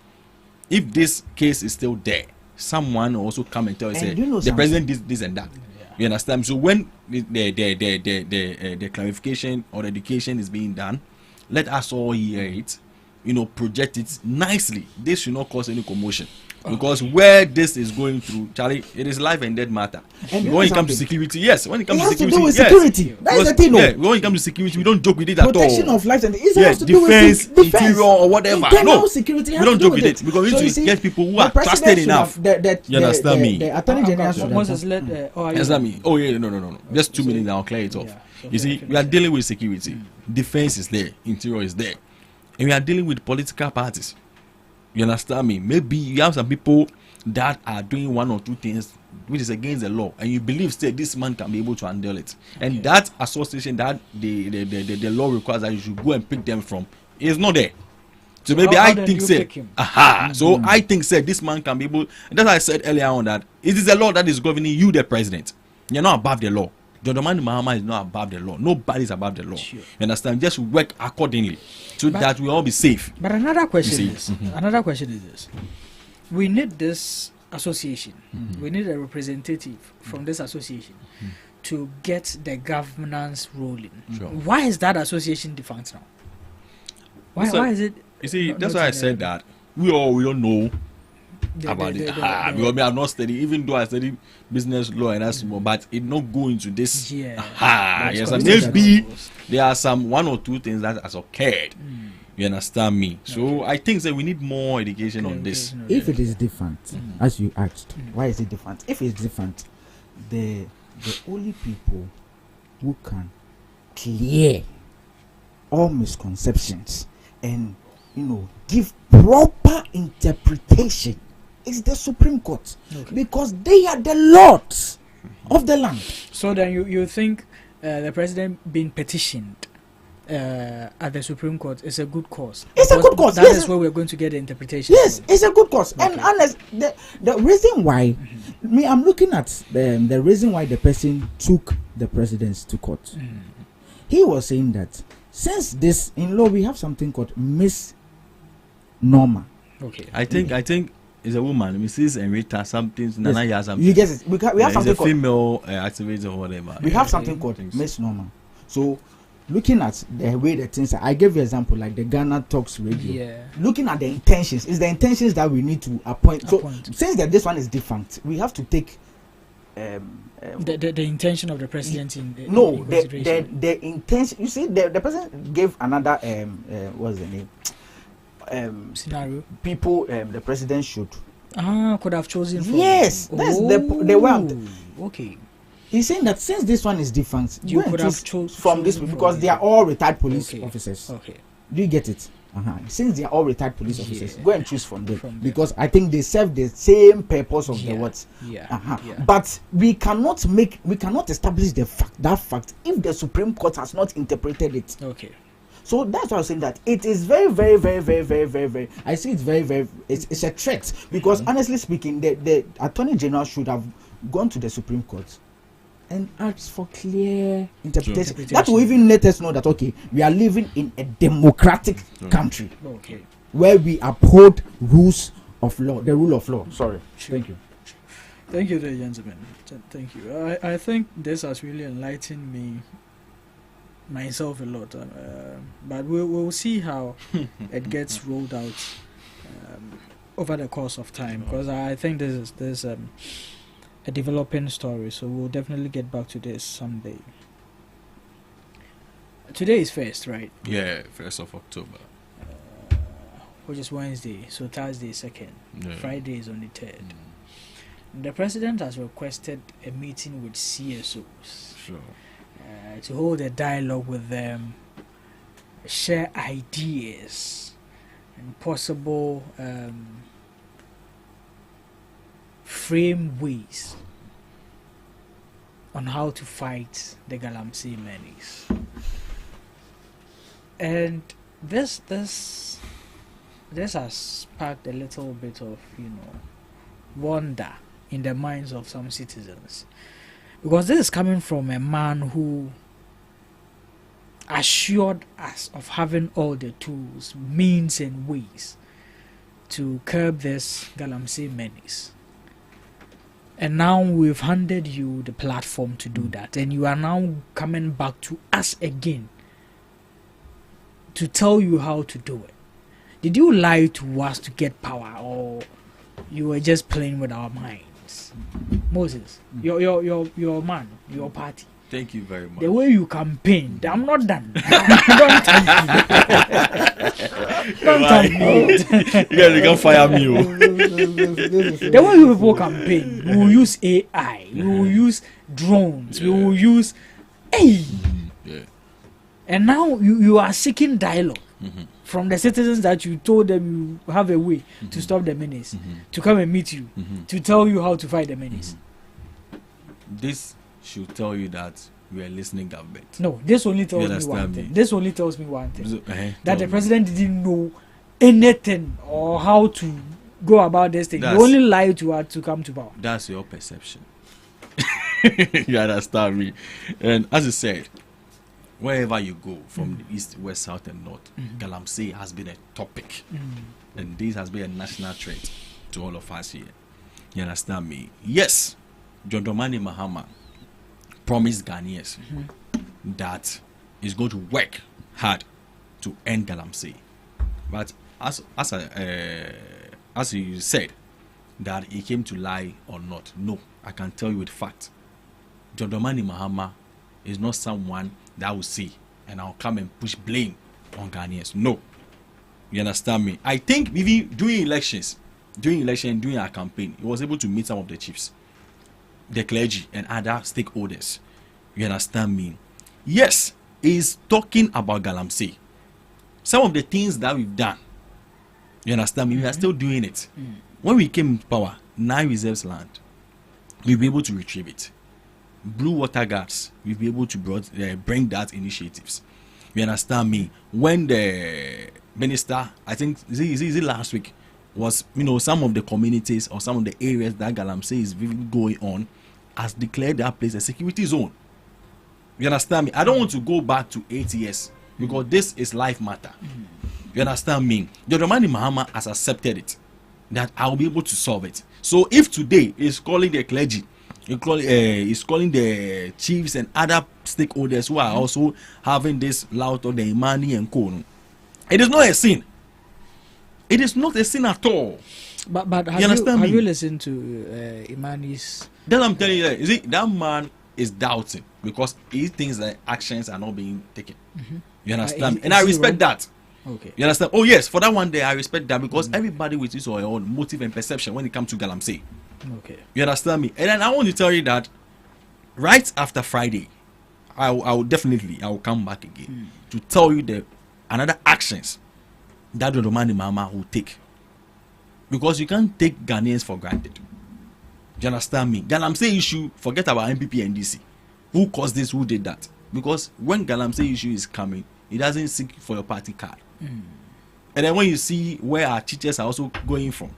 if this case is still there, someone will also come and tell us, the president did this and that. You understand? So when the clarification or education is being done, let us all hear it, project it nicely. This should not cause any commotion. Because where this is going through, Charlie, it is life and death matter. And when it comes to security, when it comes to security, that is the thing. When it comes to security, we don't joke with it at all. Protection of life and it has to do defense, with interior or whatever. Internal security. We don't joke with it, because we need to get people who are trusted enough. You understand me? The Attorney General should understand me. Oh yeah, no. Just 2 minutes, I'll clear it off. You see, we are dealing with security. Defense is there, interior is there, and we are dealing with political parties. You understand me? Maybe you have some people that are doing one or two things which is against the law, and you believe still this man can be able to handle it. And that association that the law requires that you should go and pick them from is not there. So maybe I think So I think this man can be able. That's why I said earlier on that it is the law that is governing you, the president. You're not above the law. John Dramani Mahama is not above the law. Nobody is above the law. You understand? Just work accordingly so that we all be safe. But another question is this: we need this association. We need a representative from this association to get the governance rolling. Why is that association defunct now? Why is it? You see, that's why I said that we don't know about it. Because me, I'm not studying, even though I study business law and that's more, but it not go into this. Yes, maybe there are some 1 or 2 things that has occurred. You understand me? So I think that we need more education on this. If it is different, as you asked, why is it different? If it's different, the only people who can clear all misconceptions and give proper interpretation is the Supreme Court, because they are the lords of the land. So then you think the president being petitioned at the Supreme Court is a good cause? It's a good cause. That is where we're going to get the interpretation. Yes, it's a good cause. And honest, the reason why, I'm looking at the reason why the person took the presidents to court. He was saying that since this in law we have something called Miss Norma. Okay. I think it's a woman, Mrs. Enrita something. Nana has something. You get it. We have something called female activator or whatever. We have something called Miss Norma. So looking at the way the things are, I gave you an example like the Ghana Talks radio. Yeah. Looking at the intentions, it's the intentions that we need to appoint. So since that this one is different, we have to take the intention of the president in the the intention. You see, the president gave another what's the name scenario. People the president should could have chosen from. Yes, that's the way. Okay. He's saying that since this one is different, you could have chosen from this because they are all retired police officers. Okay. Do you get it? Since they are all retired police officers, go and choose from them because I think they serve the same purpose of the what. But we cannot establish that fact if the Supreme Court has not interpreted it. Okay. So that's why I'm saying that it is very, very, very, very, very, very, very. I see it's very, very. It's a threat because honestly speaking, the Attorney General should have gone to the Supreme Court and asked for clear interpretation. That will even let us know that we are living in a democratic country where we uphold rules of law, the rule of law. Sorry. Thank you. Thank you, gentlemen. Thank you. I think this has really enlightened me myself a lot, but we'll see how it gets rolled out over the course of time, because I think there's a developing story, so we'll definitely get back to this someday. Today is 1st, right? Yeah, 1st of October, which is Wednesday, so Thursday 2nd, Friday is on the 3rd. The president has requested a meeting with CSOs to hold a dialogue with them, share ideas and possible frame ways on how to fight the Galamsey menace. And this has sparked a little bit of wonder in the minds of some citizens, because this is coming from a man who assured us of having all the tools, means and ways to curb this Galamsey menace. And now we've handed you the platform to do that, and you are now coming back to us again to tell you how to do it. Did you lie to us to get power, or you were just playing with our minds? Moses, your man, your party. Thank you very much. The way you campaigned, I'm not done. Don't tell me. Don't tell me. You guys can fire me. The way you people campaign, we will use AI, we will use drones, we will use and now you are seeking dialogue from the citizens that you told them you have a way to stop the menace, to come and meet you, to tell you how to fight the menace. This should tell you that we are listening government. No, this only tells me one thing. This only tells me one thing. That the president didn't know anything or how to go about this thing. He only lied to her to come to power. That's your perception. You understand me? And as I said, wherever you go, from the east, west, south, and north, Galamsey has been a topic. And this has been a national threat to all of us here. You understand me? Yes, John Dramani Mahama promised Ghanaians that he's going to work hard to end Galamsey. But as you said, that he came to lie or not. No, I can tell you with fact. John Dramani Mahama is not someone that will say and I'll come and push blame on Ghanaians. No. You understand me? I think even during our campaign, he was able to meet some of the chiefs, the clergy, and other stakeholders. You understand me? Yes, he's talking about Galamsey. Some of the things that we've done, you understand me? We are still doing it. When we came into power, 9 reserves land, we'll be able to retrieve it. Blue water guards, we'll be able to bring that initiatives. You understand me? When the minister, I think, is it last week, was, some of the communities or some of the areas that Galamsey is really going on, has declared that place a security zone. You understand me? I don't want to go back to 8 years because this is life matter. You understand me? John Dramani Mahama has accepted it, that I'll be able to solve it. So if today is calling the clergy, he's calling the chiefs and other stakeholders who are also having this loud or the Imani and co, it is not a sin. It is not a sin at all. But have you listened to Imani's? Then I'm telling you, that man is doubting because he thinks that actions are not being taken. You understand? And I respect that. Okay. You understand? Oh yes, for that one day I respect that because everybody with his or her own motive and perception when it comes to Galamsey. Okay. You understand me? And then I want to tell you that right after Friday, I will come back again to tell you the another actions that the Dramani Mahama will take. Because you can't take Ghanaians for granted. Do you understand me? Galamsey issue, forget about MPP and DC. Who caused this? Who did that? Because when Galamsey issue is coming, it doesn't seek for your party card. And then when you see where our teachers are also going from,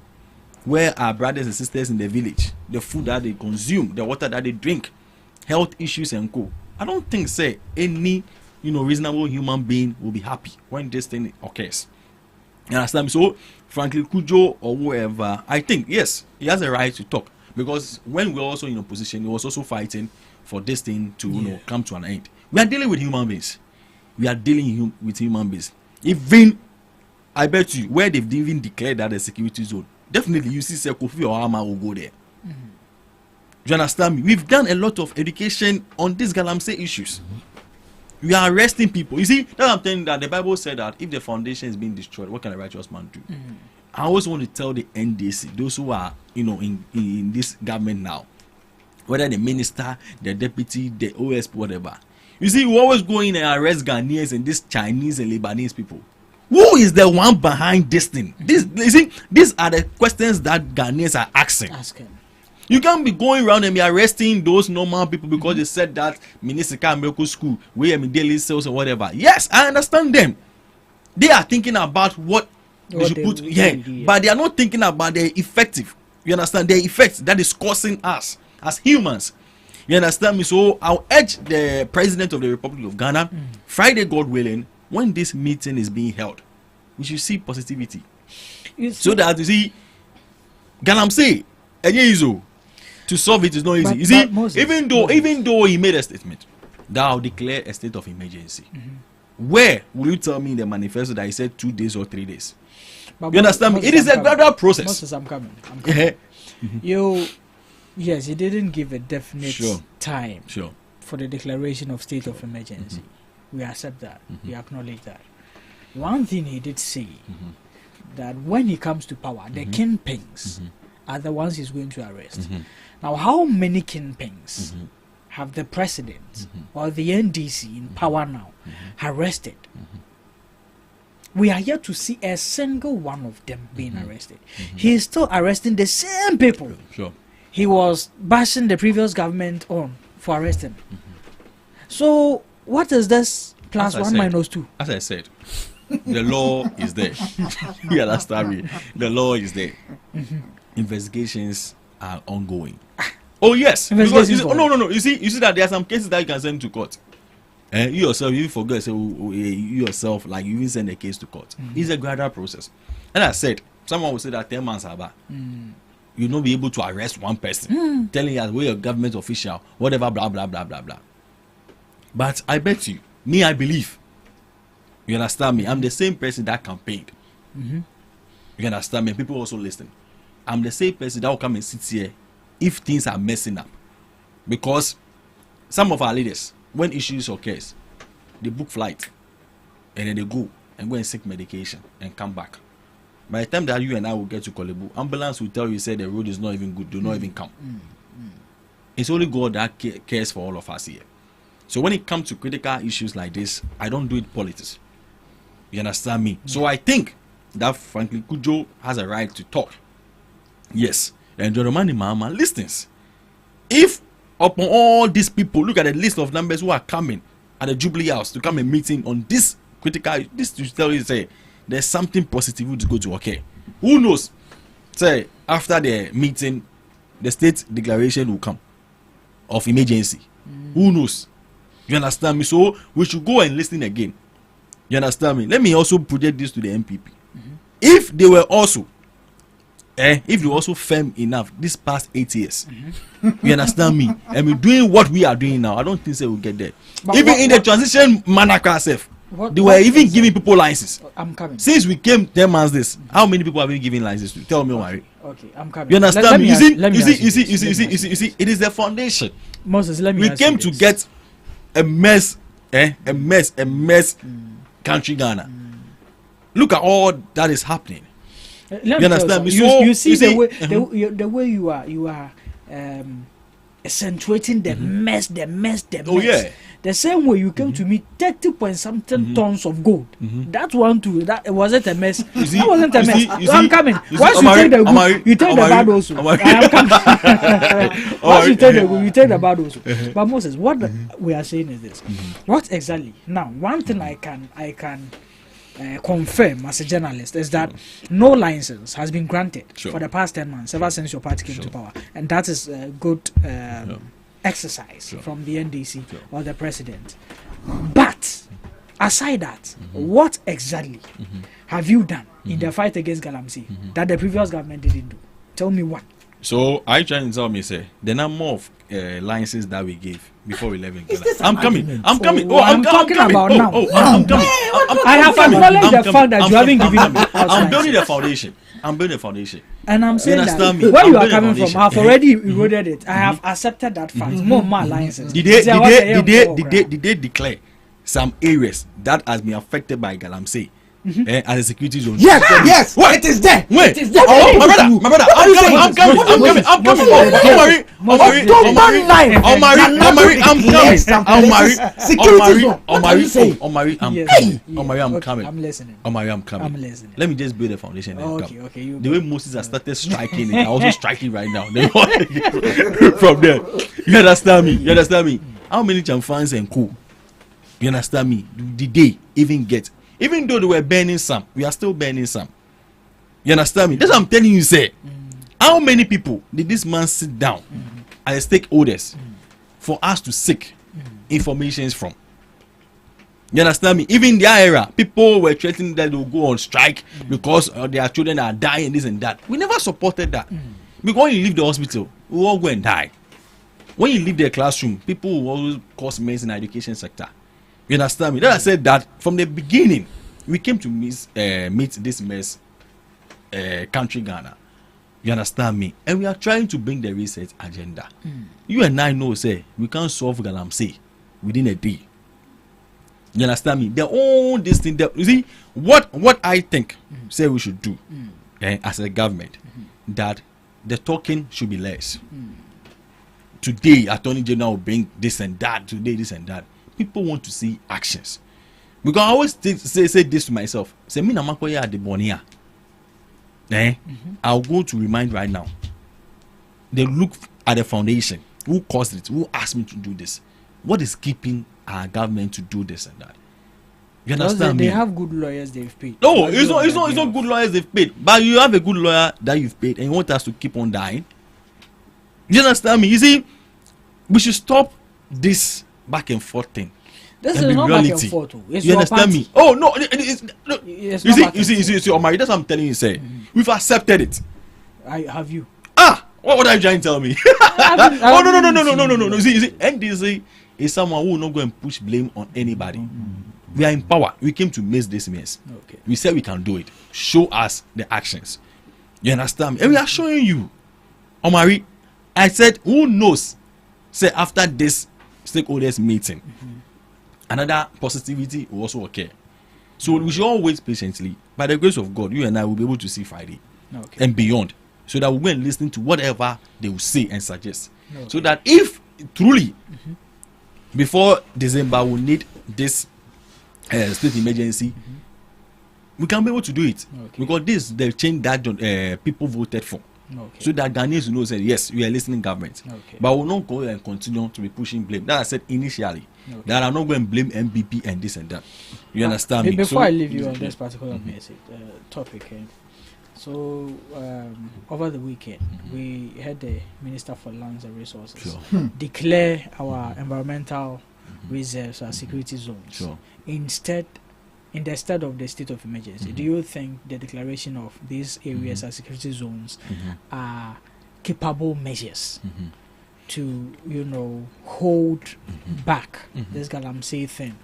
where our brothers and sisters in the village, the food that they consume, the water that they drink, health issues and co, I don't think any reasonable human being will be happy when this thing occurs. You understand me? So Franklin Kujo or whoever, I think yes, he has a right to talk because when we're also in opposition, he was also fighting for this thing to come to an end. We are dealing with human beings. With human beings. Even I bet you where they've even declared that a security zone, definitely you see Kofi or Hama will go there. Do you understand me? We've done a lot of education on these Galamsey issues. We are arresting people. You see, that I'm telling you that the Bible said that if the foundation is being destroyed, what can a righteous man do? I always want to tell the NDC, those who are in this government now, whether the minister, the deputy, the OSP, whatever. You see, we always go in and arrest Ghanaians and these Chinese and Lebanese people. Who is the one behind this thing? These are the questions that Ghanaians are asking. You can't be going around and be arresting those normal people because they said that Minisika Medical School, where daily sales or whatever. Yes, I understand them. They are thinking about what they should put here, but they are not thinking about the effective. You understand? The effects that is causing us as humans. You understand me? So I'll urge the President of the Republic of Ghana, Friday, God willing, when this meeting is being held, we should see positivity. So that you see, Galamsey, to solve it is not easy. You see, even though he made a statement that I'll declare a state of emergency, where will you tell me in the manifesto that he said 2 days or 3 days? You understand me? It is a gradual process. Moses, I'm coming. Yes, he didn't give a definite time for the declaration of state of emergency. We accept that. We acknowledge that. One thing he did say, that when he comes to power, the kingpins are the ones he's going to arrest. Now, how many kingpins have the president or the NDC in power now arrested? We are yet to see a single one of them being arrested. He is still arresting the same people he was bashing the previous government on for arresting. So, what is this plus 1 minus 2? As I said, the law is there. You understand me? The law is there. Investigations are ongoing. Oh yes. Because no. You see that there are some cases that you can send to court. And you yourself, you forget, you yourself, like you even send a case to court. It's a gradual process. And I said, someone will say that 10 months are bad. You'll not be able to arrest one person, telling us we're a government official, whatever, blah, blah, blah, blah, blah. But I bet you, I believe, you understand me, I'm the same person that campaigned. You understand me? People also listen. I'm the same person that will come and sit here if things are messing up. Because some of our leaders, when issues occurs, they book flight and then they go and seek medication and come back. By the time that you and I will get to Kolebu, ambulance will tell you, say the road is not even good, do not even come. It's only God that cares for all of us here. So when it comes to critical issues like this, I don't do it politics. You understand me? So I think that frankly Kujo has a right to talk. Yes. And Joromani Mama listens. If upon all these people, look at the list of numbers who are coming at the Jubilee House to come and meeting on this critical, this to tell you, say, there's something positive to go to occur. Who knows? Say, after the meeting, the state declaration will come of emergency. Who knows? You understand me? So we should go and listen again. You understand me? Let me also project this to the MPP. If they were also firm enough this past 8 years, you understand me? And we're doing what we are doing now, I don't think we'll get there. But even in the transition manner ourselves, they were even giving people licenses. I'm coming. Since we came 10 months this, how many people have been giving licenses to? Tell me, Omari. Okay, I'm coming. You understand me? You see, it is the foundation. Moses, let me. We came to get a mess country Ghana. Look at all that is happening. You understand me? You see the way you are accentuating the mess. Oh yeah. The same way you came to me 30 point something tons of gold. That one too. That was it a mess? That wasn't a mess. I'm coming. Once you take the good, you take the bad also. I am coming. Once you take the good, you take the bad also. But Moses, what we are saying is this. What exactly? Now, one thing I can confirm as a journalist is that no license has been granted for the past 10 months ever since your party came to power, and that is a good exercise from the NDC or the president. But aside that, what exactly have you done in the fight against Galamsey that the previous government didn't do? Tell me what. So I trying to tell me, say the number of licenses that we gave before we left in Ghana. I'm coming. I'm talking about now. I'm coming. I have acknowledged the fact that you haven't given me. I'm building the foundation. And I'm saying that where you are coming from, I've already eroded it. I have accepted that fact. More licenses. Did they declare some areas that has been affected by Galamsey? As a security zone. Yes. What? It is there. Wait. It is there. My brother. I'm coming. I'm listening. Let me just build a foundation. Okay. The way Moses has started striking it, I also striking right now. From there. You understand me? How many chamfans and co? You understand me? Did they even get? Even though they were burning some, we are still burning some. You understand me? That's what I'm telling you, say. How many people did this man sit down as stakeholders for us to seek information from? You understand me? Even in their era, people were threatening that they will go on strike because their children are dying, this and that. We never supported that. Because when you leave the hospital, we all go and die. When you leave the classroom, people will always cause mess in the education sector. You understand me? That I said that from the beginning, we came to meet this mess, country Ghana. You understand me? And we are trying to bring the research agenda. You and I know, say, we can't solve Galamsey within a day. You understand me? Their own this thing. You see, what I think, say we should do as a government, that the talking should be less. Today, Attorney General will bring this and that. Today, this and that. People want to see actions. Because I always say this to myself. Say, me na makoya at the Bonia. I'll go to remind right now. They look at the foundation. Who caused it? Who asked me to do this? What is keeping our government to do this and that? You understand me? They have good lawyers they've paid. No, it's not good lawyers they've paid. But you have a good lawyer that you've paid and you want us to keep on dying. You understand me? You see, we should stop this back and forth thing. This is not back and forth. You understand me? Oh no, you see, Omari, that's what I'm telling you. Say, we've accepted it. Have you? What are you trying to tell me? No. You see, NDC is someone who will not go and push blame on anybody. We are in power. We came to make this mess. Okay. We said we can do it. Show us the actions. You understand me? And we are showing you. Omari, I said, who knows? Say after this stakeholders meeting, another positivity will also occur. So we should all wait patiently. By the grace of God, you and I will be able to see Friday and beyond. So that we will listen to whatever they will say and suggest. So that if truly before December we need this state emergency, we can be able to do it. Because this is the change that people voted for. So that Ghanaians know that yes, we are listening government. But we will not go and continue to be pushing blame. That I said initially. That I'm not going to blame MBP and this and that. You understand me? Before I leave you on this particular message topic, so over the weekend we had the Minister for Lands and Resources declare our environmental reserves as security zones. In the state of the state of emergency. Do you think the declaration of these areas as security zones are capable measures to, hold back this Galamsey thing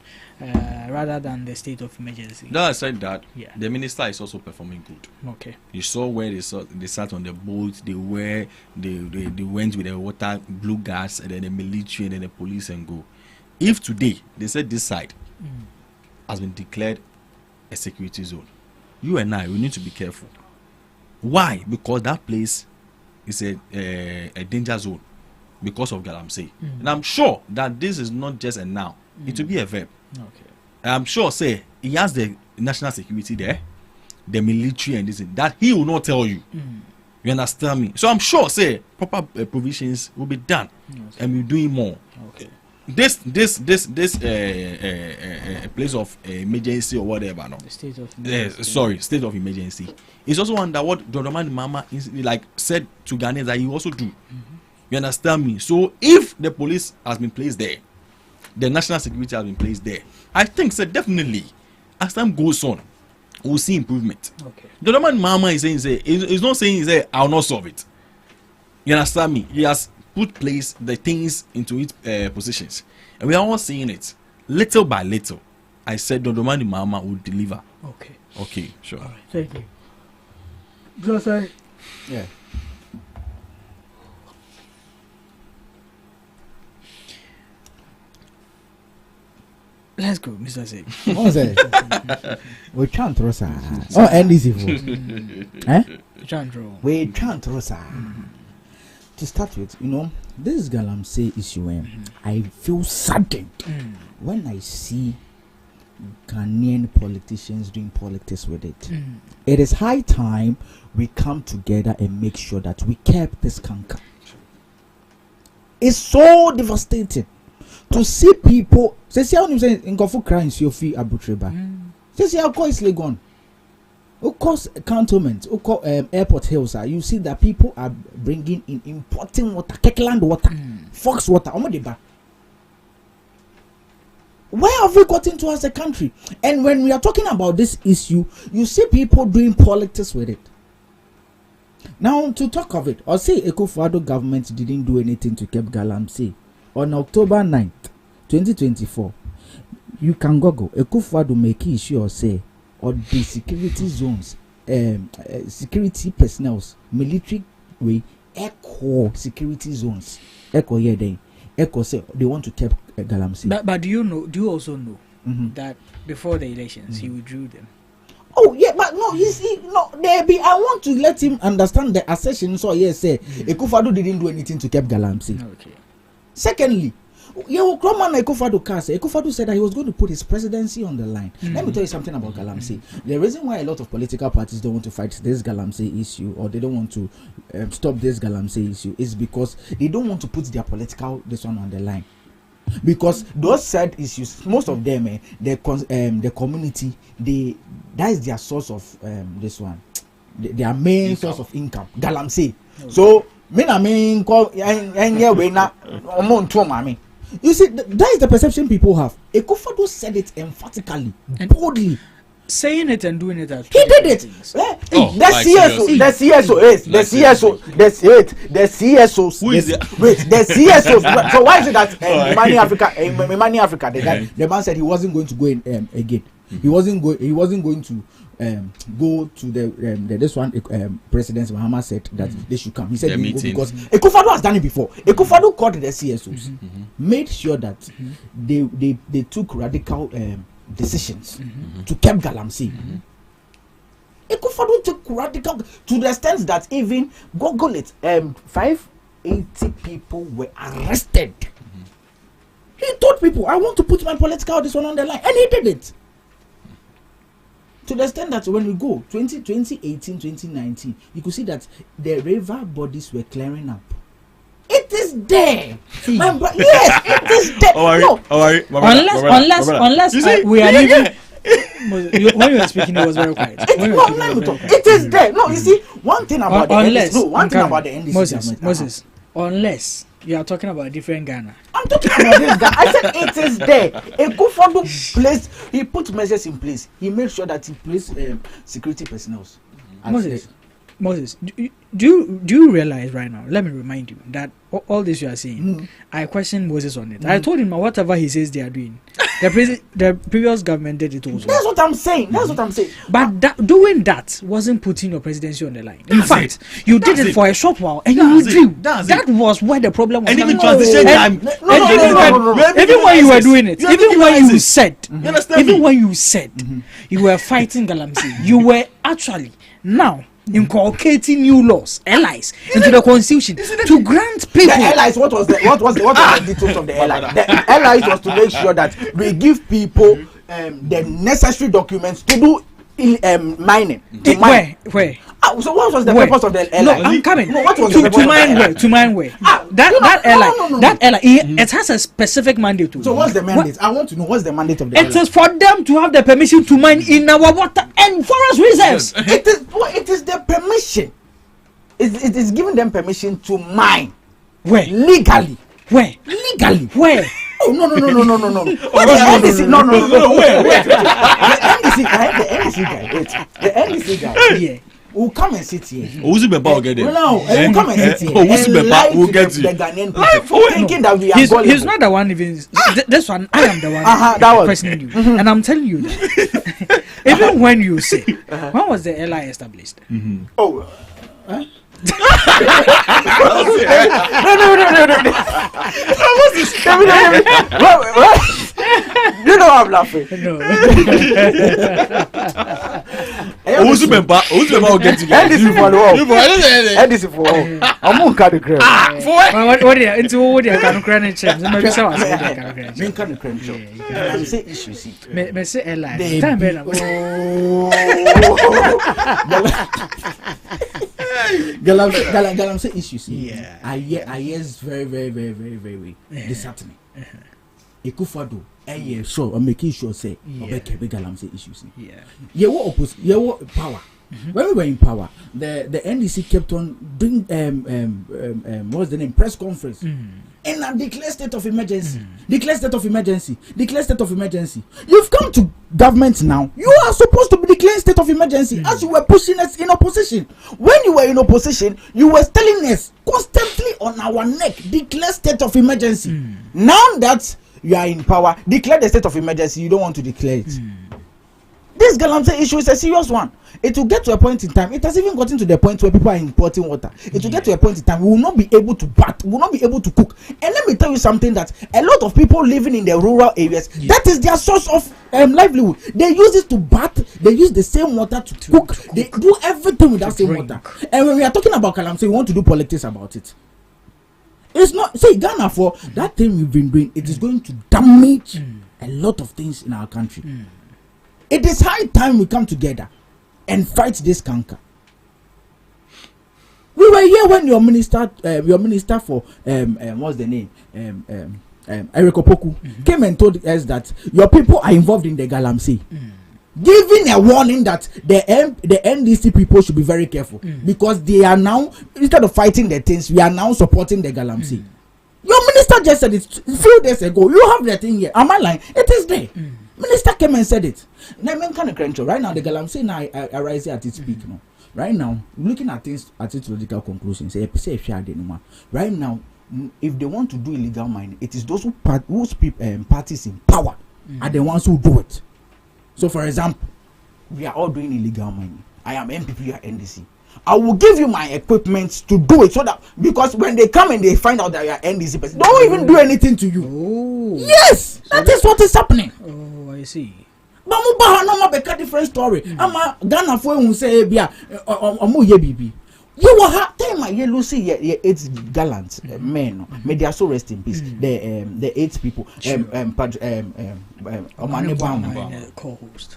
rather than the state of emergency? That I said that the minister is also performing good. Okay. You saw where they sat on the boat, they went with the water, blue gas, and then the military and then the police and go. If today they said this side has been declared a security zone, you and I, we need to be careful. Why? Because that place is a danger zone because of Galamsey. And I'm sure that this is not just a noun, it will be a verb. I'm sure, say, he has the national security there, the military and this, that he will not tell you. You understand me? So I'm sure, say, proper provisions will be done and we're doing more. This place of emergency or whatever, no. The state of emergency. State of emergency. It's also under what Dr. Mama said to Ghanaians that he also do. You understand me? So if the police has been placed there, the national security has been placed there, I think definitely as time goes on, we'll see improvement. Dr. Mama is saying he's not saying I'll not solve it. You understand me? He has put place the things into its positions, and we are all seeing it little by little. I said Dodoma Mama will deliver. Okay, sure. Right, thank you. Jose. Yeah. Let's go, Mr. Zig. What say? We can't throw sa. Oh, and easy for. Eh? We can't throw sa. To start with, this Galamsey issue, I feel saddened when I see Ghanaian politicians doing politics with it. It is high time we come together and make sure that we keep this canker. It's so devastating to see people. See how you say in Kofu crimes you feel abutreba. See how is gone. Of course, cantonment, airport hills, you see that people are bringing in importing water, Kekeland water, Fox water, where have we gotten to as a country? And when we are talking about this issue, you see people doing politics with it. Now, to talk of it, or say Ekufuado government didn't do anything to keep Galamsey. On October 9th, 2024, you can Google Ekufuado make issue or say, or the security zones, security personnel, military way, echo security zones, echo echo say they want to keep Galamsey. But do you also know that before the elections he withdrew them? Oh yeah, but no, you see, no, I want to let him understand the assertion. So yes, say Ekufuado didn't do anything to keep Galamsey. Okay. Secondly, Ekufuado said that he was going to put his presidency on the line. Let me tell you something about Galamsey. The reason why a lot of political parties don't want to fight this Galamsey issue, or they don't want to stop this Galamsey issue, is because they don't want to put their political this one on the line. Because those said issues, most of them, the community, that is their source of this one, their main source of income. Galamsey. So, you see, that is the perception people have. Ekufuado said it emphatically, boldly. saying it and doing it are he did it. The CSOs. Who is it? Wait, the CSOs. So why is it that Money Africa, the man said he wasn't going to go in again. He wasn't going to go to the this one. President Mahama said that they should come. He said he will go because Akufo-Addo has done it before. Akufo-Addo called the CSOs, made sure that they took radical decisions to keep Galamsey. Akufo-Addo took radical to the extent that even Google it, 580 people were arrested. He told people, I want to put my political this one on the line, and he did it. To the extent that when we go 2018, 2019, you could see that the river bodies were clearing up. It is there. Yes, it is there. Unless we are living. When you were speaking, it was very quiet. It is there. No, you see, one thing about the NDC. Moses, unless you are talking about a different Ghana. I'm talking about this guy. I said it is there. Akufo-Addo placed, he put measures in place. He made sure that he placed security personnel. Moses, do you realize right now? Let me remind you that all this you are saying, I question Moses on it. I told him whatever he says they are doing. The previous government did it also. That's what I'm saying. But doing that wasn't putting your presidency on the line. In fact, you did it for a short while and you withdrew. That was where the problem was. And even transition time. Even when you were doing it, even when you said you were fighting Galamsey, you were actually now inculcating new laws, allies into the constitution to grant people. The allies, what was the details of the allies? The allies was to make sure that we give people the necessary documents to do mining. Where? So what was the purpose of the allies? No, I'm coming. No, what was to mine where? To mine where? That ally, it has a specific mandate to. So what's the mandate? I want to know what's the mandate of the allies. It is for them to have the permission to mine in our water and forest reserves. It is the permission. It is giving them permission to mine. Where? Legally. Where? Legally. Where? Oh no. Wait. The NDC guy. Yeah. We'll come and sit here. Who's the member? Get there. No, we'll come and sit here. Who's the member? We'll get the Ghanaian people, thinking that we are. He's not the one even. This one, I am the one questioning you, and I'm telling you that even when you say, when was the LI established? Oh. No. You know I'm laughing. No. Who's the member? Will get together? NDC for the wall. NDC for all. I'm on card crane. What are you into? What are you can crane change? Maybe so. Me can crane show. I'm say issues. Me say LI. Time better. Galam say issues. Yeah. I yes very disheartening. Akufo-Addo, sure, I'm making sure say Galam say issues. Yeah, what power. When we were in power, the NDC kept on doing what's the name? Press conference. And declare state of emergency. Declare state of emergency. Declare state of emergency. You've come to government now. You are supposed to be declaring state of emergency as you were pushing us in opposition. When you were in opposition, you were telling us constantly on our neck, declare state of emergency. Now that you are in power, declare the state of emergency. You don't want to declare it. This Galamsey issue is a serious one. It will get to a point in time. It has even gotten to the point where people are importing water. It will get to a point in time we will not be able to bath, we will not be able to cook. And let me tell you something, that a lot of people living in the rural areas, that is their source of livelihood. They use it to bath. They use the same water to cook. They do everything with that same water. And when we are talking about Galamsey, we want to do politics about it. It's not, say Ghana, for that thing we've been doing, it is going to damage a lot of things in our country. It is high time we come together and fight this canker. We were here when your minister for what's the name, Eric Opoku came and told us that your people are involved in the Galamsey, giving a warning that the NDC people should be very careful because they are now, instead of fighting the things, we are now supporting the Galamsey. Your minister just said it a few days ago. You have the thing here. Am I lying? It is there. Minister came and said it. Right now, the Galamsey now I rise at its peak. No? Right now, looking at things at its logical conclusions, right now, if they want to do illegal mining, it is those whose parties in power are the ones who do it. So, for example, we are all doing illegal mining. I am MPP, you are NDC. I will give you my equipment to do it so that, because when they come and they find out that you are NDC person, don't even do anything to you. Oh. Yes, so that is what is happening. Oh, I see. But Mubaha no make a different story. Ama Ghana for who say bia omo ye bibi. You will have time my Lucy ye 8 gallant men. May they also rest in peace. The 8 people co-host.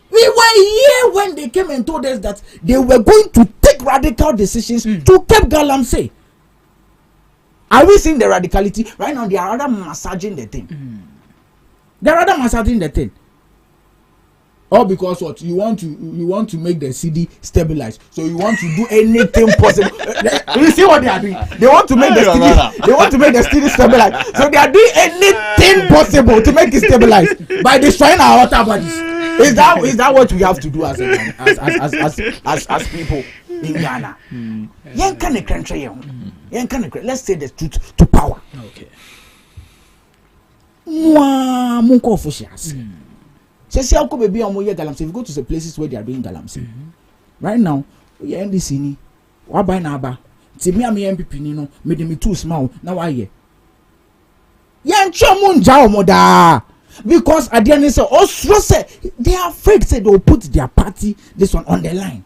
We were here when they came and told us that they were going to take radical decisions to keep Galamsey. Are we seeing the radicality? Right now they are rather massaging the thing. They are rather massaging the thing. All because what you want to make the CD stabilize. So you want to do anything possible. You see what they are doing? They want to make the CD stabilize. So they are doing anything possible to make it stabilize by destroying our water bodies. Is that what we have to do as people in Ghana? Let's say the truth to power. Okay. If you go to the places where they are doing Galamsey, right now, we are NDC ni, wabai na aba. Timi ami MPP ni no, me de me too small. Now why ye? Yan chomunja omoda. Because at the end say, they are afraid say they will put their party this one on the line.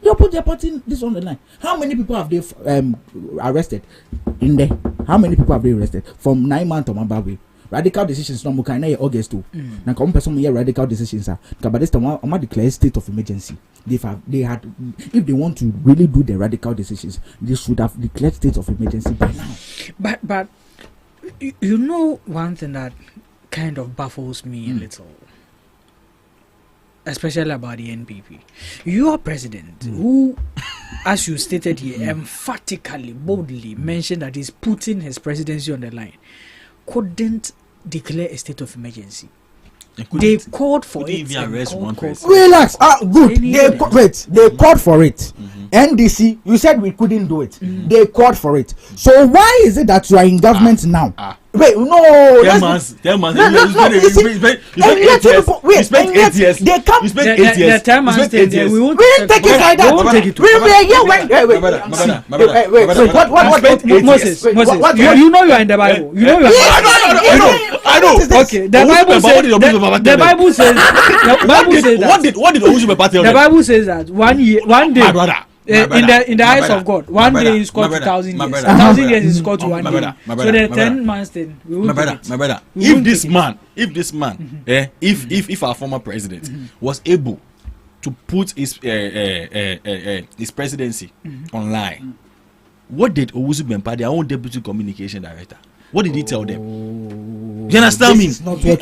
They'll put their party this on the line. How many people have they arrested in there? How many people have they arrested from 9 months to Mabawe? Radical decisions no mukana August too. Na come person here radical decisions are. But this time I declare state of emergency. They had if they want to really do the radical decisions, they should have declared state of emergency by now. But you know one thing that kind of baffles me a little, especially about the NPP. Your president, who, as you stated here, emphatically, boldly mentioned that he's putting his presidency on the line, couldn't declare a state of emergency. They called for it. Relax. Good. They called for it. NDC, you said we couldn't do it. They called for it. So why is it that you are in government now? Wait, no. 10 months. You spent 8 years. They come. You spent 8 years. The 10 months we won't take it like that. Moses, you know you are in the Bible. You know you are. I know. Okay, the Bible says that. What did Owusu Bempa tell them? The Bible says that one day. In the eyes of God, 1 day is called 2,000 years. 1,000 years is called to 1 day. So the 10 months thing, we will my brother. If this man, if our former president was able to put his presidency online, what did Owusu Bempa, their own deputy communication director, what did he tell them? You understand me? No. You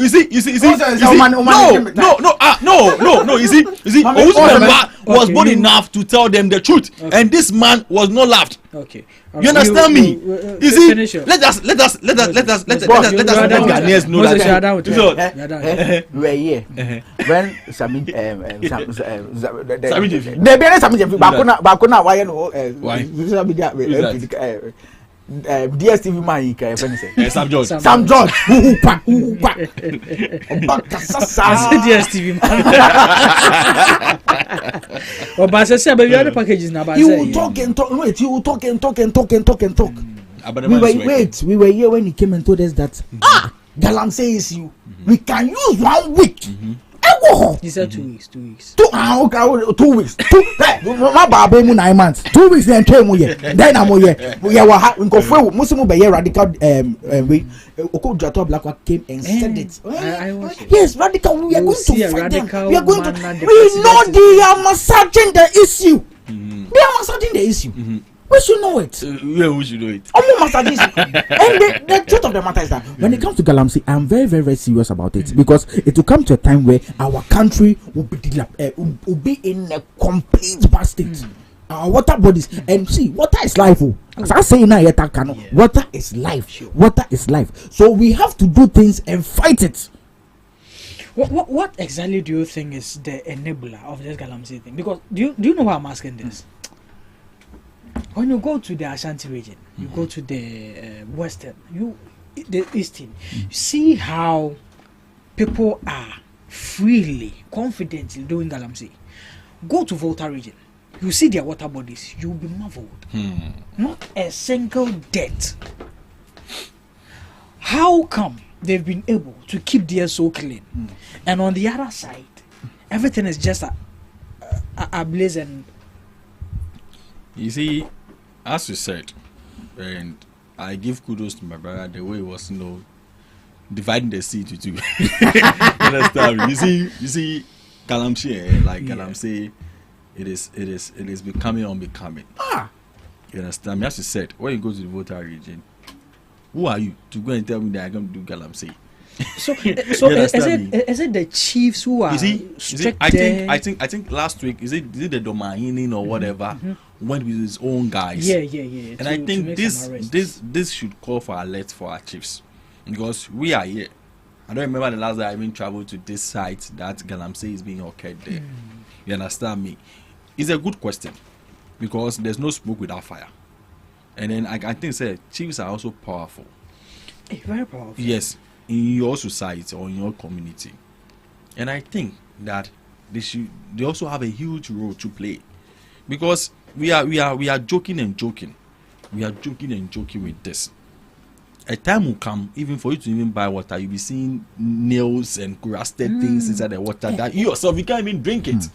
see. You see. Owusu Bempa was bold enough to tell them the truth, and this man was not laughed. Okay. You understand me? You see. Let us Ghanaians know that. We were here when DSTV man Sam George. DSTV man. Oh, but I said, but you have the packages now. You will talk. We were here when he came and told us that Galamsey is you. We can use 1 week. He said 2 weeks. 2 weeks. 2 weeks. 9 months. 2 weeks then then I'm here. We are go for Muslim be radical we Okujato Blackwa came and said it. Yes, radical. We are going to fight them. We are going to. We know they are massaging the issue. They are massaging the issue. We should know it. We should know it. And the truth of the matter is that when it comes to Galamsey, I'm very, very, very serious about it because it will come to a time where our country will be in a complete bad state. our water bodies. And see, water is life. As I say now, water is life. Water is life. So we have to do things and fight it. What exactly do you think is the enabler of this Galamsey thing? Because do you know why I'm asking this? When you go to the Ashanti region, you go to the western, the eastern, see how people are freely, confidently doing Galamsey. Go to Volta region, you see their water bodies, you'll be marveled. Not a single death. How come they've been able to keep their so clean? And on the other side, everything is just a blaze. And you see, as you said, and I give kudos to my brother the way he was, dividing the sea to two. Understand? You see, Galamsey, like Galamsey, it is becoming unbecoming. You understand me? As you said, when you go to the Volta region, who are you to go and tell me that I'm going to do Galamsey? So is it the chiefs who are strict? I think last week is it the Domahini or whatever went with his own guys. Yeah. And I think this should call for alert for our chiefs, because we are here. I don't remember the last time I even traveled to this site that Galamsey is being occurred there. You understand me? It's a good question, because there's no smoke without fire. And then I think chiefs are also powerful. Very powerful. Yes, in your society or in your community. And I think that they also have a huge role to play, because we are joking and joking. We are joking and joking with this. A time will come, even for you to even buy water, you'll be seeing nails and crusted things inside the water that you yourself, you can't even drink it.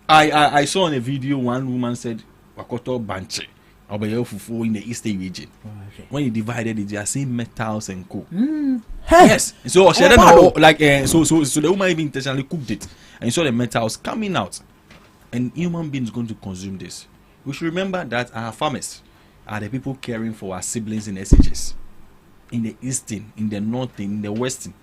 I saw in a video one woman said Wakoto Banche in the eastern region. When you divided it, you are seeing metals and coal. Yes. So she didn't know, like so the woman even intentionally cooked it and saw the metals coming out. And human beings going to consume this. We should remember that our farmers are the people caring for our siblings in SHS, in the eastern, in the northern, in the western.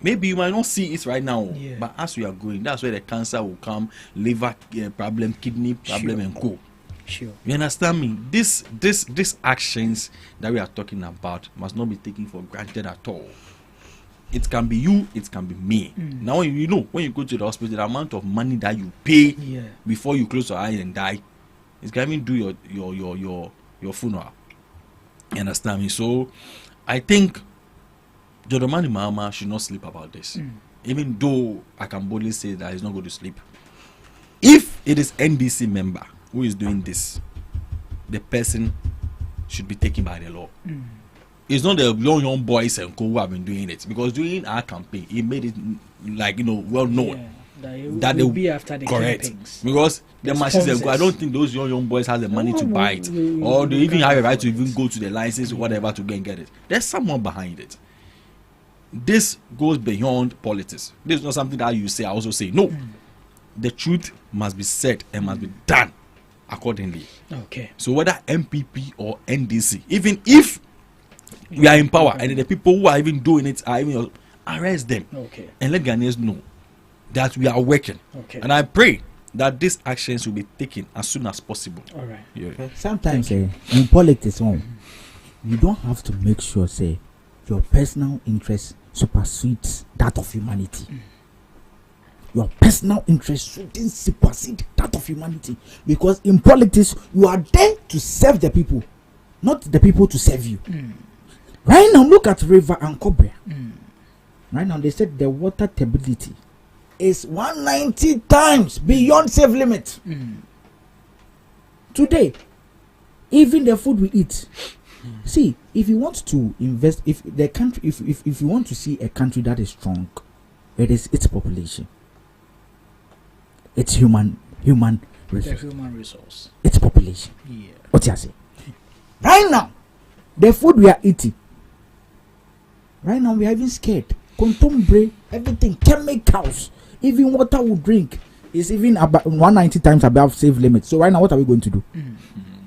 Maybe you might not see it right now, but as we are going, that's where the cancer will come, liver problem, kidney problem, and co. Sure. You understand me? These actions that we are talking about must not be taken for granted at all. It can be you, it can be me. Now, when you go to the hospital, the amount of money that you pay before you close your eye and die, it's going to do your funeral. You understand me? So, I think Jodomani Mahama should not sleep about this. Even though I can boldly say that he's not going to sleep. If it is NDC member who is doing this, the person should be taken by the law. It's not the young boys and co who have been doing it, because during our campaign, it made it well known that they will be after the campaigns. Because the machines and I don't think those young boys have the money to buy it, or they even have a right to even go to the license or whatever to go and get it. There's someone behind it. This goes beyond politics. This is not something that you say, I also say. No. The truth must be said and must be done accordingly. Okay. So whether MPP or NDC, even if we are in power and the people who are even doing it are even arrest them. Okay. And let Ghanaians know that we are working. Okay. And I pray that these actions will be taken as soon as possible. All right. Yeah. Sometimes in politics, you don't have to make sure your personal interest supersedes that of humanity. Your personal interest shouldn't supersede that of humanity, because in politics you are there to serve the people, not the people to serve you. Right now, look at River and Cobra. Right now, they said the water stability is 190 times beyond safe limit. Today, even the food we eat. See, if you want to invest, if the country, if you want to see a country that is strong, it is its population. It's human resource. It's population. Yeah. What you say? Right now, the food we are eating. Right now, we are even scared. Contombre, everything, chemicals, even water we drink is even about 190 times above safe limit. So right now, what are we going to do?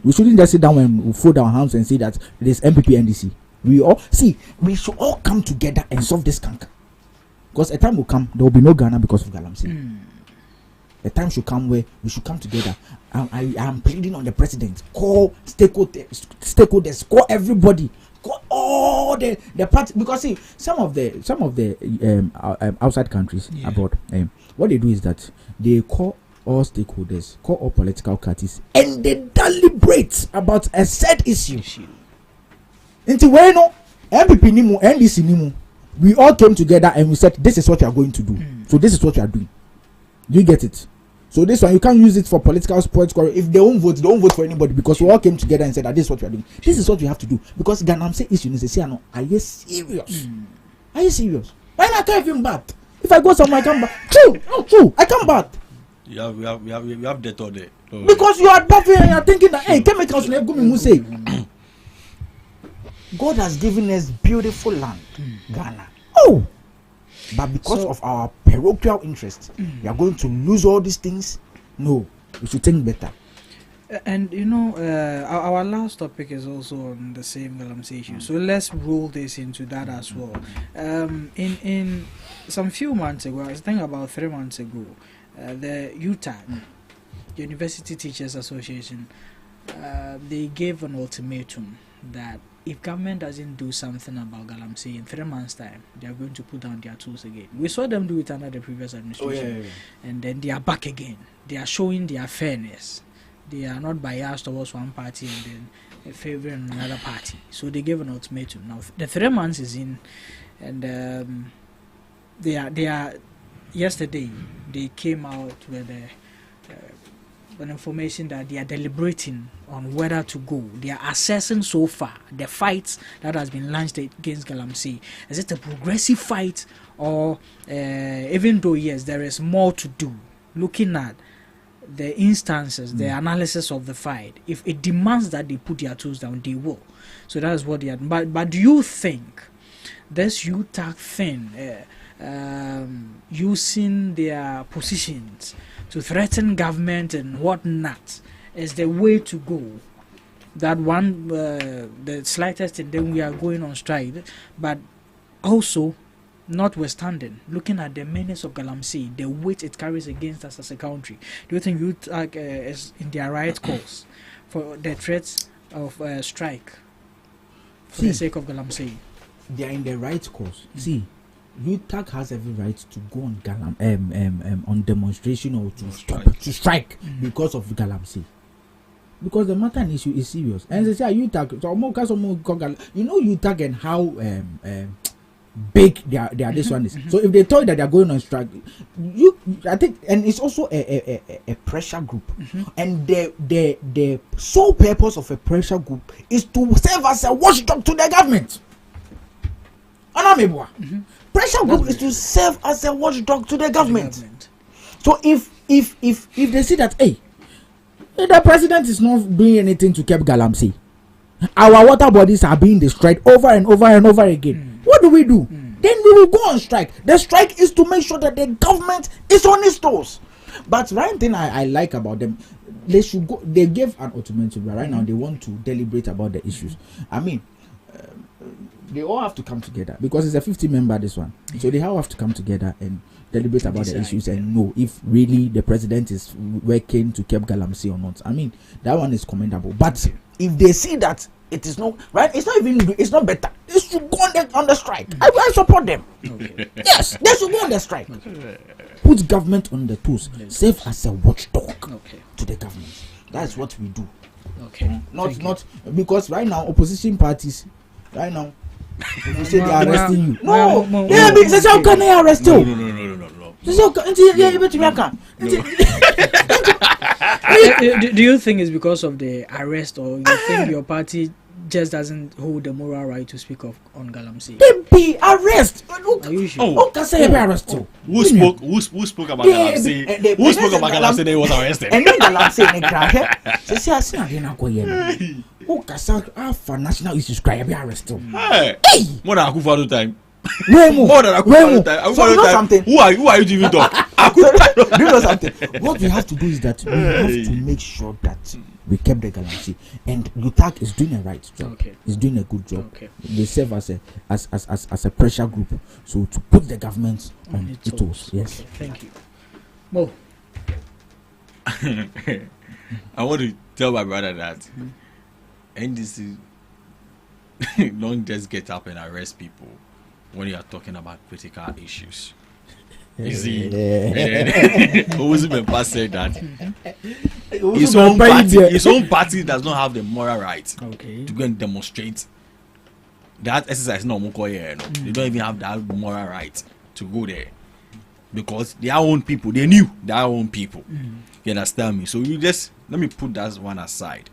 We shouldn't just sit down and fold our hands and say that it is MPP NDC. We should all come together and solve this canker. Because a time will come, there will be no Ghana because of Galamsey. a time should come where we should come together. I am pleading on the president. Call stakeholders, call everybody, call all the party, because see some of the outside countries abroad, what they do is that they call all stakeholders, call all political parties, and they deliberate about a set issue. Until when MPP nimu, NDC nimu, we all came together and we said this is what we are going to do. So this is what we are doing. Do you get it? So this one you can't use it for political sports. If they won't vote for anybody, because we all came together and said that this is what we are doing. This is what we have to do, because Ganamse issue is say no. Are you serious? Are you serious? Why not I even back? If I go somewhere, I come back. True. I come back. We have debt all day. Because you are buffing and you are thinking that hey, chemicals go me say. God has given us beautiful land, Ghana. Oh, but because of our parochial interest, we are going to lose all these things. No, we should think better. And our last topic is also on the same Galamsey issue. So let's roll this into that as well. In some few months ago, I was thinking about 3 months ago, the UTAG, University Teachers Association, they gave an ultimatum that if government doesn't do something about Galamsey in 3 months' time, they are going to put down their tools again. We saw them do it under the previous administration, and then they are back again. They are showing their fairness. They are not biased towards one party and then favoring another party. So they gave an ultimatum. Now the 3 months is in, and they are. Yesterday they came out with an information that they are deliberating on whether to go. They are assessing so far the fight that has been launched against Galamsey. Is it a progressive fight, or even though yes, there is more to do, looking at the instances, the analysis of the fight, if it demands that they put their tools down, they will. So that is what they are. But do you think this UTAG thing, using their positions to threaten government and whatnot, is the way to go? That one, the slightest, and then we are going on strike. But also, notwithstanding, looking at the menace of Galamsey, the weight it carries against us as a country, do you think UTAG is in their right course for the threats of strike for the sake of Galamsey? They are in the right course. See, UTAG has every right to go on on demonstration or to strike because of Galamsey. Because the matter and issue is serious. And they say UTAG, UTAG and how big their this one is. So if they told that they are going on strike, I think, and it's also a pressure group, and the sole purpose of a pressure group is to serve as a watchdog to the government. Pressure group is to serve as a watchdog to the government. So if they see that if the president is not doing anything to keep Galamsey, our water bodies are being destroyed over and over and over again, what do? Then we will go on strike. The strike is to make sure that the government is on its toes. But one thing I like about them, they should go. They gave an ultimatum, but right now they want to deliberate about the issues. I mean, they all have to come together because it's a 50-member this one, so they all have to come together and deliberate about the issues and know if really the president is working to keep Galamsey or not. I mean, that one is commendable. But if they see that it is not right, it's not better, they should go on the strike. I support them. Yes, they should go on the strike. Put government on the toes, serve as a watchdog to the government. That's what we do. Not because right now opposition parties right now, if you say they are arresting you, how can they arrest you? Do you think it's because of the arrest, or you think your party just doesn't hold the moral right to speak of on Galamsey? They be arrest. Are you sure? Who spoke about Galamsey? Who spoke about Galamsey? They was arrested. And then Galamsey, they say I see again go who can for national issues cry be arrested? Hey, more than Akufo time. More than Akufo time. So you know something? Who are you to even talk? Do you know something? What we have to do is that we have to make sure that we kept the Galamsey, and UTAG is doing a right job. He's doing a good job. They serve as a pressure group, so to put the government on its toes. Yes. Thank you. Well, I want to tell my brother that NDC don't just get up and arrest people when you are talking about critical issues. You see, Owusu said that his own party does not have the moral right to go and demonstrate. That exercise no They don't even have that moral right to go there because their own people, they knew their own people. You understand me? So you just let me put that one aside.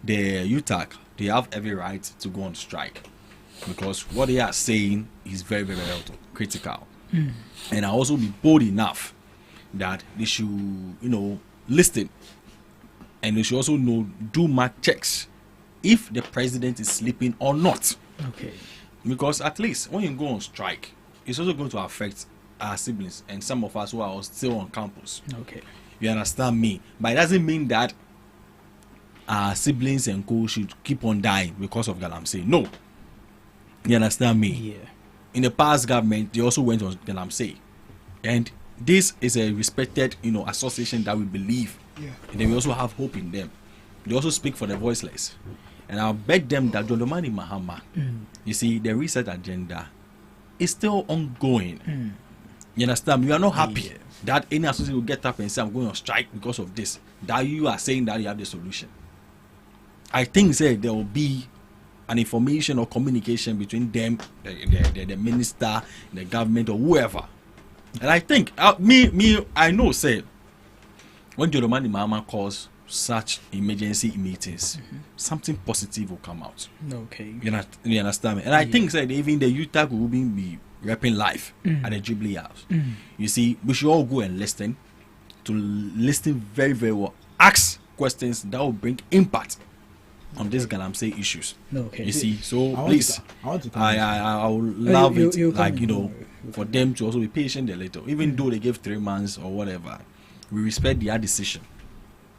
The UTAC, they have every right to go on strike because what they are saying is very, very, very critical. And I also be bold enough that they should, listen, and they should also do mark checks if the president is sleeping or not. Okay. Because at least when you go on strike, it's also going to affect our siblings and some of us who are still on campus. Okay. You understand me? But it doesn't mean that our siblings and co should keep on dying because of Galamsey. No. You understand me? Yeah. In the past government, they also went on Galamsey. And this is a respected, association that we believe. Yeah. And then we also have hope in them. They also speak for the voiceless. And I'll beg them that John Dramani Mahama, you see, the reset agenda is still ongoing. You understand? We are not happy that any association will get up and say, I'm going on strike because of this. That you are saying that you have the solution. I think there will be an information or communication between them, the minister, the government, or whoever. And I think, I know, when John Dramani Mahama calls such emergency meetings, something positive will come out. Okay. You understand me? And I think even the UTAC will be rapping live at the Jubilee House. You see, we should all go and listen very, very well. Ask questions that will bring impact on these Galamsey issues. Okay. You see, so please, I would love for them to also be patient a little, even though they gave 3 months or whatever. We respect their decision.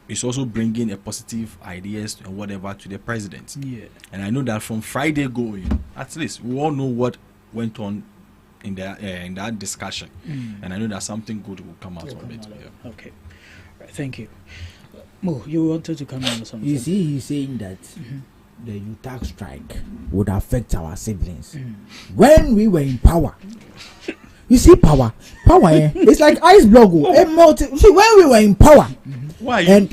It's also bringing a positive ideas and whatever to the president. Yeah. And I know that from Friday going, at least we all know what went on in that discussion. And I know that something good will come out of it. Yeah. Okay. Right, thank you. Mo, you wanted to come in or something? You see, he's saying that the UTAC strike would affect our siblings. When we were in power, you see power, it's like ice block. See, when we were in power, why are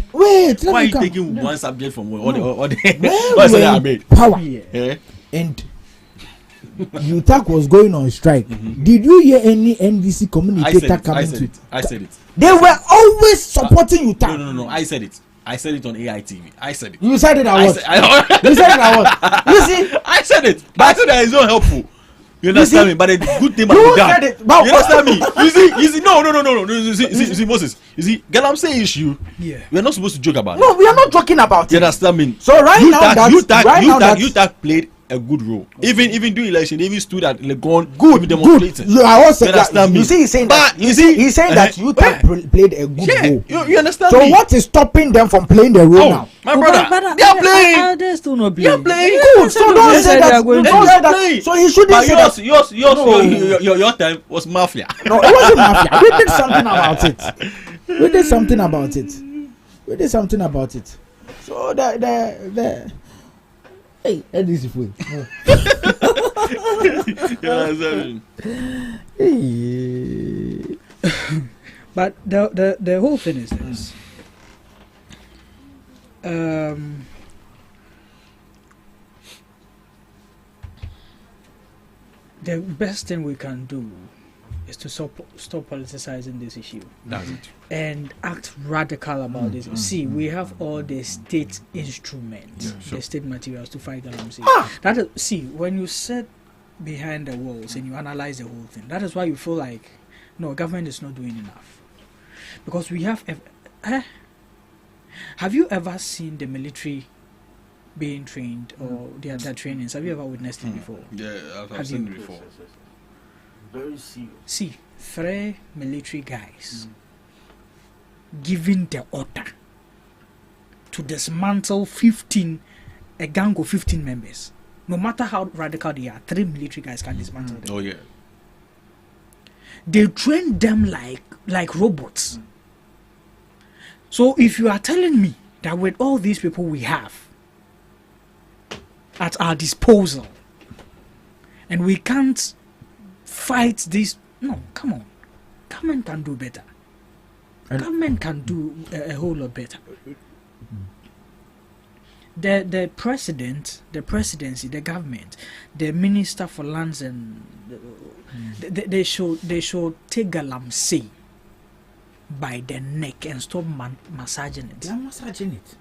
you taking one subject from all the power? Yeah. And UTAC was going on strike. Did you hear any NDC communicator coming to it? I said it. They were always supporting UTAC. No. I said it. I said it on AITV. I said it. You said it at what? You said it at what? You see? I said it. But I said that it's not helpful. You understand me? But the good thing about that. You understand me? You see, no. You see, Moses. You see, Galamsey issue. Yeah. We are not supposed to joke about it. No, we are not joking about it. You understand me? So UTAC played a good role. Even during election, they even stood at Legon good demonstrating. You understand me? You see, he's saying that. He's saying that UTAC played a good role. You understand me? So what is stopping them from playing the role now? My brother, they are playing. They're still not playing. They are playing. Good. So don't say that. Don't say that. So he shouldn't say that. Your time was mafia. No, it wasn't mafia. We did something about it. So the hey, that is food. But the whole thing is this. The best thing we can do is to stop politicizing this issue. That's it. And act radical about this. See, we have all the state instruments, the state materials to fight Galamsey. That is, see, when you sit behind the walls and you analyze the whole thing, that is why you feel like, no, government is not doing enough. Because we have... have you ever seen the military being trained or their trainings? Have you ever witnessed it before? Yeah, I've seen it before. Very serious. See, 3 military guys giving the order to dismantle a gang of 15 members. No matter how radical they are, 3 military guys can dismantle them. Oh yeah. They train them like robots. So if you are telling me that with all these people we have at our disposal, and we can't fight this, no, come on. Government can do better. Government can do a whole lot better. The president, the presidency, the government, the minister for lands and they should take Galamsey by the neck and stop massaging it. They are massaging it.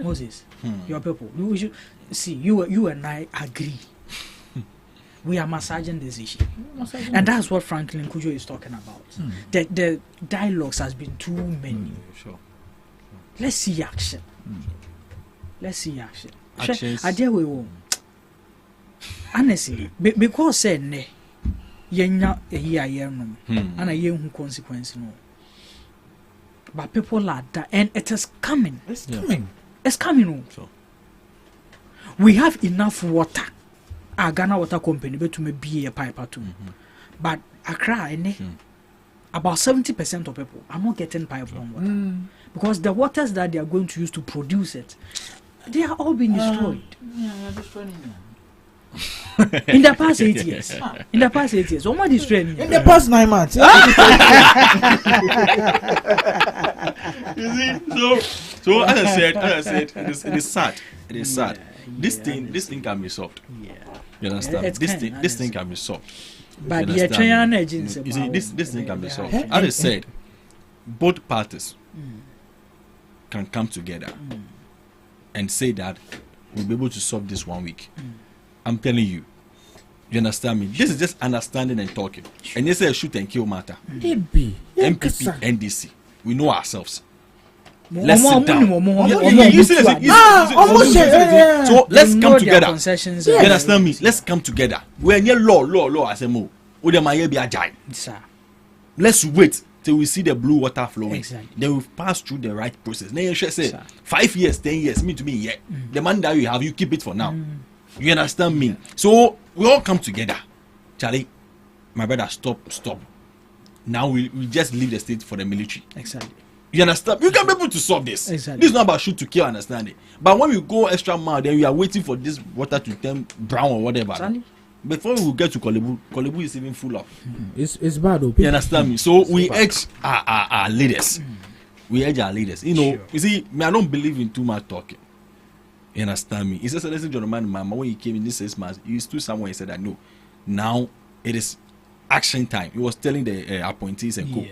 Moses, your people, we should see you and I agree. We are massaging this issue, and that's what Franklin Kujo is talking about. The dialogues has been too many. Sure. Let's see action. Let's see action. Actions. I dare we will. Honestly, because say ne, yenya year no, and a young consequence no. But people are that, and it is coming. It's coming. It's coming. Sure. We have enough water. Ghana Water Company but to me be a pipe too. But Accra about 70% of people are not getting pipeline water because the waters that they are going to use to produce it, they are all being destroyed. In the past 8 years. In the past 8 years. What is destroying? In the past 9 months. You see, so as I said, it is sad. It is sad. This thing can be solved. You understand? This thing can be solved. But you see, this thing can be solved. As I said, both parties can come together and say that we'll be able to solve this 1 week. I'm telling you. You understand me? This is just understanding and talking. And you say a shoot and kill matter. MPP, NDC. We know ourselves. Let's sit down. So let's come together. You understand me? Let's come together. We're near law. I say more. Let's wait till we see the blue water flowing. Exactly. Then we pass through the right process. Then you should say 5 years, 10 years. Me to me, yeah. The money that you have, you keep it for now. You understand me? So we all come together. Charlie, my brother, stop. Now we just leave the state for the military. Exactly. You understand? You can be able to solve this. Exactly. This is not about shoot to kill, understand it. But when we go extra mile, then we are waiting for this water to turn brown or whatever. Exactly. Before we get to Kolebu is even full up. It's bad. You understand me? So we urge our leaders. We urge our leaders. You know, you see, I don't believe in too much talking. You understand me? It's just a lesson to remind Mama when he came in this 6 months, he stood somewhere and said that no, now it is action time. He was telling the appointees and co.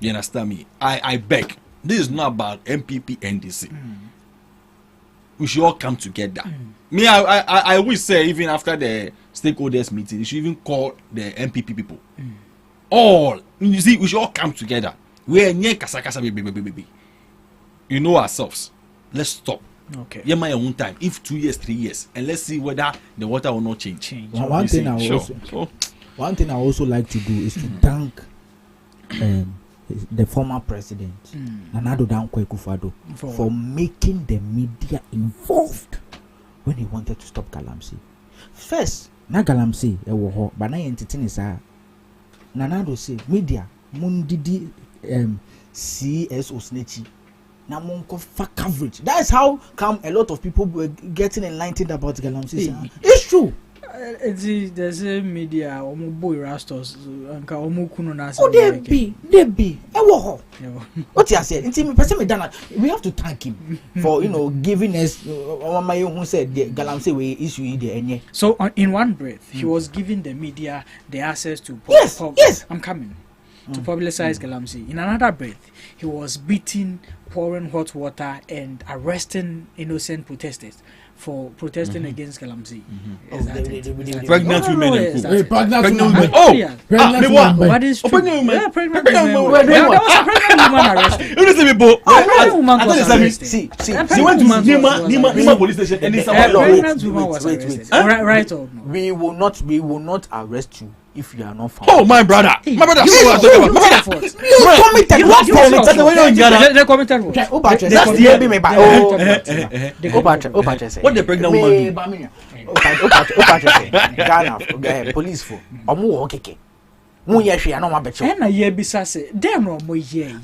You understand me? I beg. This is not about MPP NDC. We should all come together. Me, I will say even after the stakeholders meeting, you should even call the MPP people. All you see, we should all come together. We are near Kasa baby. You know ourselves. Let's stop. Okay. Yeah, my own time. If 2 years, 3 years, and let's see whether the water will not change. One thing I also like to do is to thank the former president Nana Addo Dankwa Akufo-Addo for making the media involved when he wanted to stop Galamsey. First, na Galamsey ewo ho, but na entertain is Nana Addo say media mundidi CSO snechi. Na monko for coverage. That's how come a lot of people were getting enlightened about Galamsey. It's true. There's a media boy rastos and kuno na they be what you said we have to thank him for giving us who said the Galamsey way issue the so in one breath he was giving the media the access to yes I'm coming to publicize Galamsey. In another breath he was beating, pouring hot water and arresting innocent protesters for protesting against Galamsey. Pregnant women. Pregnant women. What is true? Pregnant women. Pregnant women. There was a pregnant woman arrested. You listen, people. Pregnant woman was arrested. See, went to Nima police station and pregnant woman was arrested. Right or no? We will not arrest you if you are not found. Oh, my brother. My brother. You committed. They committed what? That's the baby. What the pregnant woman do? Ghana police for. Omo okeke. Mu ye hwe na ma beche. Na ye bisa say dem no mo ye.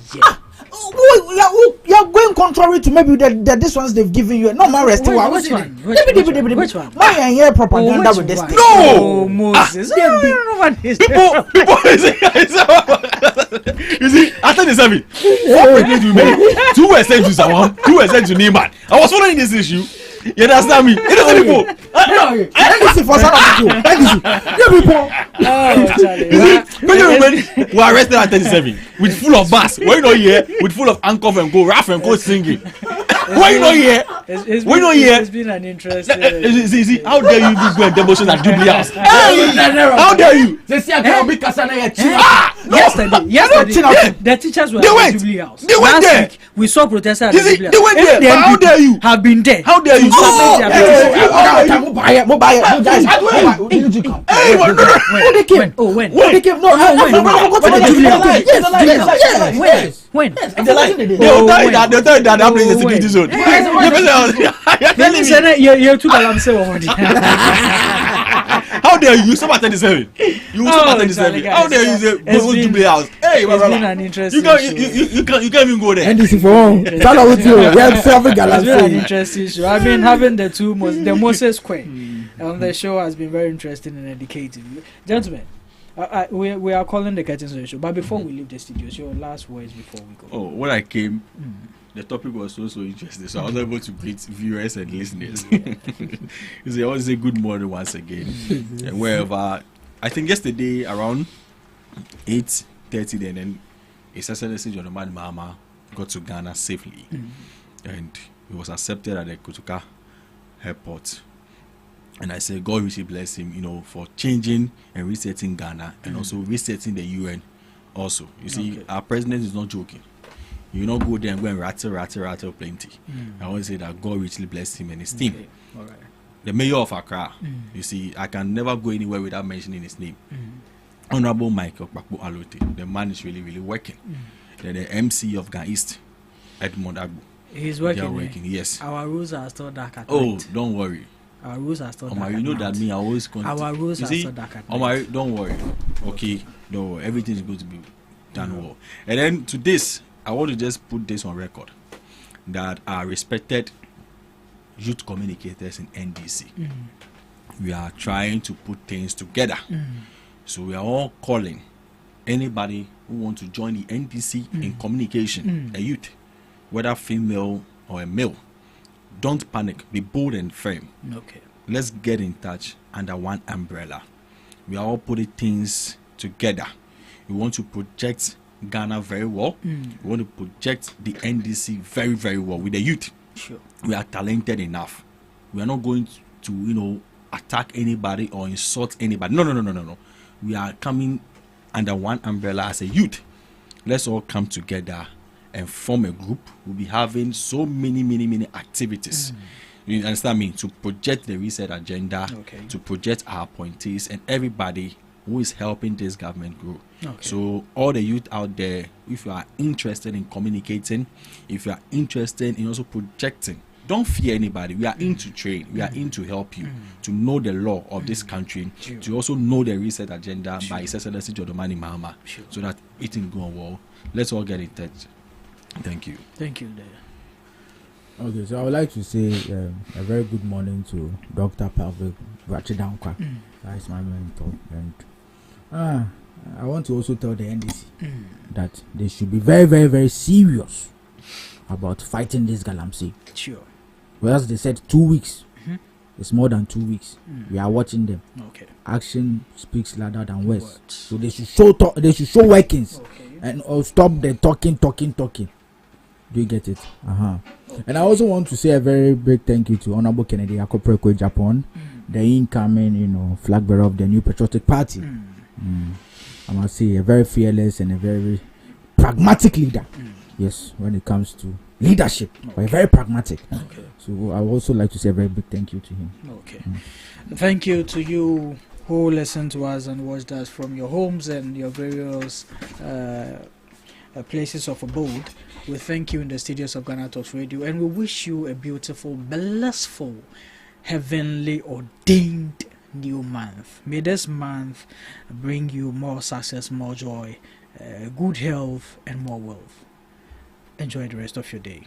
You're going contrary to maybe the this ones they've given you. No, my rest. Which one? Which one? My here propaganda with this. No, Moses. People. You see, after the service, what pregnant women, 2 were sent to Zawam, 2 were sent to Neiman. I was following this issue. You understand me? It doesn't people. NDC for some people. NDC. Pregnant women were arrested at 37 with full of bass. Why you not here? With full of handcuff and go, Raf and go singing. Why you not here? Why you not here? It's been an interesting. See, how dare you go and demonstrate at Jubilee House? Hey, how dare you? Yesterday, the teachers were at Jubilee House. They went there. Week, we saw protesters at Jubilee House. They went there. But how dare you? Have been there. How dare you? When? They'll tell you that that place is a security zone. You're too already. How dare you? Stop at 37. You stop at 37. How dare you say go to Jubilee House? Hey, it's been an interesting you can't even go there. NDC for one. Start with you. We have serving It's been an interesting show. I mean, having the Moses Square on the show has been very interesting and educative. Gentlemen, we are calling the curtains on the show, but before we leave the studio, your last words before we go. Oh, when I came, the topic was so interesting, so I was able to greet viewers and listeners. You say, I want to say good morning once again. And wherever, I think yesterday around 8:30, then his Excellency John Omani Mahama got to Ghana safely, and he was accepted at the Kotoka airport. And I said, God richly bless him, for changing and resetting Ghana and also resetting the UN also. You see, our president is not joking. You not go there and go and rattle plenty. I want to say that God richly blessed him and his team. All right. The mayor of Accra, you see, I can never go anywhere without mentioning his name. Honorable Michael Bakbo Alote, the man is really, really working. Then the MC of Ghana East, Edmond Agbo. He's working. They are working, yes. Our rules are still dark at night. night. Don't worry. Our rules are still dark Omar, you know that me, I always our rules are still dark at night. Omar, don't worry. Okay, don't worry. Everything is going to be done well. And then to this, I want to just put this on record that our respected youth communicators in NDC, we are trying to put things together. So we are all calling anybody who wants to join the NDC in communication, a youth, whether female or a male. Don't panic. Be bold and firm. Okay. Let's get in touch under one umbrella. We are all putting things together. We want to project Ghana very well. We want to project the NDC very, very well with the youth. Sure. We are talented enough. We are not going to attack anybody or insult anybody. No. We are coming under one umbrella as a youth. Let's all come together and form a group. We'll be having so many activities. You understand me? To project the reset agenda, to project our appointees and everybody who is helping this government grow. So all the youth out there, if you are interested in communicating, if you are interested in also projecting, don't fear anybody. We are in to train. We are in to help you to know the law of this country, to also know the reset agenda by His Excellency John Omani Mahama, so that it can go well. Let's all get in touch. Thank you. Thank you. Okay, so I would like to say a very good morning to Dr. Pelvic Rachidankwa. That is my mentor. And I want to also tell the NDC that they should be very, very, very serious about fighting this galamsey. Sure. Whereas they said 2 weeks. It's more than 2 weeks. We are watching them. Okay. Action speaks louder than words. So they should show they should show workings and stop the talking. Do you get it? And I also want to say a very big thank you to Honorable Kennedy Akoprekwe Japan, the incoming, flag bearer of the new patriotic party. I must say a very fearless and a very pragmatic leader. Yes, when it comes to leadership, but very pragmatic. So I would also like to say a very big thank you to him. Thank you to you who listened to us and watched us from your homes and your various places of abode. We thank you in the studios of GhanaTalks Radio, and we wish you a beautiful, blissful, heavenly ordained new month. May this month bring you more success, more joy, good health, and more wealth. Enjoy the rest of your day.